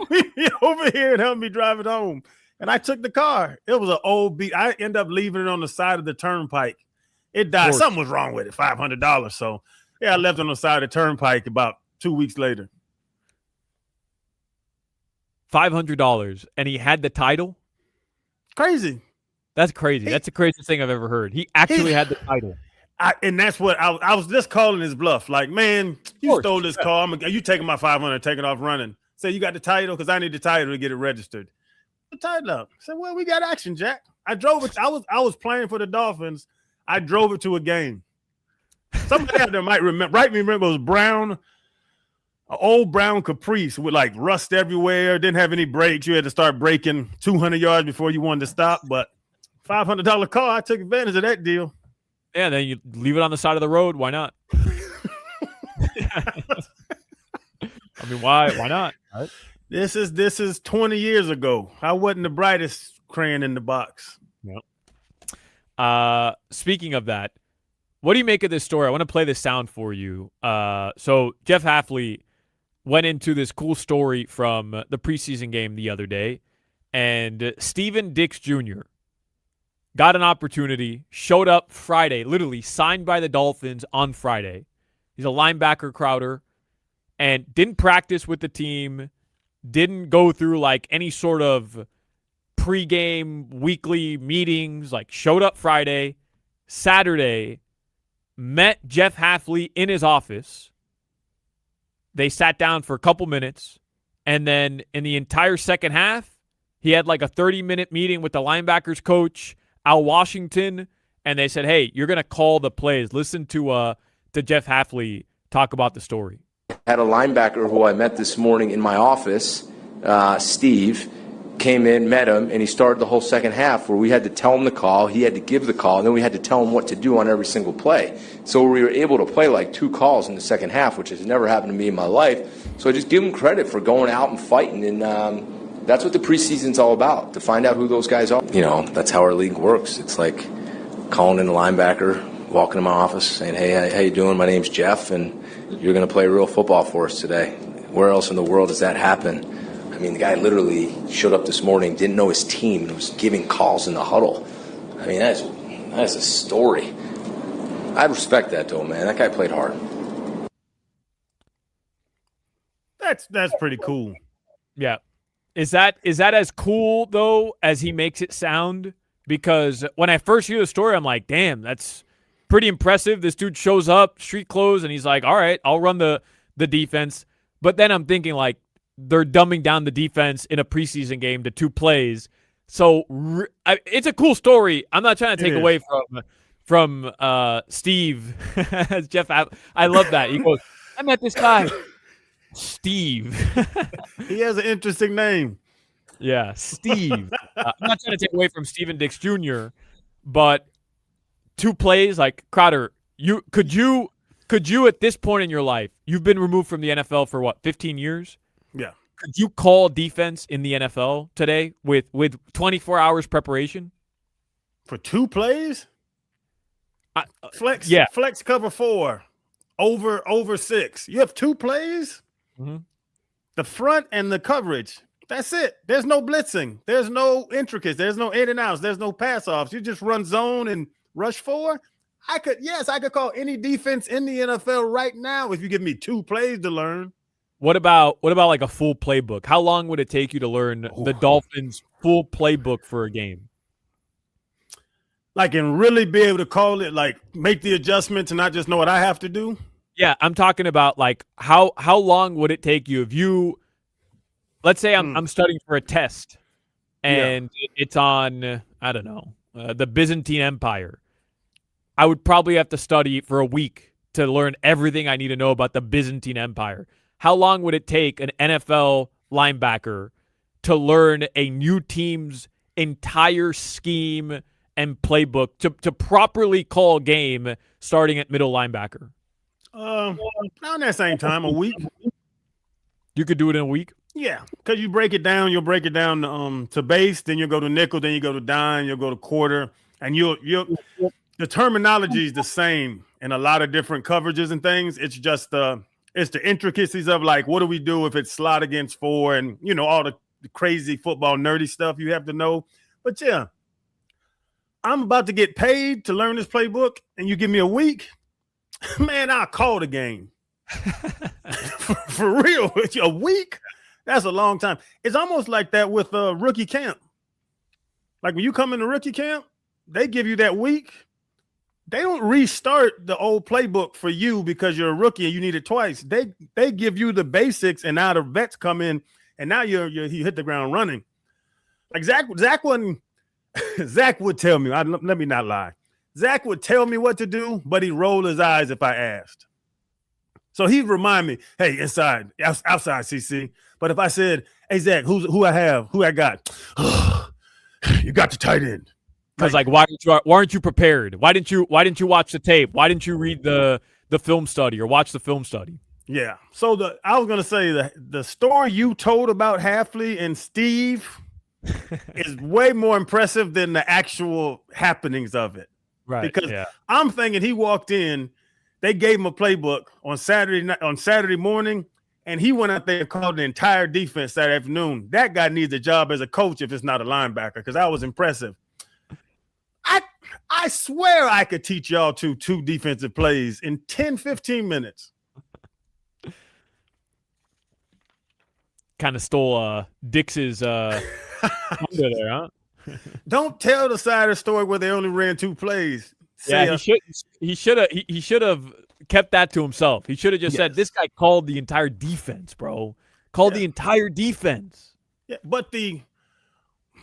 meet me over here and help me drive it home. And I took the car. It was an old beat. I ended up leaving it on the side of the turnpike. It died. Something was wrong with it. $500. So yeah, I left it on the side of the turnpike about 2 weeks later. $500, and he had the title. Crazy. That's crazy. That's the craziest thing I've ever heard. He actually had the title. And that's what I was just calling his bluff. Like, man, you stole this car. You taking my $500, taking off running. Say, you got the title? Because I need the title to get it registered. The title up. I said, well, we got action, Jack. I drove it. I was playing for the Dolphins. I drove it to a game. Somebody out there might remember. Right? Remember it was Brown. An old brown Caprice with like rust everywhere. Didn't have any brakes. You had to start braking 200 yards before you wanted to stop. But $500 car, I took advantage of that deal. Yeah, then you leave it on the side of the road. Why not? I mean, why not? Right? This is 20 years ago. I wasn't the brightest crayon in the box. Yep. Speaking of that, what do you make of this story? I want to play this sound for you. So Jeff Hafley went into this cool story from the preseason game the other day, and Steven Dix Jr. got an opportunity, showed up Friday, literally signed by the Dolphins on Friday. He's a linebacker, Crowder, and didn't practice with the team, didn't go through like any sort of pregame weekly meetings, like showed up Friday, Saturday, met Jeff Hafley in his office. They sat down for a couple minutes, and then in the entire second half, he had like a 30-minute meeting with the linebackers coach, Al Washington, and they said, hey, you're going to call the plays. Listen to Jeff Hafley talk about the story. Had a linebacker who I met this morning in my office, Steve, came in, met him, and he started the whole second half where we had to tell him the call, he had to give the call, and then we had to tell him what to do on every single play. So we were able to play like 2 calls in the second half, which has never happened to me in my life. So I just give him credit for going out and fighting, and that's what the preseason's all about, to find out who those guys are. You know, that's how our league works. It's like calling in a linebacker, walking in my office, saying, hey, how you doing? My name's Jeff, and you're going to play real football for us today. Where else in the world does that happen? I mean, the guy literally showed up this morning, didn't know his team, and was giving calls in the huddle. I mean, that is a story. I respect that, though, man. That guy played hard. That's pretty cool. Yeah. Is that as cool, though, as he makes it sound? Because when I first hear the story, I'm like, damn, that's pretty impressive. This dude shows up, street clothes, and he's like, all right, I'll run the defense. But then I'm thinking, like, they're dumbing down the defense in a preseason game to 2 plays. So it's a cool story. I'm not trying to take away from Steve as Jeff. I love that. He goes, I met this guy, Steve. He has an interesting name. Yeah, Steve. I'm not trying to take away from Steven Dix Jr., but 2 plays, like Crowder, could you at this point in your life, you've been removed from the NFL for what, 15 years? Yeah. Could you call defense in the NFL today with 24 hours preparation? For 2 plays? Flex cover 4, over 6. You have 2 plays? Mm-hmm. The front and the coverage. That's it. There's no blitzing. There's no intricacies. There's no in and outs. There's no pass offs. You just run zone and rush 4. I could call any defense in the NFL right now if you give me 2 plays to learn. What about like a full playbook? How long would it take you to learn the Dolphins' full playbook for a game? Like, and really be able to call it, like, make the adjustment to not just know what I have to do? Yeah, I'm talking about, like, how long would it take you if you, let's say I'm studying for a test, and it's on, I don't know, the Byzantine Empire. I would probably have to study for a week to learn everything I need to know about the Byzantine Empire. How long would it take an NFL linebacker to learn a new team's entire scheme and playbook to properly call a game starting at middle linebacker? Around that same time, a week. You could do it in a week? Yeah, because you break it down. You'll break it down to base, then you'll go to nickel, then you go to dime, you'll go to quarter, and the terminology is the same in a lot of different coverages and things. It's just it's the intricacies of, like, what do we do if it's slot against 4 and, you know, all the crazy football nerdy stuff you have to know. But, yeah, I'm about to get paid to learn this playbook, and you give me a week, man, I'll call the game. For real, a week? That's a long time. It's almost like that with rookie camp. Like, when you come into rookie camp, they give you that week. They don't restart the old playbook for you because you're a rookie and you need it twice. They give you the basics, and now the vets come in, and now you hit the ground running. Like Zach would tell me. Let me not lie. Zach would tell me what to do, but he'd roll his eyes if I asked. So he remind me, hey, inside, outside, CC. But if I said, hey, Zach, who I got? You got the tight end. Because why aren't you prepared? Why didn't you watch the tape? Why didn't you read the film study or watch the film study? Yeah. So I was gonna say the story you told about Halfley and Steve is way more impressive than the actual happenings of it. Right. Because yeah. I'm thinking he walked in, they gave him a playbook on Saturday morning, and he went out there and called the entire defense that afternoon. That guy needs a job as a coach if it's not a linebacker, because that was impressive. I swear I could teach y'all two defensive plays in 10, 15 minutes. Kind of stole Dix's thunder there, huh? Don't tell the side of the story where they only ran 2 plays. Yeah, he should have kept that to himself. He should have just said, this guy called the entire defense, bro. The entire defense. Yeah, but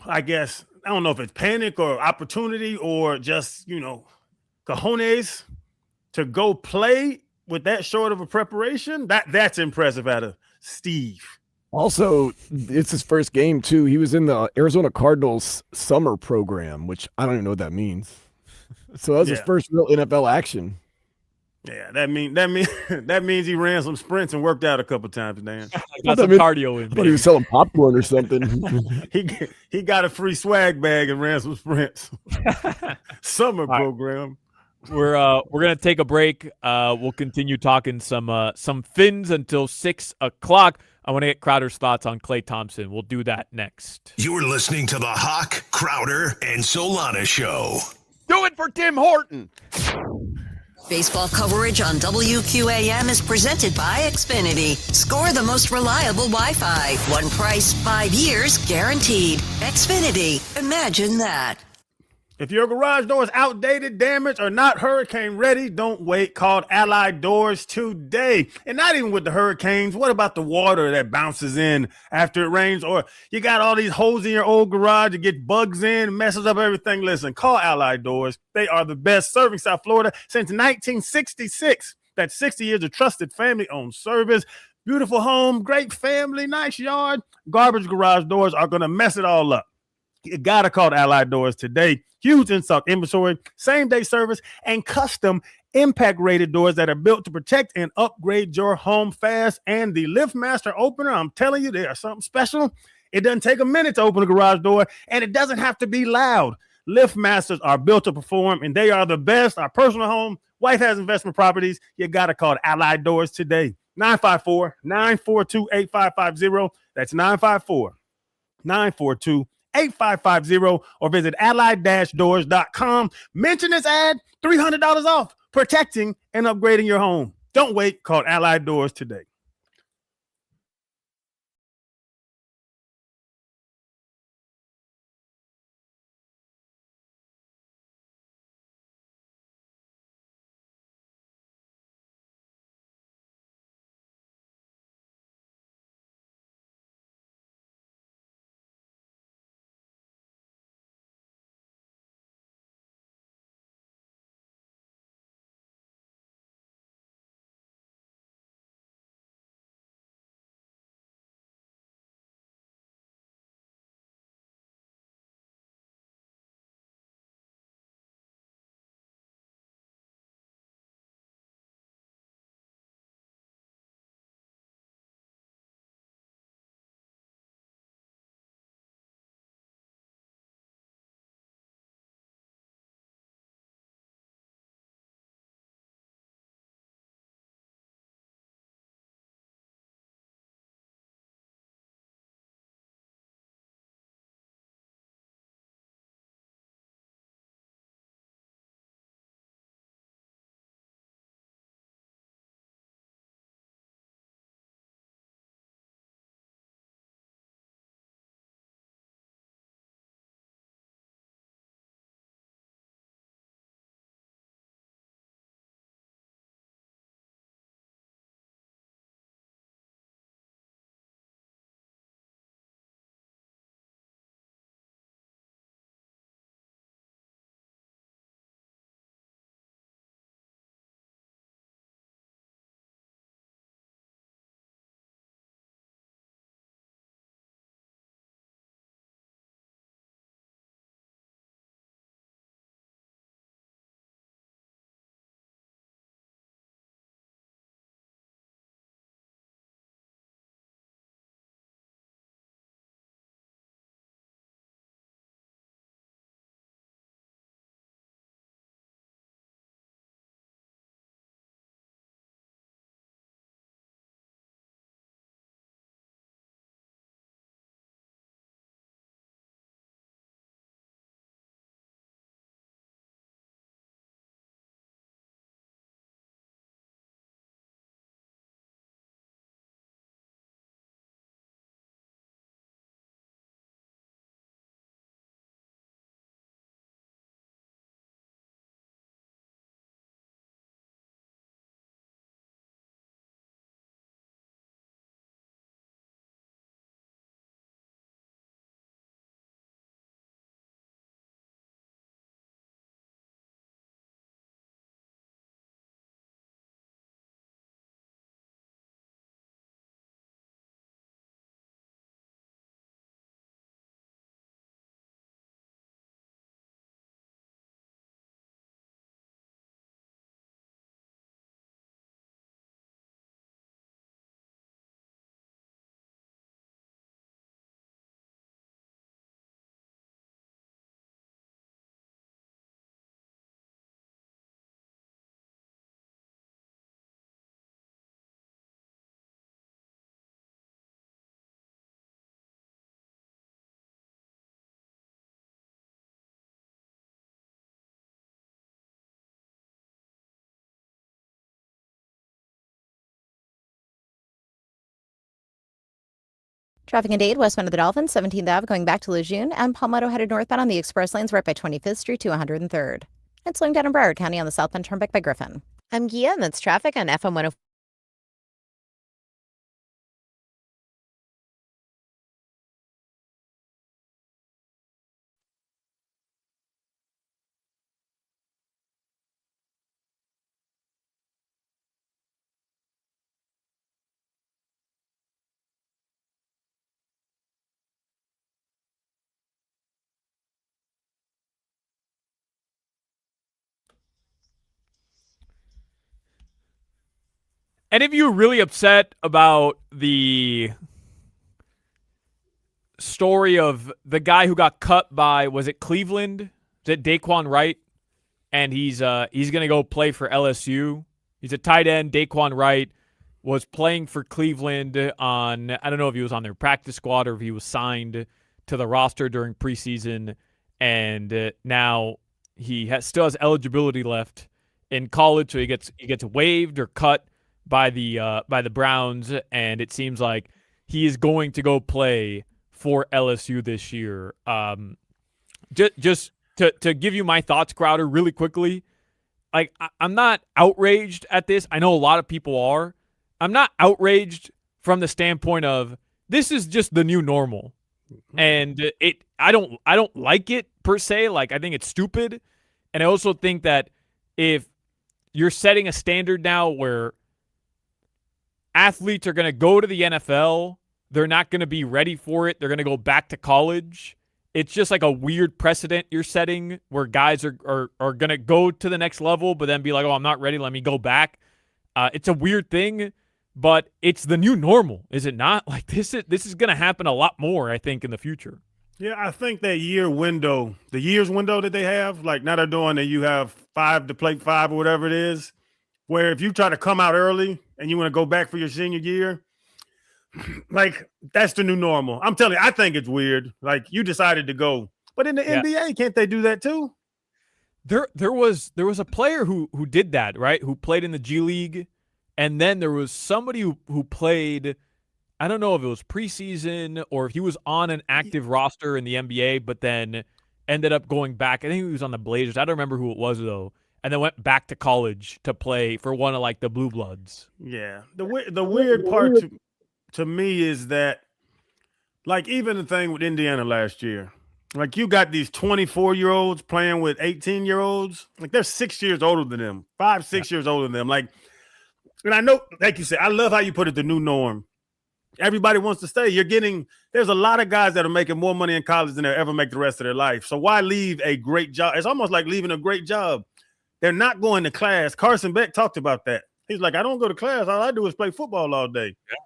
I guess, I don't know if it's panic or opportunity or just, cojones to go play with that short of a preparation. That's impressive out of Steve. Also, it's his first game too. He was in the Arizona Cardinals summer program, which I don't even know what that means. So that was his first real NFL action. Yeah, that means he ran some sprints and worked out a couple times, Dan. Got some cardio in. But he was selling popcorn or something. he got a free swag bag and ran some sprints. Summer program. We're gonna take a break. We'll continue talking some Finns until 6 o'clock. I want to get Crowder's thoughts on Klay Thompson. We'll do that next. You're listening to the Hawk, Crowder, and Solana Show. Do it for Tim Horton. Baseball coverage on WQAM is presented by Xfinity. Score the most reliable Wi-Fi. One price, 5 years, guaranteed. Xfinity. Imagine that. If your garage door is outdated, damaged, or not hurricane ready, don't wait. Call Allied Doors today. And not even with the hurricanes. What about the water that bounces in after it rains? Or you got all these holes in your old garage to get bugs in, messes up everything. Listen, call Allied Doors. They are the best, serving South Florida since 1966. That's 60 years of trusted family-owned service. Beautiful home, great family, nice yard. Garbage garage doors are going to mess it all up. You got to call Allied Doors today. Huge in-stock inventory, same-day service, and custom impact-rated doors that are built to protect and upgrade your home fast. And the LiftMaster opener, I'm telling you, they are something special. It doesn't take a minute to open a garage door, and it doesn't have to be loud. LiftMasters are built to perform, and they are the best. Our personal home, wife has investment properties. You got to call Allied Doors today. 954-942-8550. That's 954-942-8550. 8550 or visit allied-doors.com. Mention this ad, $300 off, protecting and upgrading your home. Don't wait. Call Allied Doors today. Traffic in Dade, westbound of the Dolphins, 17th Ave, going back to Lejeune, and Palmetto headed northbound on the express lanes right by 25th Street to 103rd. And slowing down in Broward County on the southbound turnpike by Griffin. I'm Gia, and that's traffic on FM 104. Any of you really upset about the story of the guy who got cut by, was it Cleveland? Is it Daquan Wright? And he's gonna go play for LSU. He's a tight end. Daquan Wright was playing for Cleveland on, I don't know if he was on their practice squad or if he was signed to the roster during preseason, and now he still has eligibility left in college, so he gets waived or cut by the Browns, and it seems like he is going to go play for LSU this year. Just to give you my thoughts, Crowder, really quickly, like I'm not outraged at this. I know a lot of people are. I'm not outraged from the standpoint of this is just the new normal, and I don't like it per se. Like I think it's stupid, and I also think that if you're setting a standard now where athletes are going to go to the NFL, they're not going to be ready for it, they're going to go back to college. It's just like a weird precedent you're setting where guys are going to go to the next level but then be like, oh, I'm not ready, let me go back. It's a weird thing, but it's the new normal, is it not? Like this is going to happen a lot more, I think, in the future. Yeah, I think that year's window that they have, like now they're doing that you have 5 to play 5 or whatever it is, where if you try to come out early and you want to go back for your senior year, like that's the new normal. I'm telling you, I think it's weird. Like you decided to go, but in the NBA, can't they do that too? There was a player who did that, right? Who played in the G League, and then there was somebody who played, I don't know if it was preseason or if he was on an active roster in the NBA, but then ended up going back. I think he was on the Blazers. I don't remember who it was though. And then went back to college to play for one of like the Blue Bloods. Yeah. The weird part to me is that, like, even the thing with Indiana last year, like you got these 24-year-olds playing with 18-year-olds. Like they're 6 years older than them, 5-6 years older than them. Like, and I know, like you said, I love how you put it, the new norm. Everybody wants to stay. There's a lot of guys that are making more money in college than they'll ever make the rest of their life. So why leave a great job? It's almost like leaving a great job. They're not going to class. Carson Beck talked about that. He's like, I don't go to class. All I do is play football all day. Yeah.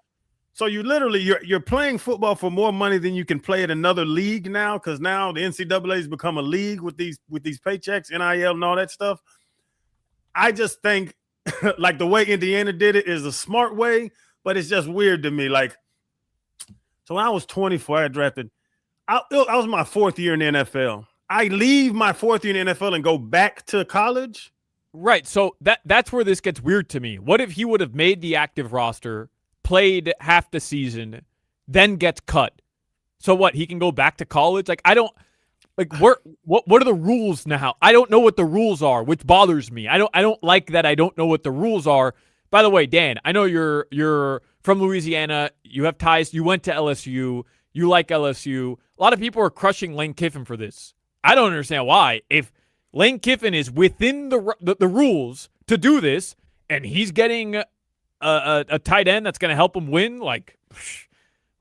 So you're playing football for more money than you can play at another league now, because now the NCAA has become a league with these paychecks, NIL and all that stuff. I just think like the way Indiana did it is a smart way, but it's just weird to me. Like, so when I was 24, I got drafted. I was my 4th year in the NFL. I leave my 4th year in the NFL and go back to college? Right. So that's where this gets weird to me. What if he would have made the active roster, played half the season, then gets cut? So what? He can go back to college? Like, I don't like what are the rules now? I don't know what the rules are, which bothers me. I don't like that I don't know what the rules are. By the way, Dan, I know you're from Louisiana. You have ties. You went to LSU. You like LSU. A lot of people are crushing Lane Kiffin for this. I don't understand why. If Lane Kiffin is within the rules to do this, and he's getting a tight end that's going to help him win, like,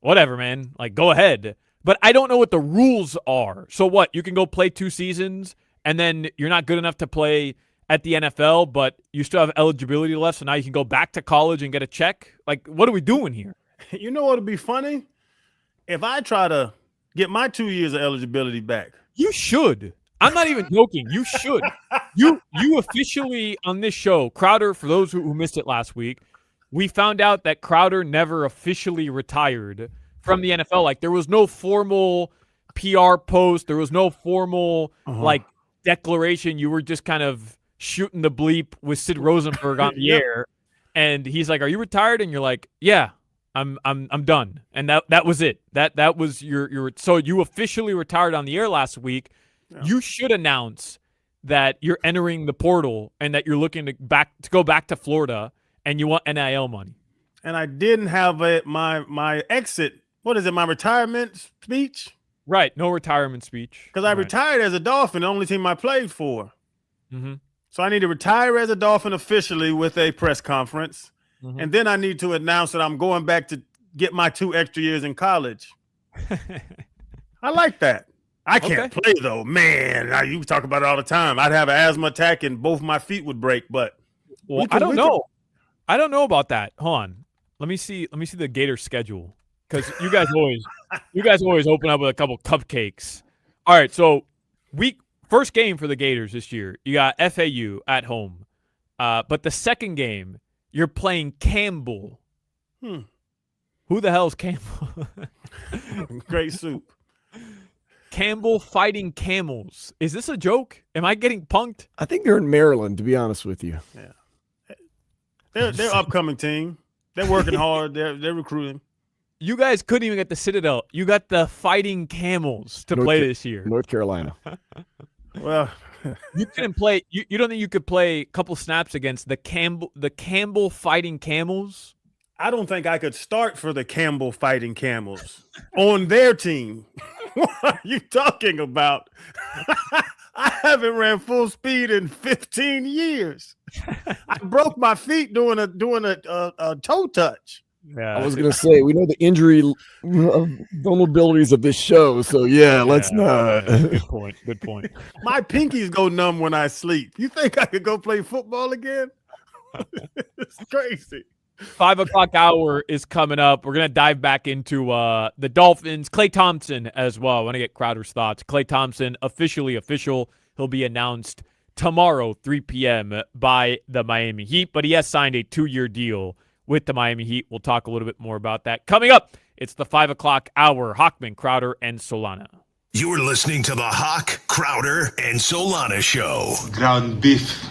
whatever, man. Like, go ahead. But I don't know what the rules are. So what? You can go play 2 seasons, and then you're not good enough to play at the NFL, but you still have eligibility left, so now you can go back to college and get a check? Like, what are we doing here? You know what would be funny? If I try to get my 2 years of eligibility back. You should. I'm not even joking. You should. You officially on this show, Crowder, for those who missed it last week, we found out that Crowder never officially retired from the NFL. Like, there was no formal PR post. There was no formal, like, declaration. You were just kind of shooting the bleep with Sid Rosenberg on the air. And he's like, are you retired? And you're like, yeah. I'm done. And that was it. That was your so you officially retired on the air last week. Yeah. You should announce that you're entering the portal and that you're looking to go back to Florida and you want NIL money. And I didn't have my exit. What is it? My retirement speech? Right. No retirement speech. Because I retired as a Dolphin, the only team I played for. Mm-hmm. So I need to retire as a Dolphin officially with a press conference. Mm-hmm. And then I need to announce that I'm going back to get my 2 extra years in college. I like that. I can't play, though. Man, you talk about it all the time. I'd have an asthma attack and both my feet would break. But I don't know. I don't know about that. Hold on. Let me see the Gator schedule, because you guys always open up with a couple cupcakes. All right, so first game for the Gators this year, you got FAU at home, but the second game you're playing Campbell. Who the hell's Campbell? Great soup. Campbell Fighting Camels. Is this a joke? Am I getting punked? I think they're in Maryland, to be honest with you. Yeah, they're upcoming team. They're working hard. They're recruiting. You guys couldn't even get the Citadel. You got the Fighting Camels to play this year. North Carolina. Well, you couldn't play. You don't think you could play a couple snaps against the Campbell Fighting Camels? I don't think I could start for the Campbell Fighting Camels on their team. What are you talking about? I haven't ran full speed in 15 years. I broke my feet doing a toe touch. Yeah, I was going to say, we know the injury vulnerabilities of this show, so let's not. Good point. Good point. My pinkies go numb when I sleep. You think I could go play football again? It's crazy. 5 o'clock hour is coming up. We're going to dive back into the Dolphins. Klay Thompson as well. I want to get Crowder's thoughts. Klay Thompson, officially official. He'll be announced tomorrow, 3 p.m. by the Miami Heat, but he has signed a 2-year deal with the Miami Heat. We'll talk a little bit more about that. Coming up, it's the 5 o'clock hour. Hochman, Crowder, and Solana. You're listening to the Hawk, Crowder, and Solana Show. Ground beef.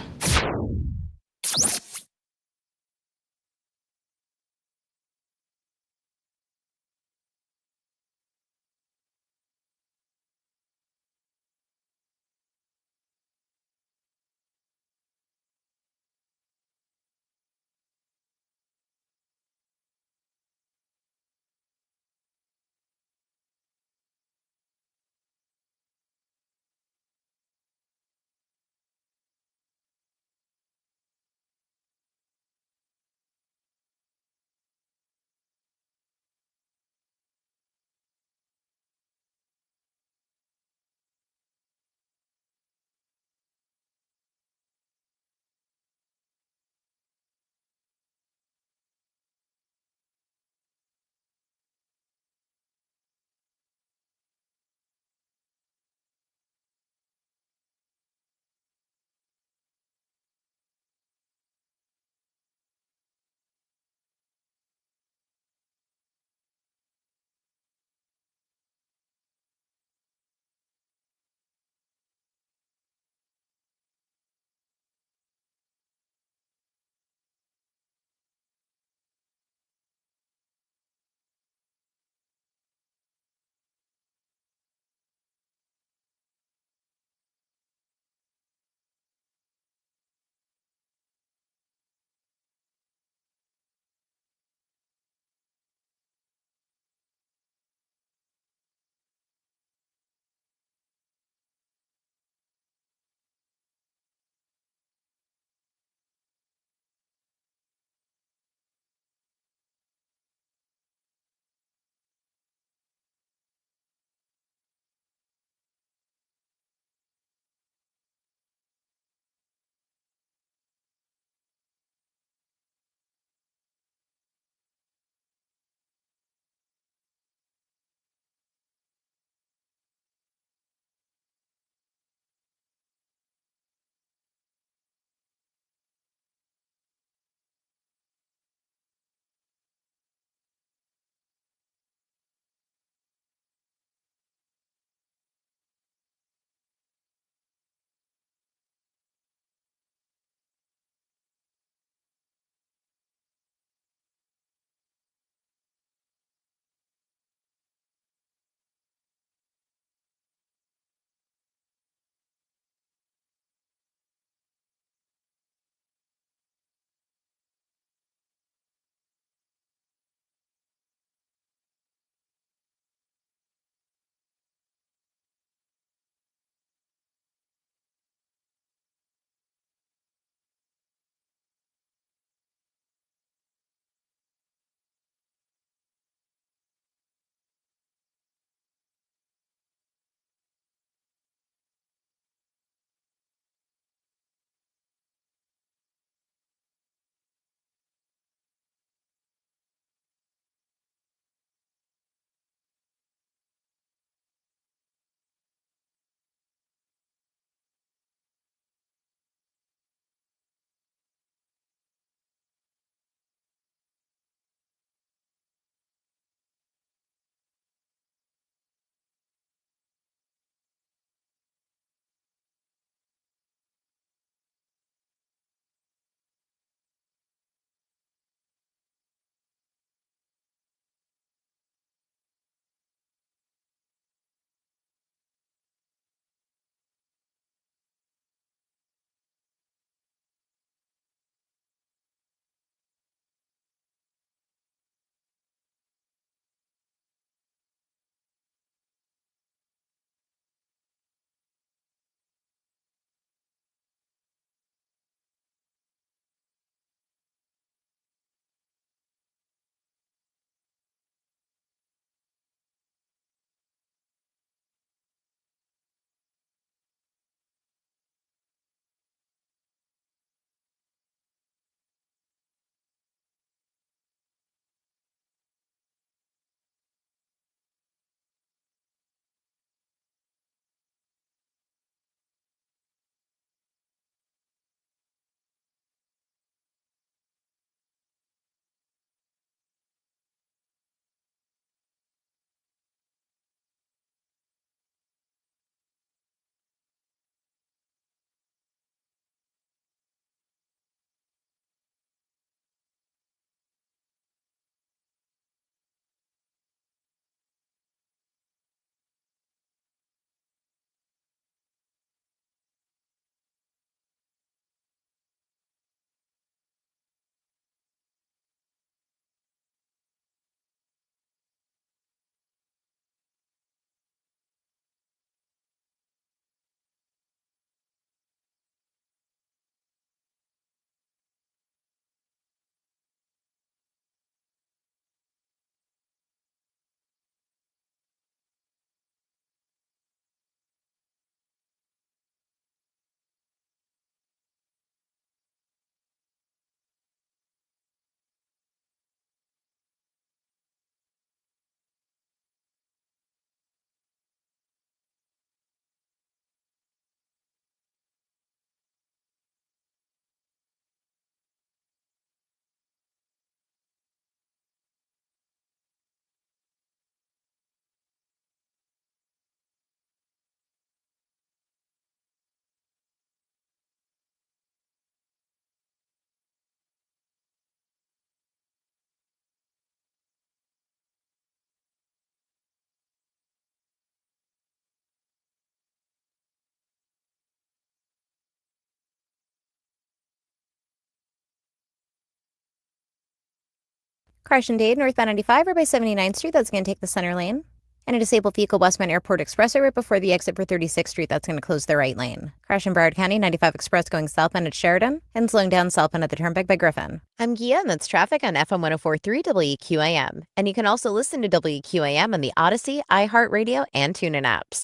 Crash and Dade, northbound 95 or by 79th Street, that's going to take the center lane. And a disabled vehicle westbound Airport Expressway right before the exit for 36th Street, that's going to close the right lane. Crash in Broward County, 95 Express going southbound at Sheridan, and slowing down southbound at the Turnpike by Griffin. I'm Gia, and that's traffic on FM 1043 WQAM. And you can also listen to WQAM on the Odyssey, iHeartRadio, and TuneIn apps.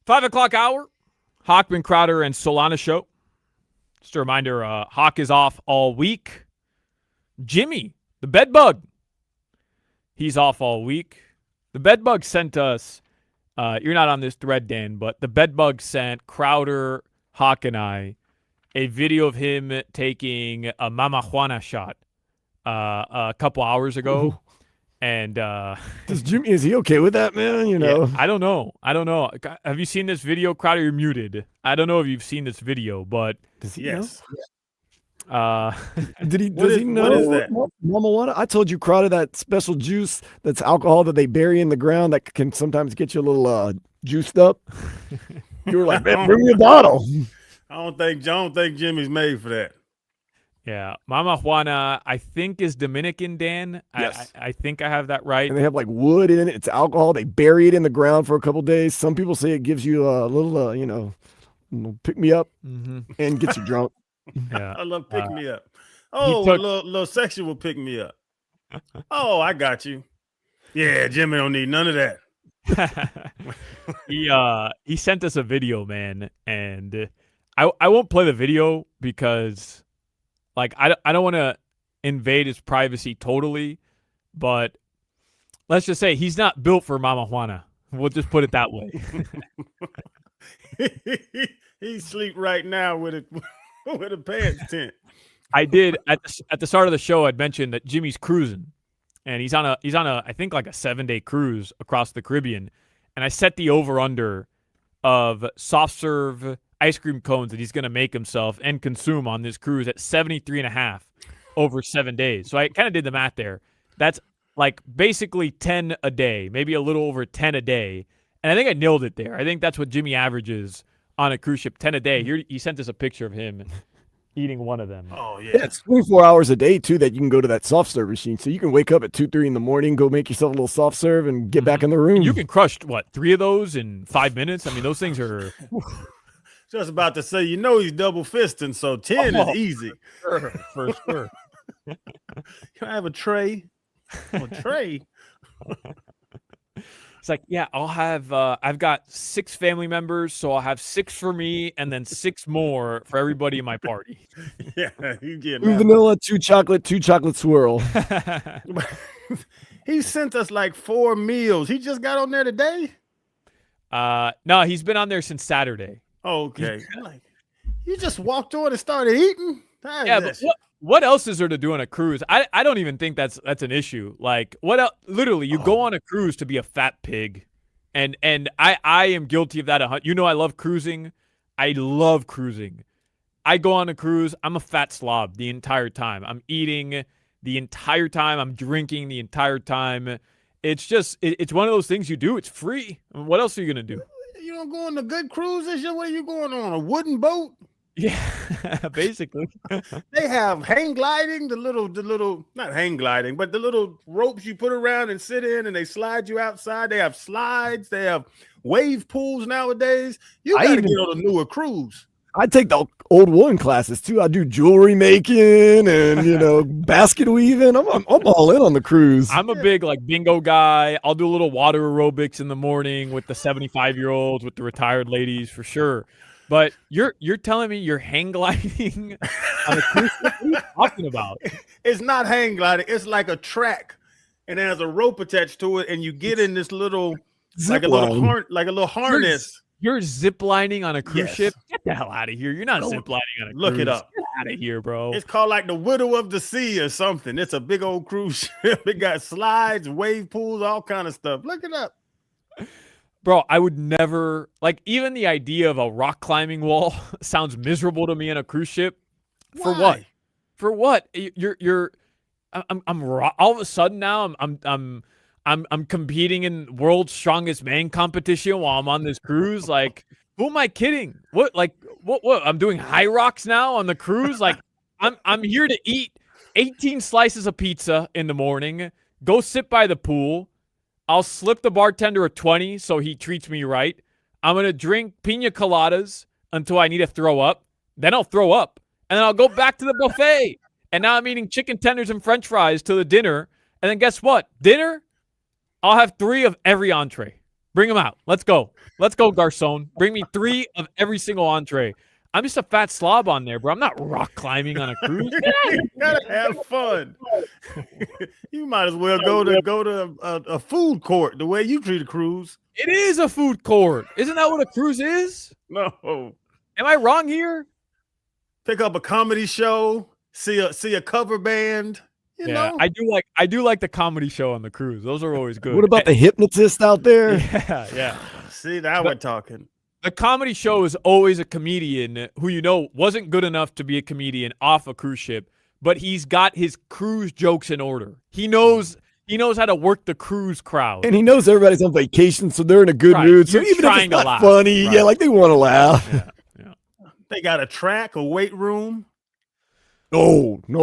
Five o'clock hour, Hochman, Crowder, and Solana show. Just a reminder, Hawk is off all week. Jimmy, the bedbug, he's off all week. The bedbug sent us, you're not on this thread, Dan, but the bedbug sent Crowder, Hawk, and I a video of him taking a Mama Juana shot a couple hours ago. Ooh. And does Jimmy, is he okay with that, man? You know, yeah, I don't know. Have you seen this video, Crowder? You're muted. I don't know if you've seen this video, but does he yes. know? Does he know? What is that? Mama Juana? I told you, Crowder, that special juice that's alcohol that they bury in the ground that can sometimes get you a little juiced up. You were like, man, bring me a bottle. I don't think Jimmy's made for that. Yeah, Mama Juana, I think, is Dominican, Dan. Yes. I think I have that right. And they have like wood in it. It's alcohol. They bury it in the ground for a couple days. Some people say it gives you a little, pick me up and gets you drunk. Yeah, I love pick me up. Oh, a little sexual pick me up. Oh, I got you. Yeah, Jimmy don't need none of that. He sent us a video, man, and I won't play the video because. Like, I don't want to invade his privacy totally, but let's just say he's not built for Mama Juana. We'll just put it that way. He sleep right now with a pants tent. I did at the start of the show. I'd mentioned that Jimmy's cruising, and he's on a I think like a 7-day cruise across the Caribbean, and I set the over under of soft serve ice cream cones that he's going to make himself and consume on this cruise at 73.5 over 7 days. So I kind of did the math there. That's like basically 10 a day, maybe a little over 10 a day. And I think I nailed it there. I think that's what Jimmy averages on a cruise ship, 10 a day. Here, he sent us a picture of him eating one of them. Oh, yeah. It's 24 hours a day, too, that you can go to that soft serve machine. So you can wake up at 2, 3 in the morning, go make yourself a little soft serve, and get back in the room. You can crush, 3 of those in 5 minutes? I mean, those things are... Just about to say, he's double fisting, so 10 is easy. For sure. Can I have a tray? A tray? It's like, yeah, I'll have, I've got 6 family members, so I'll have 6 for me and then 6 more for everybody in my party. Yeah, you get 2 vanilla, 2 chocolate swirl. He sent us like 4 meals. He just got on there today? No, he's been on there since Saturday. Okay. Like, you just walked on and started eating? Yeah, but what else is there to do on a cruise? I don't even think that's an issue. Like, what else? Literally, you go on a cruise to be a fat pig. And I am guilty of that. I love cruising. I love cruising. I go on a cruise. I'm a fat slob the entire time. I'm eating the entire time. I'm drinking the entire time. It's just, it's one of those things you do. It's free. I mean, what else are you going to do? You don't go on the good cruises? What are you going on? A wooden boat? Yeah, basically. They have hang gliding, the little, not hang gliding, but the little ropes you put around and sit in and they slide you outside. They have slides. They have wave pools nowadays. You got to get on a newer cruise. I take the old woolen classes too. I do jewelry making and basket weaving. I'm all in on the cruise. I'm a big like bingo guy. I'll do a little water aerobics in the morning with the 75-year-olds, with the retired ladies for sure. But you're telling me you're hang gliding on a cruise ship? What are you talking about? It's not hang gliding. It's like a track, and there's a rope attached to it, and you get in this little like a little harness. You're ziplining on a cruise ship? Get the hell out of here. You're not ziplining on a cruise. Look it up. Get out of here, bro. It's called like the Widow of the Sea or something. It's a big old cruise ship. It got slides, wave pools, all kind of stuff. Look it up. Bro, I would never, like, even the idea of a rock climbing wall sounds miserable to me on a cruise ship. For what? For what? All of a sudden now I'm competing in world's strongest man competition while I'm on this cruise. Like, who am I kidding? What? I'm doing high rocks now on the cruise. Like, I'm here to eat 18 slices of pizza in the morning, go sit by the pool. I'll slip the bartender a 20 so he treats me right. I'm going to drink pina coladas until I need to throw up. Then I'll throw up. And then I'll go back to the buffet. And now I'm eating chicken tenders and french fries to the dinner. And then guess what? Dinner, I'll have 3 of every entree. Bring them out. Let's go. Let's go, garçon. Bring me 3 of every single entree. I'm just a fat slob on there, bro. I'm not rock climbing on a cruise. You gotta have fun. You might as well go to a food court the way you treat a cruise. It is a food court. Isn't that what a cruise is? No. Am I wrong here? Pick up a comedy show, see a cover band. You know? I do like the comedy show on the cruise. Those are always good. What about the hypnotist out there? Yeah. See, now we're talking. The comedy show is always a comedian who wasn't good enough to be a comedian off a cruise ship, but he's got his cruise jokes in order. He knows how to work the cruise crowd. And he knows everybody's on vacation, so they're in a good mood. So You're even if trying it's to not laugh. funny, Right. like they want to laugh. Yeah. They got a track, a weight room. No. Get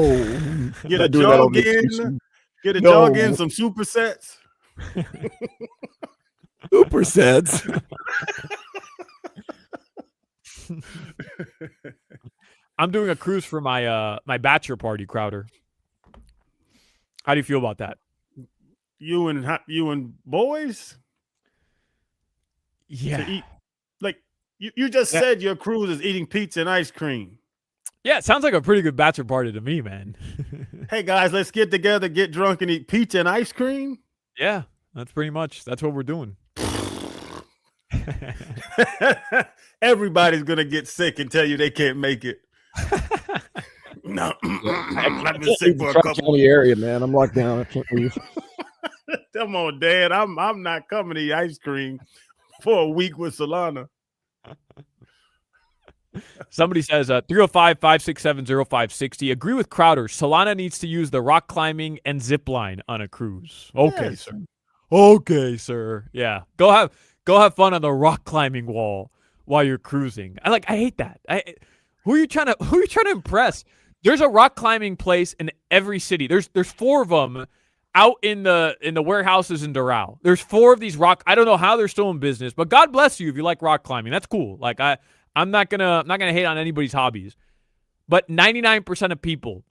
a Not doing that on jog in. vacation. Get a No. jog in, some supersets. Supersets. I'm doing a cruise for my my bachelor party, Crowder. How do you feel about that? You and boys? Yeah. To eat, like you just said your cruise is eating pizza and ice cream. Yeah, it sounds like a pretty good bachelor party to me, man. Hey guys, let's get together, get drunk, and eat pizza and ice cream. Yeah, that's what we're doing. Everybody's gonna get sick and tell you they can't make it. No, I've been sick for a couple. County area, man. I'm locked down. I can't leave. Come on, Dad. I'm not coming to eat ice cream for a week with Solana. Somebody says 305-567-0560. Agree with Crowder. Solana needs to use the rock climbing and zip line on a cruise. Okay, Yes. sir. Okay, sir. Yeah. Go have fun on the rock climbing wall while you're cruising. I hate that. Who are you trying to impress? There's a rock climbing place in every city. There's 4 of them out in the warehouses in Doral. There's 4 of these rock. I don't know how they're still in business, but God bless you if you like rock climbing. That's cool. Like I'm not gonna hate on anybody's hobbies, but 99% of people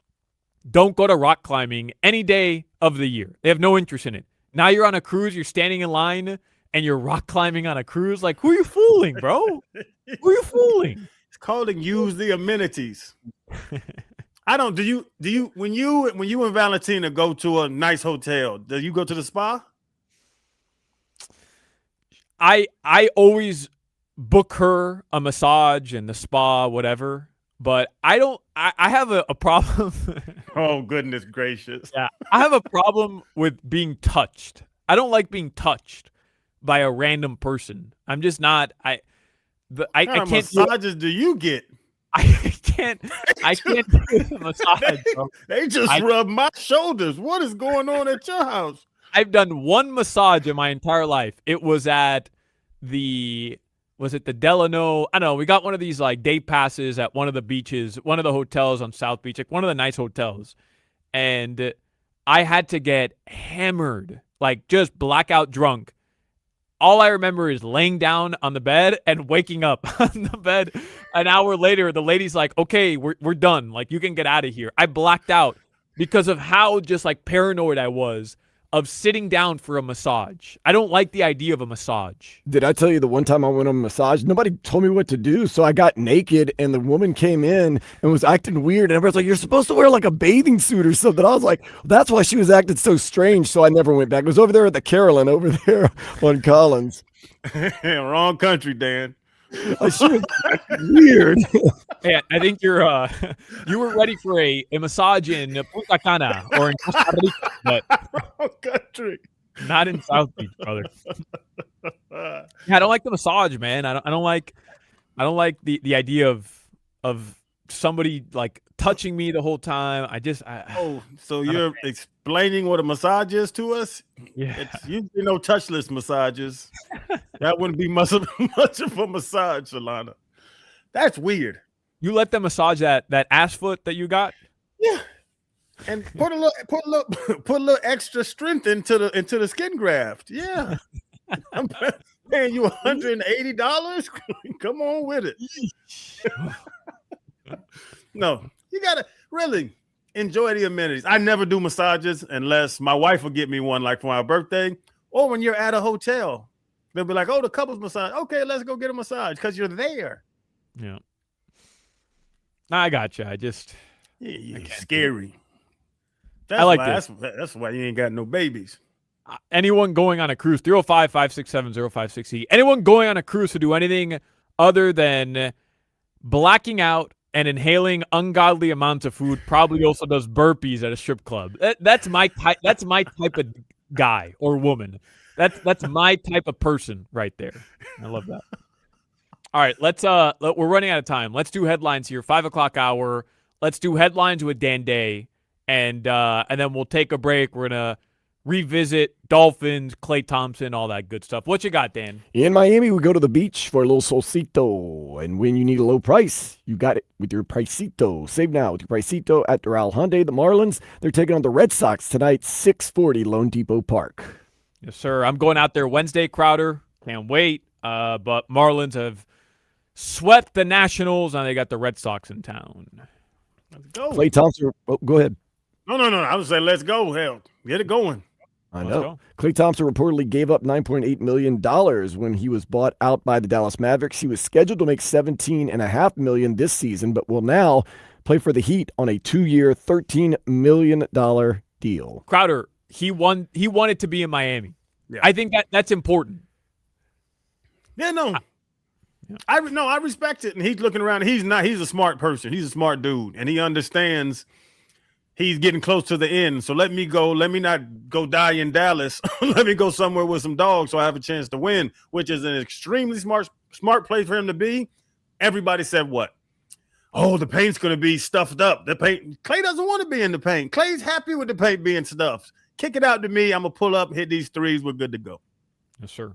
don't go to rock climbing any day of the year. They have no interest in it. Now you're on a cruise, you're standing in line, and you're rock climbing on a cruise. Like, who are you fooling, bro? Who are you fooling? It's called and use the amenities. I don't. Do you when you and Valentina go to a nice hotel? Do you go to the spa? I always book her a massage and the spa, whatever. But I don't. I have a problem. Oh, goodness gracious! Yeah, I have a problem with being touched. I don't like being touched by a random person. I'm just not. I can't. Massages do you get? I can't do the massage. Bro. They just rub my shoulders. What is going on at your house? I've done one massage in my entire life. It was at was it the Delano? I don't know. We got one of these like day passes at one of the beaches, one of the hotels on South Beach, like one of the nice hotels. And I had to get hammered, like just blackout drunk all I remember is laying down on the bed and waking up on the bed. An hour later, the lady's like, okay, we're done. Like, you can get out of here. I blacked out because of how just like paranoid I was of sitting down for a massage. I don't like the idea of a massage. Did I tell you the one time I went on a massage? Nobody told me what to do, so I got naked, and the woman came in and was acting weird, and everybody's like, you're supposed to wear like a bathing suit or something. I was like, that's why she was acting so strange, so I never went back. It was over there at the Carolyn over there on Collins. Wrong country, Dan. She was weird. Hey, I think you were ready for a massage in Punta Cana or in Costa Rica, but Wrong country. not in South Beach, brother. Yeah, I don't like the massage, man. I don't like the idea of somebody like touching me the whole time. So you're explaining what a massage is to us? Yeah. It's usually no touchless massages. That wouldn't be much of a massage, Solana. That's weird. You let them massage that ass foot that you got? Yeah. And put a little extra strength into the skin graft. Yeah. I'm paying you $180. Come on with it. No, you gotta really enjoy the amenities. I never do massages unless my wife will get me one, like for my birthday, or when you're at a hotel. They'll be like, "Oh, the couples massage. Okay, let's go get a massage," because you're there. Yeah. I got you. You're scary. That's why you ain't got no babies. Anyone going on a cruise, 305-567-0560. Anyone going on a cruise to do anything other than blacking out and inhaling ungodly amounts of food probably also does burpees at a strip club. That's my type. That's my type of guy or woman. That's my type of person right there. I love that. All right, we're running out of time. Let's do headlines here. 5 o'clock hour. Let's do headlines with Dan Day, and then we'll take a break. We're gonna revisit Dolphins, Klay Thompson, all that good stuff. What you got, Dan? In Miami, we go to the beach for a little solcito. And when you need a low price, you got it with your Pricito. Save now with your Pricito at Doral Hyundai. The Marlins, they're taking on the Red Sox tonight, 6:40 Lone Depot Park. Yes, sir. I'm going out there Wednesday, Crowder. Can't wait. But Marlins have swept the Nationals, and they got the Red Sox in town. Let's go. Klay Thompson, go ahead. No. I was saying, let's go. Hell, get it going. I know. Klay Thompson reportedly gave up $9.8 million when he was bought out by the Dallas Mavericks. He was scheduled to make $17.5 million this season, but will now play for the Heat on a 2-year, $13 million deal. Crowder, he wanted to be in Miami. Yeah. I think that's important. Yeah, no. I respect it. And he's looking around. He's a smart person. He's a smart dude. And he understands he's getting close to the end. So let me go. Let me not go die in Dallas. Let me go somewhere with some dogs so I have a chance to win, which is an extremely smart place for him to be. Everybody said what? Oh, the paint's going to be stuffed up. The paint. Klay doesn't want to be in the paint. Klay's happy with the paint being stuffed. Kick it out to me. I'm going to pull up, hit these threes. We're good to go. Yes, sir.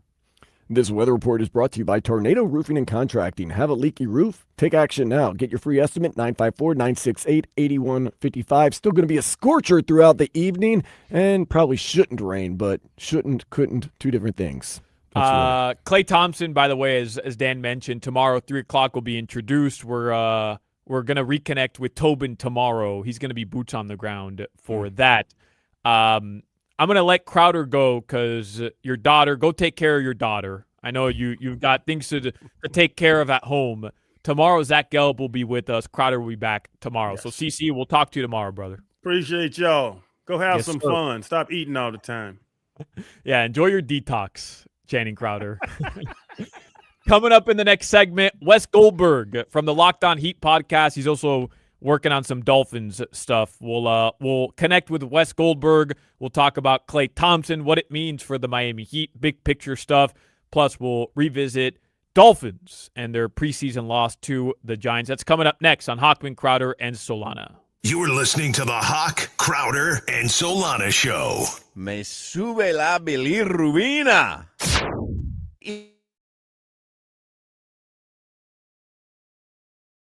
This weather report is brought to you by Tornado Roofing and Contracting. Have a leaky roof? Take action now. Get your free estimate, 954-968-8155. Still going to be a scorcher throughout the evening and probably shouldn't rain, but couldn't, two different things. Klay Thompson, by the way, as Dan mentioned, tomorrow, 3 o'clock will be introduced. We're going to reconnect with Tobin tomorrow. He's going to be boots on the ground for that. I'm going to let Crowder go because your daughter, go take care of your daughter. I know you've got things to take care of at home. Tomorrow, Zach Gelb will be with us. Crowder will be back tomorrow. Yes. So, CC, we'll talk to you tomorrow, brother. Appreciate y'all. Go have some fun. Stop eating all the time. Yeah, enjoy your detox, Channing Crowder. Coming up in the next segment, Wes Goldberg from the Locked On Heat podcast. He's also working on some Dolphins stuff. We'll connect with Wes Goldberg. We'll talk about Klay Thompson, what it means for the Miami Heat, big picture stuff. Plus, we'll revisit Dolphins and their preseason loss to the Giants. That's coming up next on Hochman, Crowder, and Solana. You're listening to the Hawk, Crowder, and Solana Show. Me sube la bilirrubina.